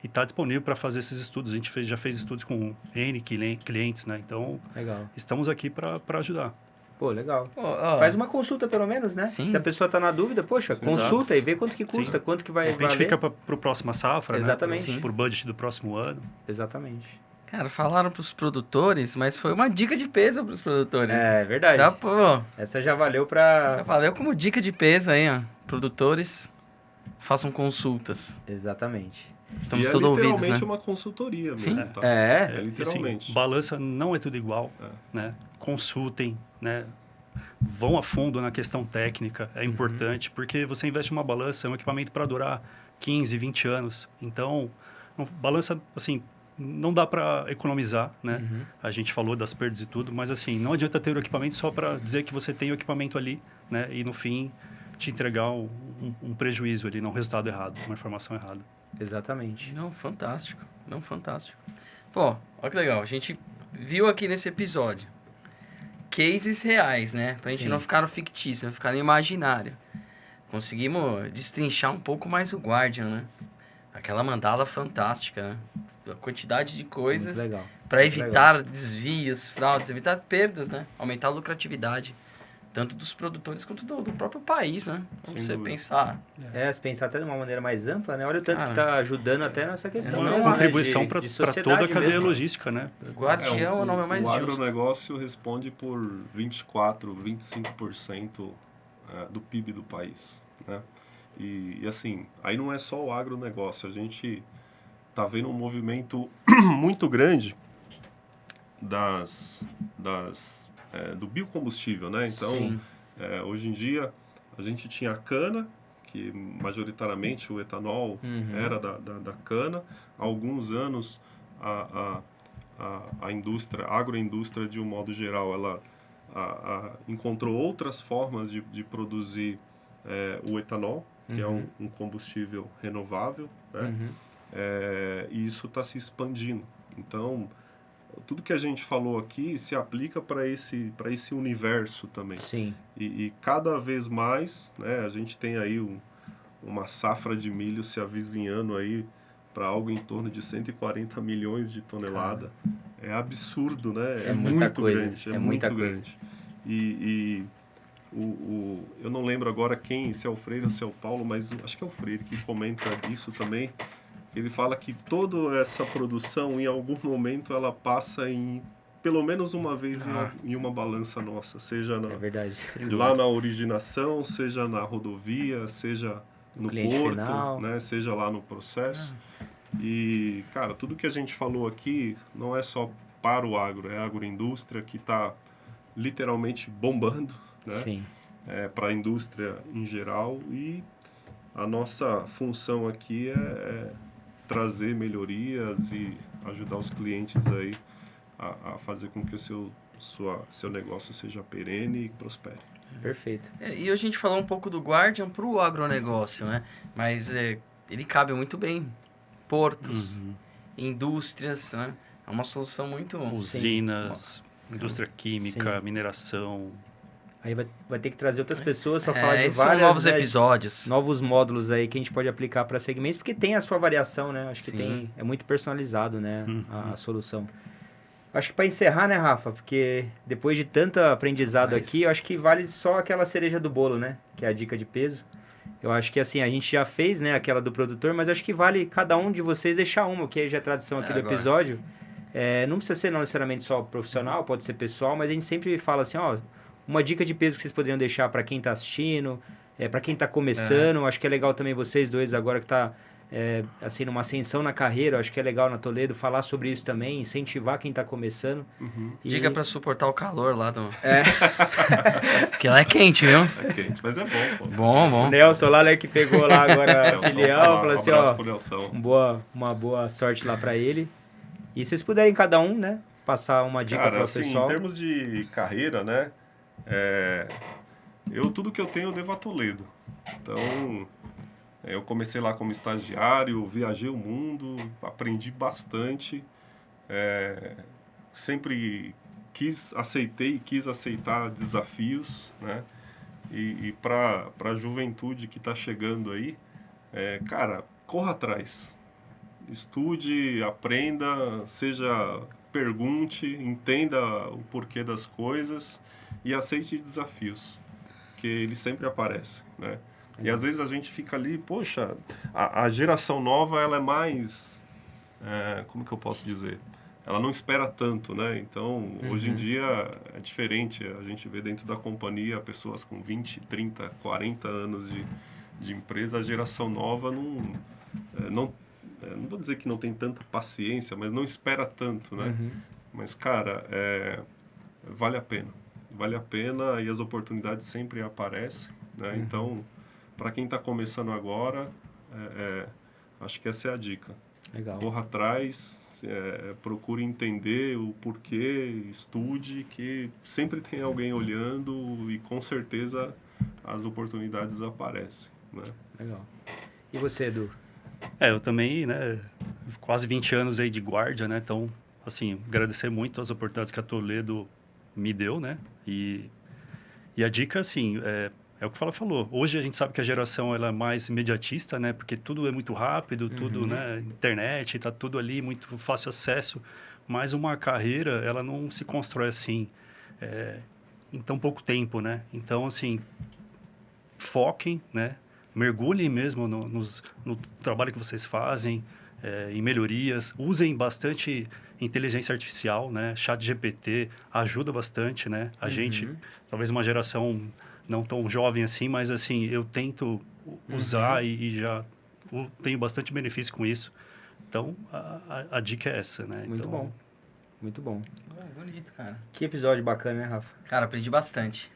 [SPEAKER 4] e está disponível para fazer esses estudos. A gente já fez estudos com N clientes, né? Então,
[SPEAKER 2] Legal.
[SPEAKER 4] estamos aqui para ajudar.
[SPEAKER 2] Pô, legal.
[SPEAKER 1] Ó,
[SPEAKER 2] Faz uma consulta pelo menos, né?
[SPEAKER 1] Sim.
[SPEAKER 2] Se a pessoa tá na dúvida, poxa, consulta e vê quanto que custa,
[SPEAKER 4] Sim.
[SPEAKER 2] quanto que vai
[SPEAKER 4] De repente
[SPEAKER 2] valer.
[SPEAKER 4] fica para o próxima safra,
[SPEAKER 2] Exatamente.
[SPEAKER 4] né? Por budget do próximo ano.
[SPEAKER 2] Exatamente.
[SPEAKER 1] Cara, falaram pros produtores, mas foi uma dica de peso pros produtores.
[SPEAKER 2] É verdade.
[SPEAKER 1] Já, pô,
[SPEAKER 2] Essa já valeu
[SPEAKER 1] já
[SPEAKER 2] pra...
[SPEAKER 1] valeu como dica de peso aí, ó. Produtores, façam consultas.
[SPEAKER 2] Exatamente.
[SPEAKER 1] Estamos
[SPEAKER 3] e
[SPEAKER 1] todos ouvidos,
[SPEAKER 3] literalmente
[SPEAKER 1] né?
[SPEAKER 3] uma consultoria mesmo,
[SPEAKER 1] Sim.
[SPEAKER 3] tá?
[SPEAKER 2] É.
[SPEAKER 3] É literalmente.
[SPEAKER 4] Assim, balança não é tudo igual, né? Consultem, né? Vão a fundo na questão técnica, é importante, porque você investe em uma balança, é um equipamento para durar 15, 20 anos. Então, balança, assim, não dá para economizar, né? A gente falou das perdas e tudo, mas assim, não adianta ter o equipamento só para dizer que você tem o equipamento ali, né? E no fim, te entregar um prejuízo ali, um resultado errado, uma informação errada.
[SPEAKER 2] Exatamente.
[SPEAKER 1] Não, fantástico. Não, fantástico. Pô, olha que legal. A gente viu aqui nesse episódio cases reais, né? Pra gente
[SPEAKER 2] Sim.
[SPEAKER 1] não ficar no fictício, não ficar no imaginário. Conseguimos destrinchar um pouco mais o Guardian, né? Aquela mandala fantástica, né? A quantidade de
[SPEAKER 2] Muito
[SPEAKER 1] coisas
[SPEAKER 2] legal.
[SPEAKER 1] para
[SPEAKER 2] Muito
[SPEAKER 1] evitar desvios, fraudes, evitar perdas, né? Aumentar a lucratividade, tanto dos produtores quanto do próprio país, né? Vamos
[SPEAKER 3] Sem
[SPEAKER 1] você
[SPEAKER 3] dúvida.
[SPEAKER 1] pensar.
[SPEAKER 2] Se pensar até de uma maneira mais ampla, né? Olha o tanto
[SPEAKER 1] Cara,
[SPEAKER 2] que tá ajudando até nessa questão.
[SPEAKER 1] não,
[SPEAKER 2] mesmo,
[SPEAKER 1] uma
[SPEAKER 2] né?
[SPEAKER 4] contribuição
[SPEAKER 2] De
[SPEAKER 4] para
[SPEAKER 2] sociedade
[SPEAKER 4] toda a cadeia
[SPEAKER 2] mesmo.
[SPEAKER 4] logística, né?
[SPEAKER 1] Guardião é o nome mais
[SPEAKER 3] o
[SPEAKER 1] justo.
[SPEAKER 3] agronegócio responde por 24, 25% do PIB do país, né? E assim, aí não é só o agronegócio, a gente tá vendo um movimento muito grande do biocombustível, né? Então,
[SPEAKER 1] Sim.
[SPEAKER 3] hoje em dia, a gente tinha a cana, que majoritariamente o etanol era da cana. Há alguns anos, a indústria, a agroindústria, de um modo geral, ela encontrou outras formas de produzir o etanol, que é um combustível renovável, né? E isso está se expandindo. Então, tudo que a gente falou aqui se aplica para esse universo também.
[SPEAKER 2] Sim.
[SPEAKER 3] E cada vez mais, né, a gente tem aí uma safra de milho se avizinhando aí para algo em torno de 140 milhões de toneladas. É absurdo, né?
[SPEAKER 2] É muita
[SPEAKER 3] muito
[SPEAKER 2] coisa,
[SPEAKER 3] grande.
[SPEAKER 2] é muita
[SPEAKER 3] muito
[SPEAKER 2] coisa.
[SPEAKER 3] grande. Eu não lembro agora se é o Freire ou se é o Paulo, mas acho que é o Freire que comenta isso também. Ele fala que toda essa produção, em algum momento, ela passa pelo menos uma vez em uma balança nossa, seja
[SPEAKER 2] É verdade.
[SPEAKER 3] lá na originação, seja na rodovia, seja no
[SPEAKER 2] cliente
[SPEAKER 3] porto,
[SPEAKER 2] final.
[SPEAKER 3] né, seja lá no processo. E, cara, tudo que a gente falou aqui não é só para o agro, é a agroindústria que está literalmente bombando, né?
[SPEAKER 2] Sim.
[SPEAKER 3] Para a indústria em geral, e a nossa função aqui é trazer melhorias e ajudar os clientes aí a fazer com que o seu negócio seja perene e prospere.
[SPEAKER 2] Perfeito.
[SPEAKER 1] E hoje a gente falou um pouco do Guardian para o agronegócio, né? Mas ele cabe muito bem. Portos, indústrias, né? É uma solução muito...
[SPEAKER 4] Usinas, indústria química,
[SPEAKER 2] Sim.
[SPEAKER 4] mineração.
[SPEAKER 2] Aí vai ter que trazer outras pessoas para falar de
[SPEAKER 1] esses são
[SPEAKER 2] vários
[SPEAKER 1] novos episódios.
[SPEAKER 2] novos módulos aí que a gente pode aplicar para segmentos, porque tem a sua variação, né? Acho que
[SPEAKER 1] Sim.
[SPEAKER 2] é muito personalizado, né, a solução. Acho que para encerrar, né, Rafa? Porque depois de tanto aprendizado aqui, eu acho que vale só aquela cereja do bolo, né? Que é a dica de peso. Eu acho que assim, a gente já fez, né, aquela do produtor, mas acho que vale cada um de vocês deixar uma, que aí já é tradição aqui do
[SPEAKER 1] Agora.
[SPEAKER 2] episódio. Não precisa ser não necessariamente só profissional, pode ser pessoal, mas a gente sempre fala assim, ó, uma dica de peso que vocês poderiam deixar para quem está assistindo, para quem está começando. Acho que é legal também vocês dois agora que tá assim, numa ascensão na carreira, acho que é legal na Toledo falar sobre isso também, incentivar quem está começando.
[SPEAKER 1] Diga para suportar o calor lá do... Porque lá é quente, viu?
[SPEAKER 3] É quente, mas é bom, pô.
[SPEAKER 1] Bom.
[SPEAKER 2] O Nelson lá, né, que pegou lá agora a
[SPEAKER 3] Nelson,
[SPEAKER 2] filial, falou assim,
[SPEAKER 3] abraço
[SPEAKER 2] ó,
[SPEAKER 3] pro Nelson.
[SPEAKER 2] uma boa sorte lá para ele. E se vocês puderem cada um, né, passar uma dica
[SPEAKER 3] Cara,
[SPEAKER 2] para o
[SPEAKER 3] assim,
[SPEAKER 2] pessoal.
[SPEAKER 3] em termos de carreira, né, tudo que eu tenho eu devo a Toledo. Então, eu comecei lá como estagiário, viajei o mundo, aprendi bastante, sempre quis aceitar desafios, né, e para a juventude que está chegando aí, cara, corra atrás. Estude, aprenda, pergunte, entenda o porquê das coisas e aceite desafios, que eles sempre aparecem, né? E às vezes a gente fica ali, poxa, a geração nova, ela é mais, como que eu posso dizer? Ela não espera tanto, né? Então, hoje em dia é diferente. A gente vê dentro da companhia pessoas com 20, 30, 40 anos de empresa. A geração nova não vou dizer que não tem tanta paciência, mas não espera tanto, né? Mas, cara, vale a pena. Vale a pena e as oportunidades sempre aparecem, né? Então, para quem está começando agora, acho que essa é a dica.
[SPEAKER 2] Legal.
[SPEAKER 3] Corra atrás, procure entender o porquê, estude, que sempre tem alguém olhando e com certeza as oportunidades aparecem, né?
[SPEAKER 2] Legal. E você, Edu?
[SPEAKER 4] Eu também, né, quase 20 anos aí de guarda, né, então, assim, agradecer muito as oportunidades que a Toledo me deu, né, e a dica, assim, é o que ela falou, hoje a gente sabe que a geração, ela é mais imediatista, né, porque tudo é muito rápido, tudo, né, internet, tá tudo ali, muito fácil acesso, mas uma carreira, ela não se constrói assim, em tão pouco tempo, né, então, assim, foquem, né, mergulhem mesmo no trabalho que vocês fazem, em melhorias, usem bastante inteligência artificial, né? ChatGPT ajuda bastante, né? A gente, talvez uma geração não tão jovem assim, mas assim, eu tento usar e já tenho bastante benefício com isso. Então, a dica é essa, né?
[SPEAKER 2] Muito
[SPEAKER 4] então,
[SPEAKER 2] bom. Muito bom.
[SPEAKER 1] Bonito, cara.
[SPEAKER 2] Que episódio bacana, né, Rafa?
[SPEAKER 1] Cara, aprendi bastante.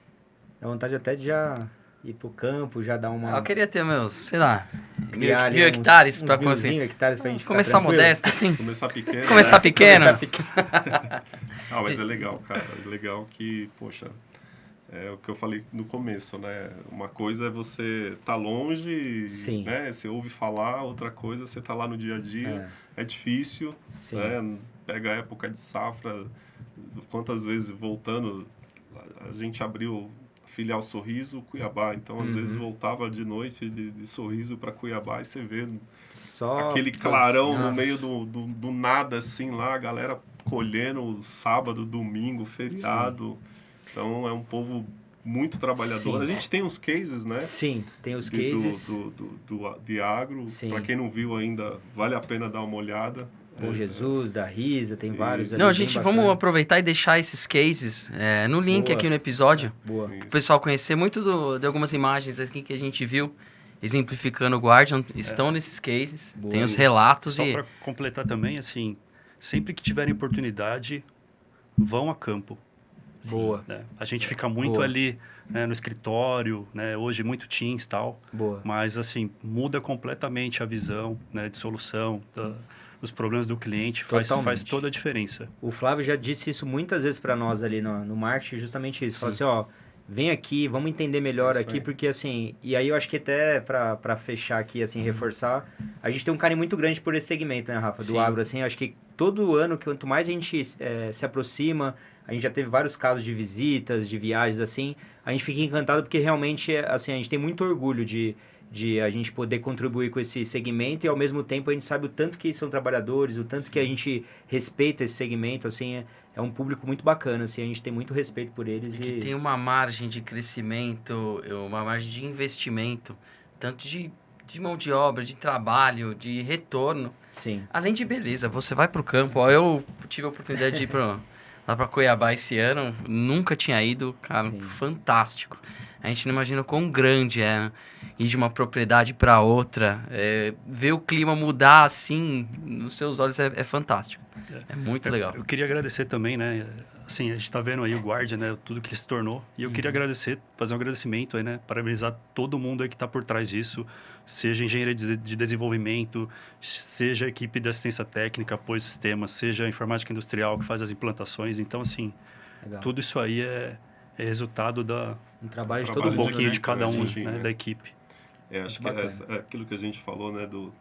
[SPEAKER 2] Dá vontade até de já ir pro campo, já dar uma...
[SPEAKER 1] Eu queria ter meus, sei lá,
[SPEAKER 2] criar
[SPEAKER 1] mil
[SPEAKER 2] ali
[SPEAKER 1] hectares
[SPEAKER 2] uns
[SPEAKER 1] pra
[SPEAKER 2] 1.000
[SPEAKER 1] conseguir.
[SPEAKER 2] hectares pra gente ficar
[SPEAKER 1] Começar
[SPEAKER 2] tranquilo.
[SPEAKER 1] modesto, assim.
[SPEAKER 3] Começar pequeno,
[SPEAKER 1] Começar
[SPEAKER 3] né?
[SPEAKER 1] pequeno.
[SPEAKER 2] Começar pequeno.
[SPEAKER 3] Mas é legal, cara. É legal que, poxa, é o que eu falei no começo, né? Uma coisa é você tá longe,
[SPEAKER 2] Sim.
[SPEAKER 3] né? Você ouve falar, outra coisa você tá lá no dia a dia. É difícil,
[SPEAKER 2] Sim.
[SPEAKER 3] né? Pega a época de safra, quantas vezes voltando, a gente abriu filial Sorriso, Cuiabá. Então, às vezes, voltava de noite de Sorriso para Cuiabá e você vê
[SPEAKER 2] Só
[SPEAKER 3] aquele clarão no
[SPEAKER 1] Nossa.
[SPEAKER 3] meio do nada, assim, lá, a galera colhendo sábado, domingo, feriado. Então, é um povo muito trabalhador.
[SPEAKER 2] Sim.
[SPEAKER 3] A gente tem uns cases, né?
[SPEAKER 2] Sim, tem os
[SPEAKER 3] de-
[SPEAKER 2] cases.
[SPEAKER 3] de agro.
[SPEAKER 2] Sim.
[SPEAKER 3] Para quem não viu ainda, vale a pena dar uma olhada.
[SPEAKER 2] Bom Jesus, da Risa, tem vários
[SPEAKER 3] Isso.
[SPEAKER 2] ali
[SPEAKER 1] Não,
[SPEAKER 2] bem
[SPEAKER 1] gente,
[SPEAKER 2] bacana.
[SPEAKER 1] vamos aproveitar e deixar esses cases no link
[SPEAKER 2] Boa.
[SPEAKER 1] aqui no episódio.
[SPEAKER 2] Boa.
[SPEAKER 1] O pessoal conhecer muito de algumas imagens aqui que a gente viu, exemplificando o Guardian, estão nesses cases,
[SPEAKER 2] Boa.
[SPEAKER 1] tem os relatos
[SPEAKER 4] só
[SPEAKER 1] e...
[SPEAKER 4] para completar também, assim, sempre que tiverem oportunidade, vão a campo.
[SPEAKER 2] Boa,
[SPEAKER 4] Né? A gente fica muito
[SPEAKER 2] Boa.
[SPEAKER 4] ali, né, no escritório, né, hoje muito Teams e tal,
[SPEAKER 2] boa.
[SPEAKER 4] mas assim, muda completamente a visão, né, de solução, os problemas do cliente, faz
[SPEAKER 2] Totalmente.
[SPEAKER 4] toda a diferença.
[SPEAKER 2] O Flávio já disse isso muitas vezes para nós ali no marketing, justamente isso. Fala
[SPEAKER 1] Sim.
[SPEAKER 2] assim, ó, vem aqui, vamos entender melhor
[SPEAKER 3] Isso
[SPEAKER 2] aqui,
[SPEAKER 3] aí.
[SPEAKER 2] porque assim, e aí eu acho que até para fechar aqui, assim, reforçar, a gente tem um carinho muito grande por esse segmento, né, Rafa, do
[SPEAKER 1] Sim.
[SPEAKER 2] agro, assim, eu acho que todo ano, quanto mais a gente se aproxima, a gente já teve vários casos de visitas, de viagens, assim, a gente fica encantado porque realmente, assim, a gente tem muito orgulho de a gente poder contribuir com esse segmento e ao mesmo tempo a gente sabe o tanto que são trabalhadores, o tanto que a gente respeita esse segmento, assim, é um público muito bacana, assim, a gente tem muito respeito por eles
[SPEAKER 1] Que tem uma margem de crescimento, uma margem de investimento, tanto de mão de obra, de trabalho, de retorno.
[SPEAKER 2] Sim,
[SPEAKER 1] Além de beleza, você vai pro campo, ó, eu tive a oportunidade de ir lá pra Cuiabá esse ano, nunca tinha ido, cara,
[SPEAKER 2] Sim.
[SPEAKER 1] fantástico. A gente não imagina o quão grande é ir de uma propriedade para outra, ver o clima mudar assim, nos seus olhos é fantástico. É muito legal.
[SPEAKER 4] Eu queria agradecer também, né? Assim, a gente está vendo aí o Guardia, né? Tudo que ele se tornou. E eu queria agradecer, fazer um agradecimento aí, né? Parabenizar todo mundo aí que está por trás disso. Seja engenharia de desenvolvimento, seja a equipe de assistência técnica, apoio de sistemas, seja a informática industrial que faz as implantações. Então, assim,
[SPEAKER 2] legal.
[SPEAKER 4] tudo isso aí é resultado
[SPEAKER 2] Um trabalho de
[SPEAKER 3] Trabalho
[SPEAKER 2] todo
[SPEAKER 4] do
[SPEAKER 2] mundo,
[SPEAKER 4] pouquinho
[SPEAKER 2] né?
[SPEAKER 4] de cada um,
[SPEAKER 3] Sim,
[SPEAKER 4] né?
[SPEAKER 3] né?
[SPEAKER 4] Da equipe.
[SPEAKER 3] Acho que
[SPEAKER 2] bacana.
[SPEAKER 3] é aquilo que a gente falou, né, do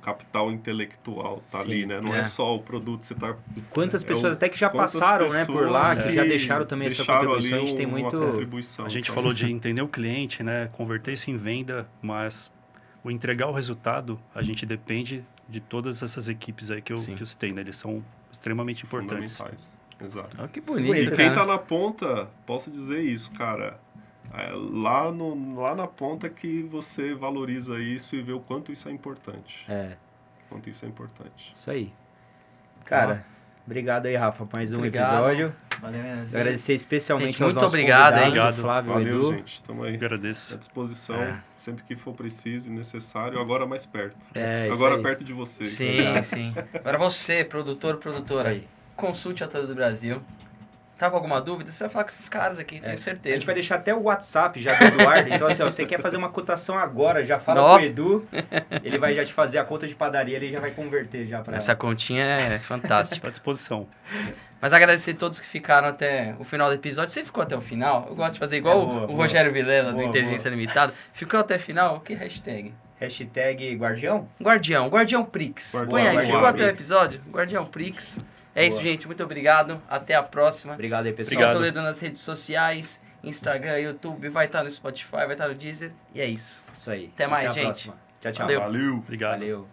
[SPEAKER 3] capital intelectual tá
[SPEAKER 2] Sim,
[SPEAKER 3] ali, né? Não
[SPEAKER 1] é.
[SPEAKER 3] é só o produto, você tá...
[SPEAKER 2] E quantas
[SPEAKER 3] É
[SPEAKER 2] pessoas
[SPEAKER 3] o-
[SPEAKER 2] até que já
[SPEAKER 3] quantas
[SPEAKER 2] passaram, né, por lá,
[SPEAKER 3] pessoas
[SPEAKER 2] que já deixaram também essa
[SPEAKER 3] deixaram
[SPEAKER 2] contribuição, a
[SPEAKER 3] ali
[SPEAKER 2] gente tem
[SPEAKER 3] uma
[SPEAKER 2] muito...
[SPEAKER 3] contribuição.
[SPEAKER 4] A gente
[SPEAKER 3] Então,
[SPEAKER 4] falou de entender o cliente, né? Converter isso em venda, mas o entregar o resultado, a gente depende de todas essas equipes aí que eu
[SPEAKER 1] Sim.
[SPEAKER 4] citei, né? Eles são extremamente importantes.
[SPEAKER 3] fundamentais. Exato.
[SPEAKER 1] Olha que
[SPEAKER 2] bonito,
[SPEAKER 1] bonito,
[SPEAKER 3] E quem
[SPEAKER 1] cara.
[SPEAKER 3] tá na ponta, posso dizer isso, cara. Lá na ponta que você valoriza isso e vê o quanto isso é importante. Quanto isso é importante.
[SPEAKER 2] Isso aí. Cara, obrigado aí, Rafa, por mais um
[SPEAKER 1] Obrigado.
[SPEAKER 2] episódio.
[SPEAKER 1] Valeu,
[SPEAKER 2] Agradecer especialmente
[SPEAKER 1] Gente,
[SPEAKER 2] aos
[SPEAKER 1] muito
[SPEAKER 2] nossos
[SPEAKER 1] obrigado, hein?
[SPEAKER 2] convidados, o Flávio e o
[SPEAKER 3] Valeu,
[SPEAKER 2] Edu.
[SPEAKER 3] gente. Tamo aí.
[SPEAKER 4] Agradeço.
[SPEAKER 3] À disposição,
[SPEAKER 1] É.
[SPEAKER 3] sempre que for preciso e necessário, agora mais perto.
[SPEAKER 2] É, isso
[SPEAKER 3] Agora
[SPEAKER 2] aí.
[SPEAKER 3] perto de vocês.
[SPEAKER 1] Sim,
[SPEAKER 2] Exato.
[SPEAKER 1] sim. Agora você, produtor, produtora,
[SPEAKER 2] Isso aí.
[SPEAKER 1] consulte a Todo do Brasil. Tá com alguma dúvida? Você vai falar com esses caras aqui, tenho
[SPEAKER 2] A
[SPEAKER 1] certeza.
[SPEAKER 2] gente vai deixar até o WhatsApp já do Eduardo. Então, assim, ó, você quer fazer uma cotação agora, já fala
[SPEAKER 1] Ó.
[SPEAKER 2] com o Edu. Ele vai já te fazer a conta de padaria, ele já vai converter já pra...
[SPEAKER 1] Essa continha é fantástica.
[SPEAKER 4] Estou à disposição.
[SPEAKER 1] Mas agradecer a todos que ficaram até o final do episódio. Você ficou até o final? Eu gosto de fazer igual
[SPEAKER 2] boa,
[SPEAKER 1] o
[SPEAKER 2] boa.
[SPEAKER 1] Rogério Vilela do
[SPEAKER 2] Boa,
[SPEAKER 1] Inteligência Limitada. Ficou até o final? Que hashtag?
[SPEAKER 2] Hashtag Guardião?
[SPEAKER 1] Guardião Prix.
[SPEAKER 3] Guardião,
[SPEAKER 1] Põe aí,
[SPEAKER 2] Guardião
[SPEAKER 1] ficou até o
[SPEAKER 2] Prix.
[SPEAKER 1] episódio? Guardião Prix. É
[SPEAKER 2] Boa.
[SPEAKER 1] isso, gente. Muito obrigado. Até a próxima.
[SPEAKER 2] Obrigado aí, pessoal.
[SPEAKER 1] Pessoal Toledo nas redes sociais, Instagram, YouTube, vai estar no Spotify, vai estar no Deezer. E é isso.
[SPEAKER 2] Isso aí.
[SPEAKER 1] Até mais,
[SPEAKER 2] a
[SPEAKER 1] gente.
[SPEAKER 2] próxima. Tchau, tchau.
[SPEAKER 1] Valeu.
[SPEAKER 3] Valeu.
[SPEAKER 4] Obrigado.
[SPEAKER 2] Valeu.